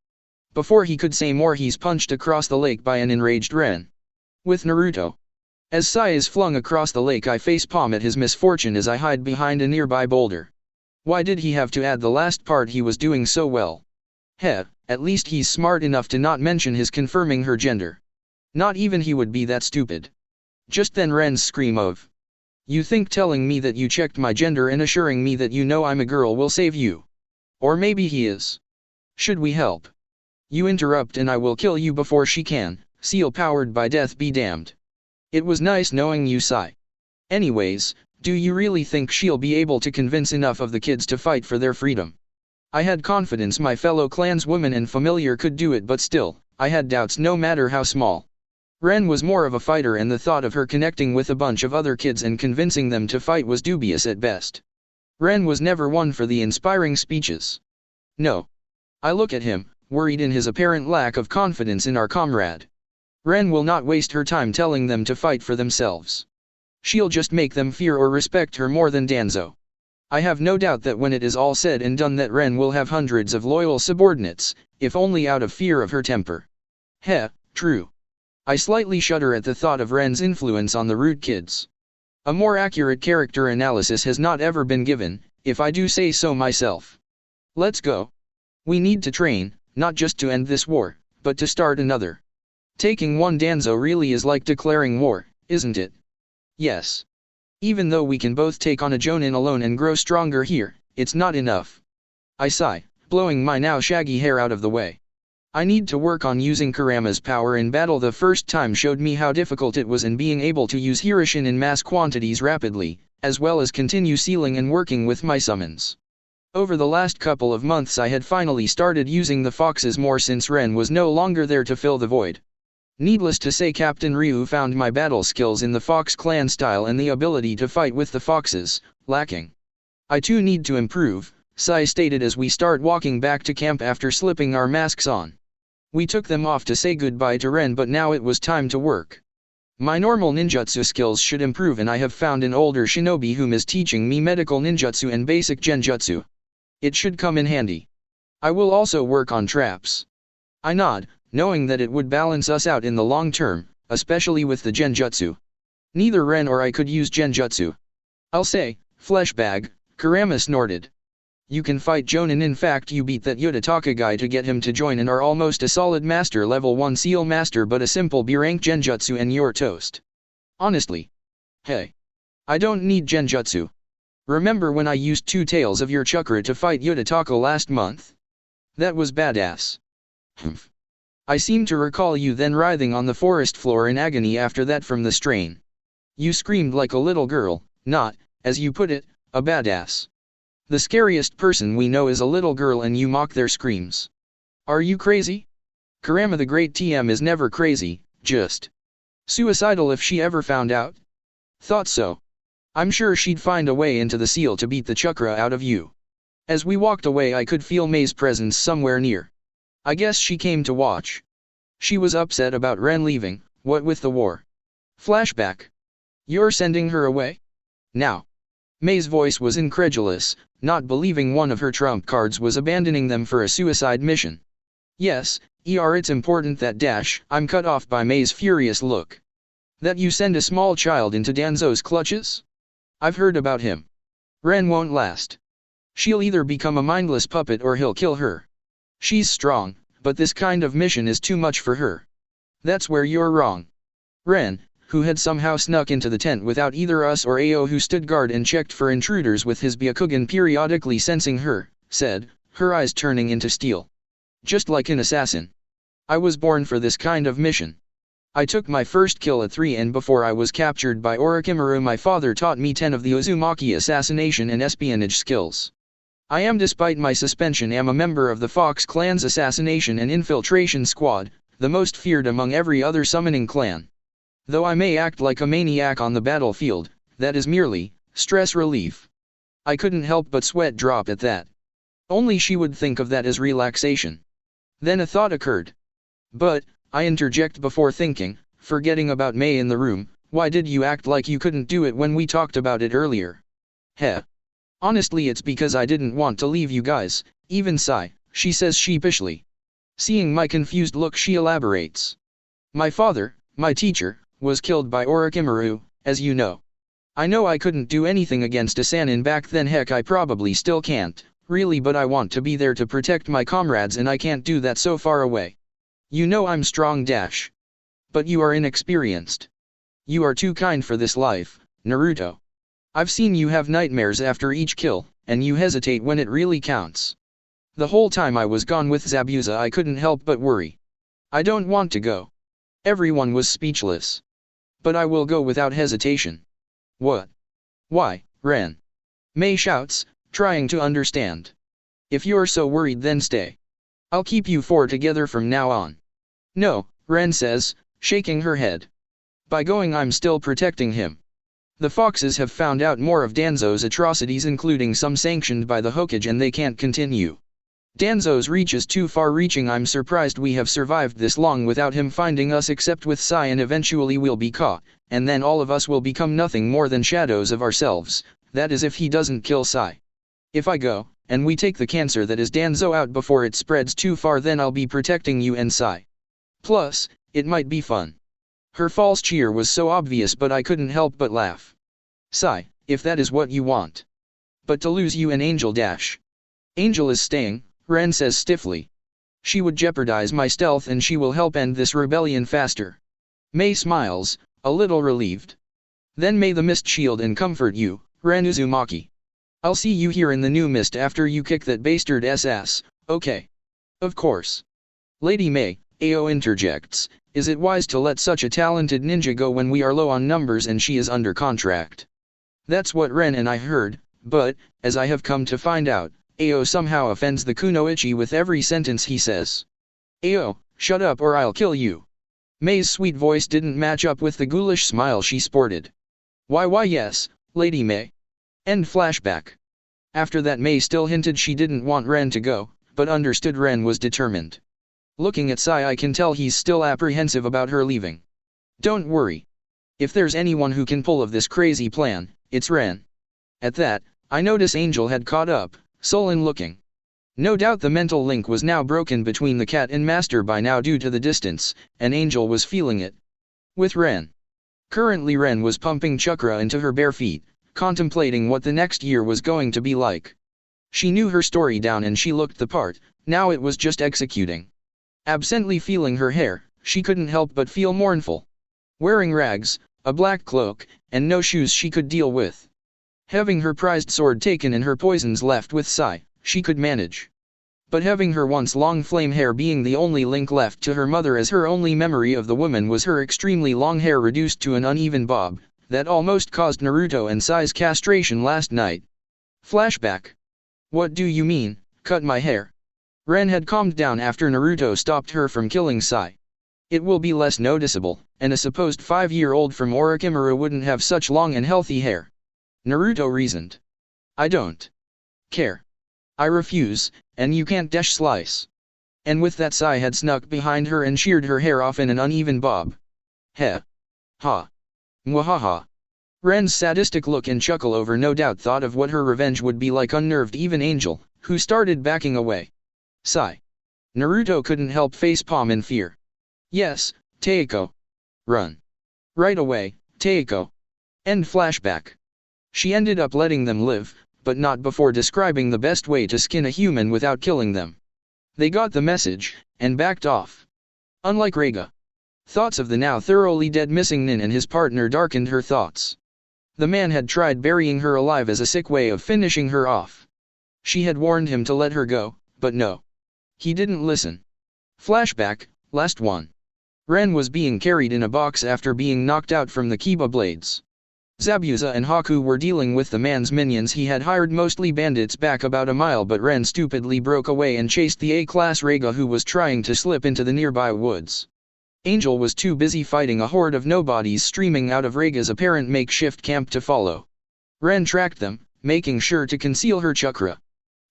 Before he could say more he's punched across the lake by an enraged Ren. With Naruto. As Sai is flung across the lake I facepalm at his misfortune as I hide behind a nearby boulder. Why did he have to add the last part he was doing so well? At least he's smart enough to not mention his confirming her gender. Not even he would be that stupid. Just then Ren's scream of, "You think telling me that you checked my gender and assuring me that you know I'm a girl will save you? Or maybe he is. Should we help? You interrupt and I will kill you before she can, seal powered by death be damned. It was nice knowing you Sai. Anyways, do you really think she'll be able to convince enough of the kids to fight for their freedom? I had confidence my fellow clanswoman and familiar could do it but still, I had doubts no matter how small." Ren was more of a fighter and the thought of her connecting with a bunch of other kids and convincing them to fight was dubious at best. Ren was never one for the inspiring speeches. "No. I look at him, worried in his apparent lack of confidence in our comrade. Ren will not waste her time telling them to fight for themselves. She'll just make them fear or respect her more than Danzo. I have no doubt that when it is all said and done that Ren will have hundreds of loyal subordinates, if only out of fear of her temper." True. I slightly shudder at the thought of Ren's influence on the Root kids. A more accurate character analysis has not ever been given, if I do say so myself. Let's go. We need to train, not just to end this war, but to start another. Taking one Danzo really is like declaring war, isn't it? Yes. Even though we can both take on a Jonin alone and grow stronger here, it's not enough. I sigh, blowing my now shaggy hair out of the way. I need to work on using Kurama's power in battle. The first time showed me how difficult it was in being able to use Hirishin in mass quantities rapidly, as well as continue sealing and working with my summons. Over the last couple of months I had finally started using the foxes more since Ren was no longer there to fill the void. Needless to say, Captain Ryu found my battle skills in the Fox clan style and the ability to fight with the foxes lacking. I too need to improve, Sai stated as we start walking back to camp after slipping our masks on. We took them off to say goodbye to Ren, but now it was time to work. My normal ninjutsu skills should improve, and I have found an older shinobi whom is teaching me medical ninjutsu and basic genjutsu. It should come in handy. I will also work on traps. I nod, knowing that it would balance us out in the long term, especially with the genjutsu. Neither Ren or I could use genjutsu. I'll say, flesh bag, Kurama snorted. You can fight Jonin. In fact, you beat that Yutataka guy to get him to join and are almost a solid master, level 1 seal master, but a simple B-rank genjutsu and you're toast. Honestly. Hey. I don't need genjutsu. Remember when I used 2 tails of your chakra to fight Yutataka last month? That was badass. Humph. I seem to recall you then writhing on the forest floor in agony after that from the strain. You screamed like a little girl, not, as you put it, a badass. The scariest person we know is a little girl and you mock their screams. Are you crazy? Kurama the great TM is never crazy, just suicidal if she ever found out. Thought so. I'm sure she'd find a way into the seal to beat the chakra out of you. As we walked away I could feel Mei's presence somewhere near. I guess she came to watch. She was upset about Ren leaving, what with the war. Flashback. You're sending her away? Now. Mei's voice was incredulous, not believing one of her trump cards was abandoning them for a suicide mission. Yes, it's important that I'm cut off by Mei's furious look. That you send a small child into Danzo's clutches? I've heard about him. Ren won't last. She'll either become a mindless puppet or he'll kill her. She's strong, but this kind of mission is too much for her. That's where you're wrong. Ren, who had somehow snuck into the tent without either us or Ao, who stood guard and checked for intruders with his Byakugan periodically sensing her, said, her eyes turning into steel. Just like an assassin. I was born for this kind of mission. I took my first kill at 3, and before I was captured by Orochimaru my father taught me 10 of the Uzumaki assassination and espionage skills. I am, despite my suspension, a member of the Fox clan's assassination and infiltration squad, the most feared among every other summoning clan. Though I may act like a maniac on the battlefield, that is merely stress relief. I couldn't help but sweat drop at that. Only she would think of that as relaxation. Then a thought occurred. But, I interject before thinking, forgetting about Mei in the room, why did you act like you couldn't do it when we talked about it earlier? Heh. Honestly, it's because I didn't want to leave you guys, even Sai, she says sheepishly. Seeing my confused look she elaborates. My father, my teacher, was killed by Orochimaru, as you know. I know I couldn't do anything against a Sannin back then, heck I probably still can't, really, but I want to be there to protect my comrades and I can't do that so far away. You know I'm strong but you are inexperienced. You are too kind for this life, Naruto. I've seen you have nightmares after each kill, and you hesitate when it really counts. The whole time I was gone with Zabuza I couldn't help but worry. I don't want to go. Everyone was speechless. But I will go without hesitation. What? Why, Ren? Mei shouts, trying to understand. If you're so worried then stay. I'll keep you 4 together from now on. No, Ren says, shaking her head. By going I'm still protecting him. The foxes have found out more of Danzo's atrocities, including some sanctioned by the Hokage, and they can't continue. Danzo's reach is too far-reaching. I'm surprised we have survived this long without him finding us, except with Sai, and eventually we'll be caught, and then all of us will become nothing more than shadows of ourselves, that is if he doesn't kill Sai. If I go, and we take the cancer that is Danzo out before it spreads too far, then I'll be protecting you and Sai. Plus, it might be fun. Her false cheer was so obvious, but I couldn't help but laugh. Sai, if that is what you want. But to lose you and Angel Angel is staying, Ren says stiffly. She would jeopardize my stealth and she will help end this rebellion faster. Mei smiles, a little relieved. Then may the mist shield and comfort you, Ren Uzumaki. I'll see you here in the new mist after you kick that bastard's ass, okay? Of course. Lady May, Ao interjects, is it wise to let such a talented ninja go when we are low on numbers and she is under contract? That's what Ren and I heard, but, as I have come to find out, Ao somehow offends the kunoichi with every sentence he says. Ao, shut up or I'll kill you. May's sweet voice didn't match up with the ghoulish smile she sported. Why yes, Lady May. End flashback. After that May still hinted she didn't want Ren to go, but understood Ren was determined. Looking at Sai I can tell he's still apprehensive about her leaving. Don't worry. If there's anyone who can pull of this crazy plan, it's Ren. At that, I notice Angel had caught up, sullen looking. No doubt the mental link was now broken between the cat and Master by now due to the distance, and Angel was feeling it. With Ren. Currently Ren was pumping chakra into her bare feet, contemplating what the next year was going to be like. She knew her story down and she looked the part, now it was just executing. Absently feeling her hair, she couldn't help but feel mournful. Wearing rags, a black cloak, and no shoes she could deal with. Having her prized sword taken and her poisons left with Sai, she could manage. But having her once long flame hair being the only link left to her mother as her only memory of the woman was her extremely long hair reduced to an uneven bob, that almost caused Naruto and Sai's castration last night. Flashback. What do you mean, cut my hair? Ren had calmed down after Naruto stopped her from killing Sai. It will be less noticeable, and a supposed 5-year-old from Orochimaru wouldn't have such long and healthy hair. Naruto reasoned. I don't care. I refuse, and you can't dash slice. And with that Sai had snuck behind her and sheared her hair off in an uneven bob. Heh. Ha. Mwahaha. Ren's sadistic look and chuckle over no doubt thought of what her revenge would be like unnerved even Angel, who started backing away. Sai. Naruto couldn't help facepalm in fear. Yes, Teiko. Run. Right away, Teiko. End flashback. She ended up letting them live, but not before describing the best way to skin a human without killing them. They got the message, and backed off. Unlike Rega. Thoughts of the now thoroughly dead missing Nin and his partner darkened her thoughts. The man had tried burying her alive as a sick way of finishing her off. She had warned him to let her go, but no. He didn't listen. Flashback, last one. Ren was being carried in a box after being knocked out from the Kiba blades. Zabuza and Haku were dealing with the man's minions. He had hired mostly bandits back about a mile, but Ren stupidly broke away and chased the A-class Rega who was trying to slip into the nearby woods. Angel was too busy fighting a horde of nobodies streaming out of Rega's apparent makeshift camp to follow. Ren tracked them, making sure to conceal her chakra.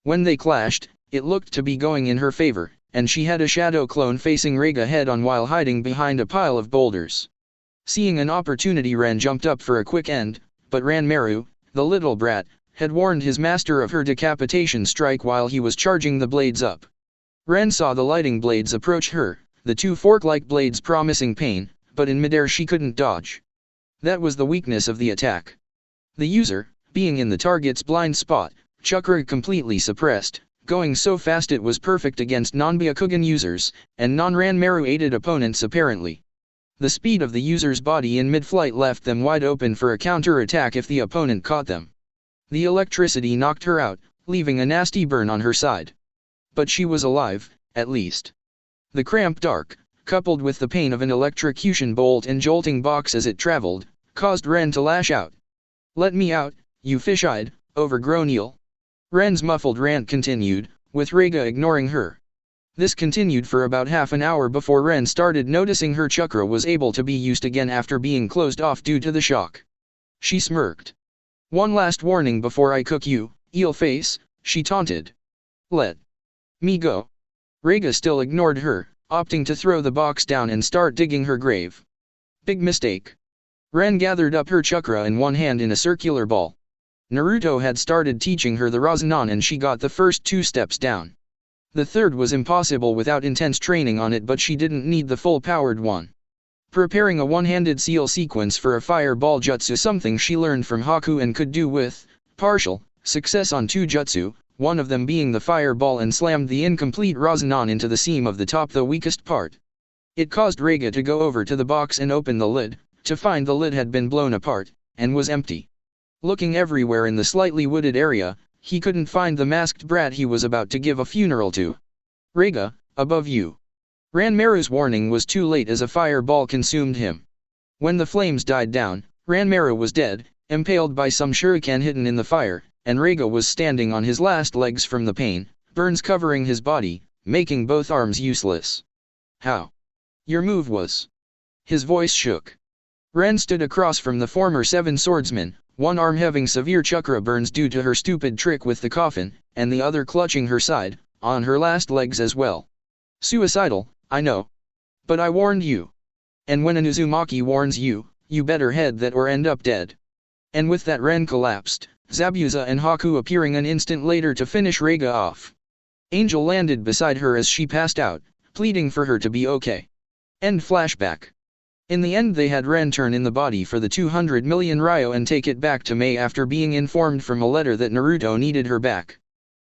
When they clashed, it looked to be going in her favor, and she had a shadow clone facing Rega head-on while hiding behind a pile of boulders. Seeing an opportunity, Ren jumped up for a quick end, but Ranmaru, the little brat, had warned his master of her decapitation strike while he was charging the blades up. Ren saw the lighting blades approach her, the two fork-like blades promising pain, but in midair she couldn't dodge. That was the weakness of the attack. The user, being in the target's blind spot, chakra completely suppressed, going so fast it was perfect against non-Byakugan users, and non-Ranmaru aided opponents apparently. The speed of the user's body in mid-flight left them wide open for a counter-attack if the opponent caught them. The electricity knocked her out, leaving a nasty burn on her side. But she was alive, at least. The cramped arc, coupled with the pain of an electrocution bolt and jolting box as it traveled, caused Ren to lash out. "Let me out, you fish-eyed, overgrown eel." Ren's muffled rant continued, with Rega ignoring her. This continued for about half an hour before Ren started noticing her chakra was able to be used again after being closed off due to the shock. She smirked. "One last warning before I cook you, eel face," she taunted. "Let me go." Rega still ignored her, opting to throw the box down and start digging her grave. Big mistake. Ren gathered up her chakra in one hand in a circular ball. Naruto had started teaching her the Rasengan and she got the first 2 steps down. The third was impossible without intense training on it, but she didn't need the full-powered one. Preparing a one-handed seal sequence for a fireball jutsu, something she learned from Haku and could do with partial success on 2 jutsu, one of them being the fireball, and slammed the incomplete Rasengan into the seam of the top, the weakest part. It caused Rega to go over to the box and open the lid, to find the lid had been blown apart, and was empty. Looking everywhere in the slightly wooded area, he couldn't find the masked brat he was about to give a funeral to. Rega, above you. Ranmaru's warning was too late as a fireball consumed him. When the flames died down, Ranmaru was dead, impaled by some shuriken hidden in the fire, and Rega was standing on his last legs from the pain, burns covering his body, making both arms useless. How? Your move was. His voice shook. Ren stood across from the former seven swordsmen, one arm having severe chakra burns due to her stupid trick with the coffin, and the other clutching her side, on her last legs as well. Suicidal, I know. But I warned you. And when an Uzumaki warns you, you better head that or end up dead. And with that Ren collapsed, Zabuza and Haku appearing an instant later to finish Rega off. Angel landed beside her as she passed out, pleading for her to be okay. End flashback. In the end they had Ren turn in the body for the 200 million Ryo and take it back to Mei after being informed from a letter that Naruto needed her back.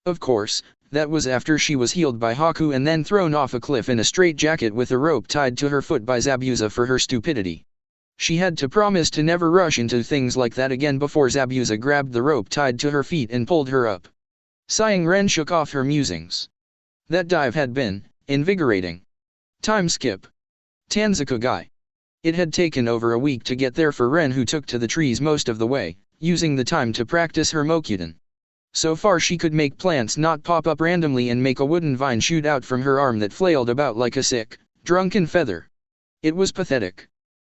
Of course, that was after she was healed by Haku and then thrown off a cliff in a straitjacket with a rope tied to her foot by Zabuza for her stupidity. She had to promise to never rush into things like that again before Zabuza grabbed the rope tied to her feet and pulled her up. Sighing, Ren shook off her musings. That dive had been invigorating. Time skip. Tanzakugai. It had taken over a week to get there for Ren, who took to the trees most of the way, using the time to practice her Mokyudan. So far she could make plants not pop up randomly and make a wooden vine shoot out from her arm that flailed about like a sick, drunken feather. It was pathetic.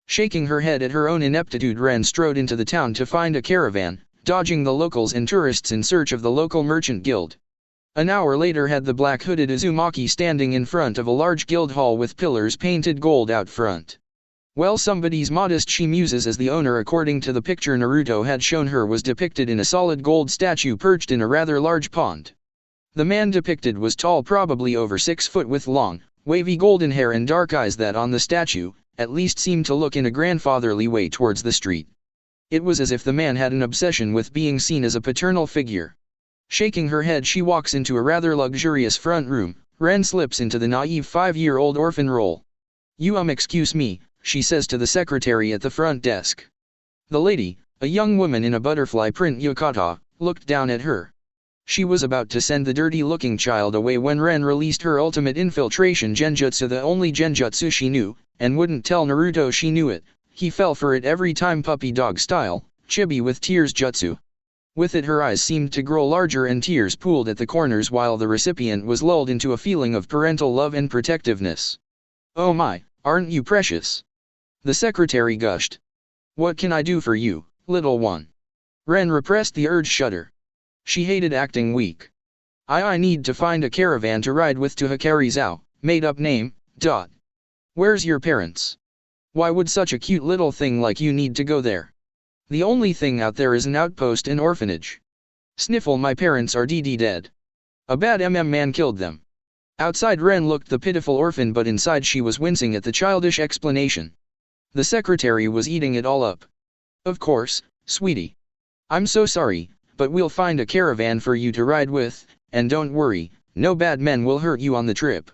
Shaking her head at her own ineptitude, Ren strode into the town to find a caravan, dodging the locals and tourists in search of the local merchant guild. An hour later had the black-hooded Uzumaki standing in front of a large guild hall with pillars painted gold out front. Well, somebody's modest, she muses, as the owner, according to the picture Naruto had shown her, was depicted in a solid gold statue perched in a rather large pond. The man depicted was tall, probably over 6 foot, with long, wavy golden hair and dark eyes that on the statue, at least, seemed to look in a grandfatherly way towards the street. It was as if the man had an obsession with being seen as a paternal figure. Shaking her head, she walks into a rather luxurious front room. Ren slips into the naive 5-year-old orphan role. Excuse me, she says to the secretary at the front desk. The lady, a young woman in a butterfly print yukata, looked down at her. She was about to send the dirty-looking child away when Ren released her ultimate infiltration genjutsu, the only genjutsu she knew, and wouldn't tell Naruto she knew it. He fell for it every time, puppy dog style, chibi with tears jutsu. With it her eyes seemed to grow larger and tears pooled at the corners while the recipient was lulled into a feeling of parental love and protectiveness. Oh my, aren't you precious? The secretary gushed. What can I do for you, little one? Ren repressed the urge shudder. She hated acting weak. I need to find a caravan to ride with to Hikarizao, made up name, ... Where's your parents? Why would such a cute little thing like you need to go there? The only thing out there is an outpost and orphanage. Sniffle, my parents are dead. A bad man killed them. Outside, Ren looked the pitiful orphan, but inside she was wincing at the childish explanation. The secretary was eating it all up. Of course, sweetie. I'm so sorry, but we'll find a caravan for you to ride with, and don't worry, no bad men will hurt you on the trip.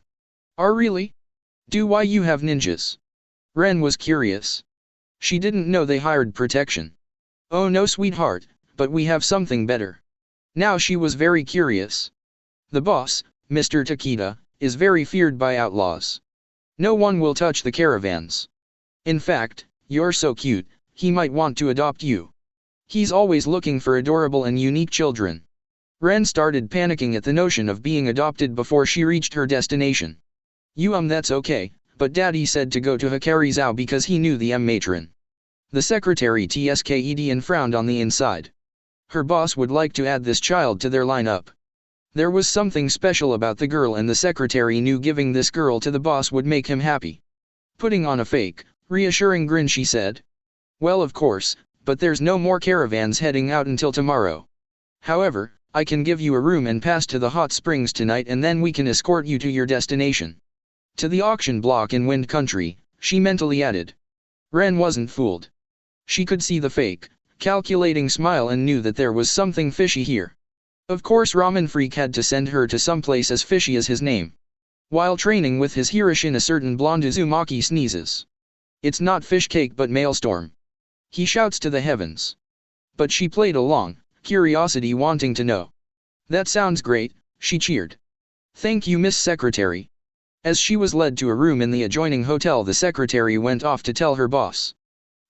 Really? Do why you have ninjas? Ren was curious. She didn't know they hired protection. Oh no, sweetheart, but we have something better. Now she was very curious. The boss, Mr. Takeda, is very feared by outlaws. No one will touch the caravans. In fact, you're so cute, he might want to adopt you. He's always looking for adorable and unique children. Ren started panicking at the notion of being adopted before she reached her destination. That's okay, but Daddy said to go to Hikarizao because he knew the matron. The secretary tsked and frowned on the inside. Her boss would like to add this child to their lineup. There was something special about the girl, and the secretary knew giving this girl to the boss would make him happy. Putting on a fake, reassuring grin, she said. Well, of course, but there's no more caravans heading out until tomorrow. However, I can give you a room and pass to the hot springs tonight, and then we can escort you to your destination. To the auction block in Wind Country, she mentally added. Ren wasn't fooled. She could see the fake, calculating smile and knew that there was something fishy here. Of course, Ramen Freak had to send her to someplace as fishy as his name. While training with his Hiroshin, a certain blonde Uzumaki sneezes. It's not fish cake but maelstrom. He shouts to the heavens. But she played along, curiosity wanting to know. That sounds great, she cheered. Thank you, Miss Secretary. As she was led to a room in the adjoining hotel, the secretary went off to tell her boss.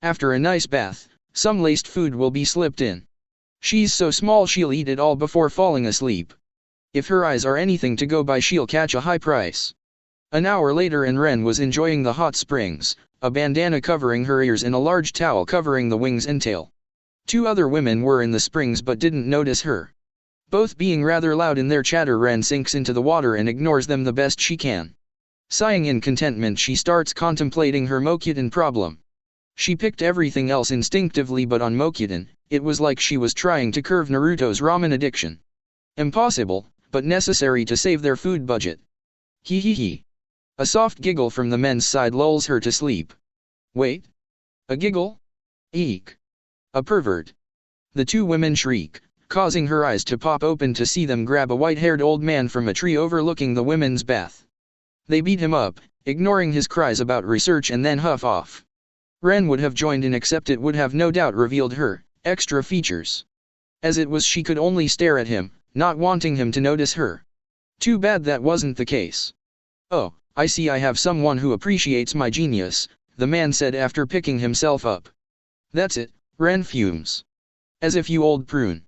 After a nice bath, some laced food will be slipped in. She's so small she'll eat it all before falling asleep. If her eyes are anything to go by, she'll catch a high price. An hour later and Ren was enjoying the hot springs, a bandana covering her ears and a large towel covering the wings and tail. 2 other women were in the springs but didn't notice her. Both being rather loud in their chatter, Ren sinks into the water and ignores them the best she can. Sighing in contentment, she starts contemplating her Mokutan problem. She picked everything else instinctively, but on Mokutan, it was like she was trying to curb Naruto's ramen addiction. Impossible, but necessary to save their food budget. Hee hee hee. A soft giggle from the men's side lulls her to sleep. Wait. A giggle? Eek. A pervert. The 2 women shriek, causing her eyes to pop open to see them grab a white-haired old man from a tree overlooking the women's bath. They beat him up, ignoring his cries about research, and then huff off. Ren would have joined in, except it would have no doubt revealed her extra features. As it was, she could only stare at him, not wanting him to notice her. Too bad that wasn't the case. Oh, I see I have someone who appreciates my genius, the man said after picking himself up. That's it, Ren fumes. As if you old prune.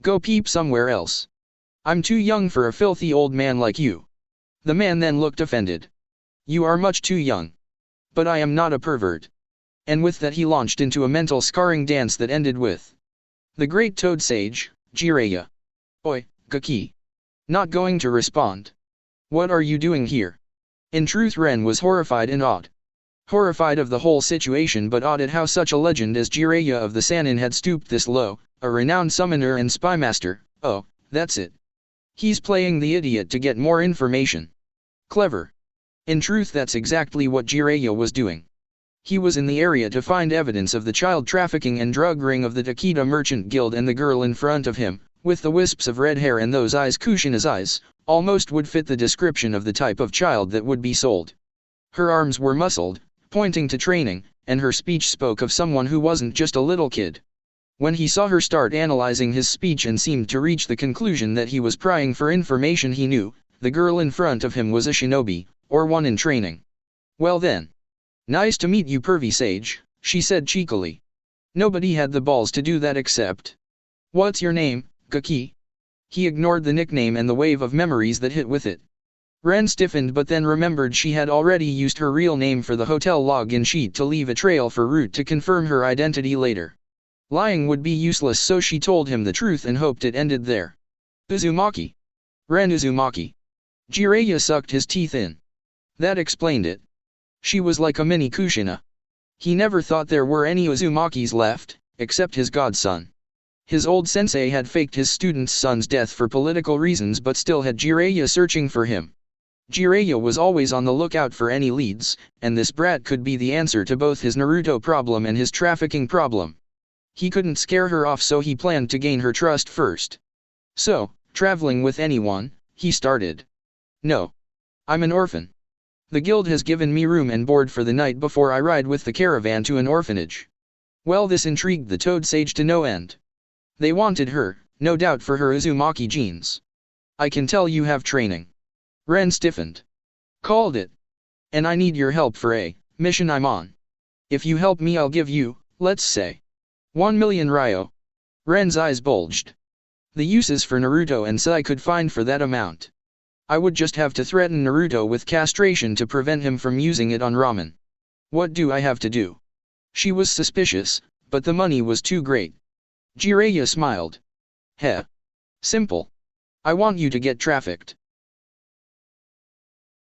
Go peep somewhere else. I'm too young for a filthy old man like you. The man then looked offended. You are much too young. But I am not a pervert. And with that he launched into a mental scarring dance that ended with the great toad sage, Jiraiya. Oi, Gaki. Not going to respond. What are you doing here? In truth, Ren was horrified and awed. Horrified of the whole situation, but awed at how such a legend as Jiraiya of the Sannin had stooped this low, a renowned summoner and spy master. Oh, that's it. He's playing the idiot to get more information. Clever. In truth, that's exactly what Jiraiya was doing. He was in the area to find evidence of the child trafficking and drug ring of the Takeda Merchant Guild, and the girl in front of him, with the wisps of red hair and those eyes, Kushina's eyes, almost would fit the description of the type of child that would be sold. Her arms were muscled, pointing to training, and her speech spoke of someone who wasn't just a little kid. When he saw her start analyzing his speech and seemed to reach the conclusion that he was prying for information, he knew the girl in front of him was a shinobi, or one in training. Well then. Nice to meet you, pervy sage, she said cheekily. Nobody had the balls to do that except. What's your name, Gaki? He ignored the nickname and the wave of memories that hit with it. Ren stiffened, but then remembered she had already used her real name for the hotel login sheet to leave a trail for Root to confirm her identity later. Lying would be useless, so she told him the truth and hoped it ended there. Uzumaki. Ren Uzumaki. Jiraiya sucked his teeth in. That explained it. She was like a mini Kushina. He never thought there were any Uzumakis left, except his godson. His old sensei had faked his student's son's death for political reasons, but still had Jiraiya searching for him. Jiraiya was always on the lookout for any leads, and this brat could be the answer to both his Naruto problem and his trafficking problem. He couldn't scare her off, so he planned to gain her trust first. So, traveling with anyone, he started. No. I'm an orphan. The guild has given me room and board for the night before I ride with the caravan to an orphanage. Well, this intrigued the Toad Sage to no end. They wanted her, no doubt for her Uzumaki genes. I can tell you have training. Ren stiffened. Called it. And I need your help for a mission I'm on. If you help me, I'll give you, let's say, 1 million Ryo. Ren's eyes bulged. The uses for Naruto and Sai could find for that amount. I would just have to threaten Naruto with castration to prevent him from using it on ramen. What do I have to do? She was suspicious, but the money was too great. Jiraiya smiled. Heh. Simple. I want you to get trafficked.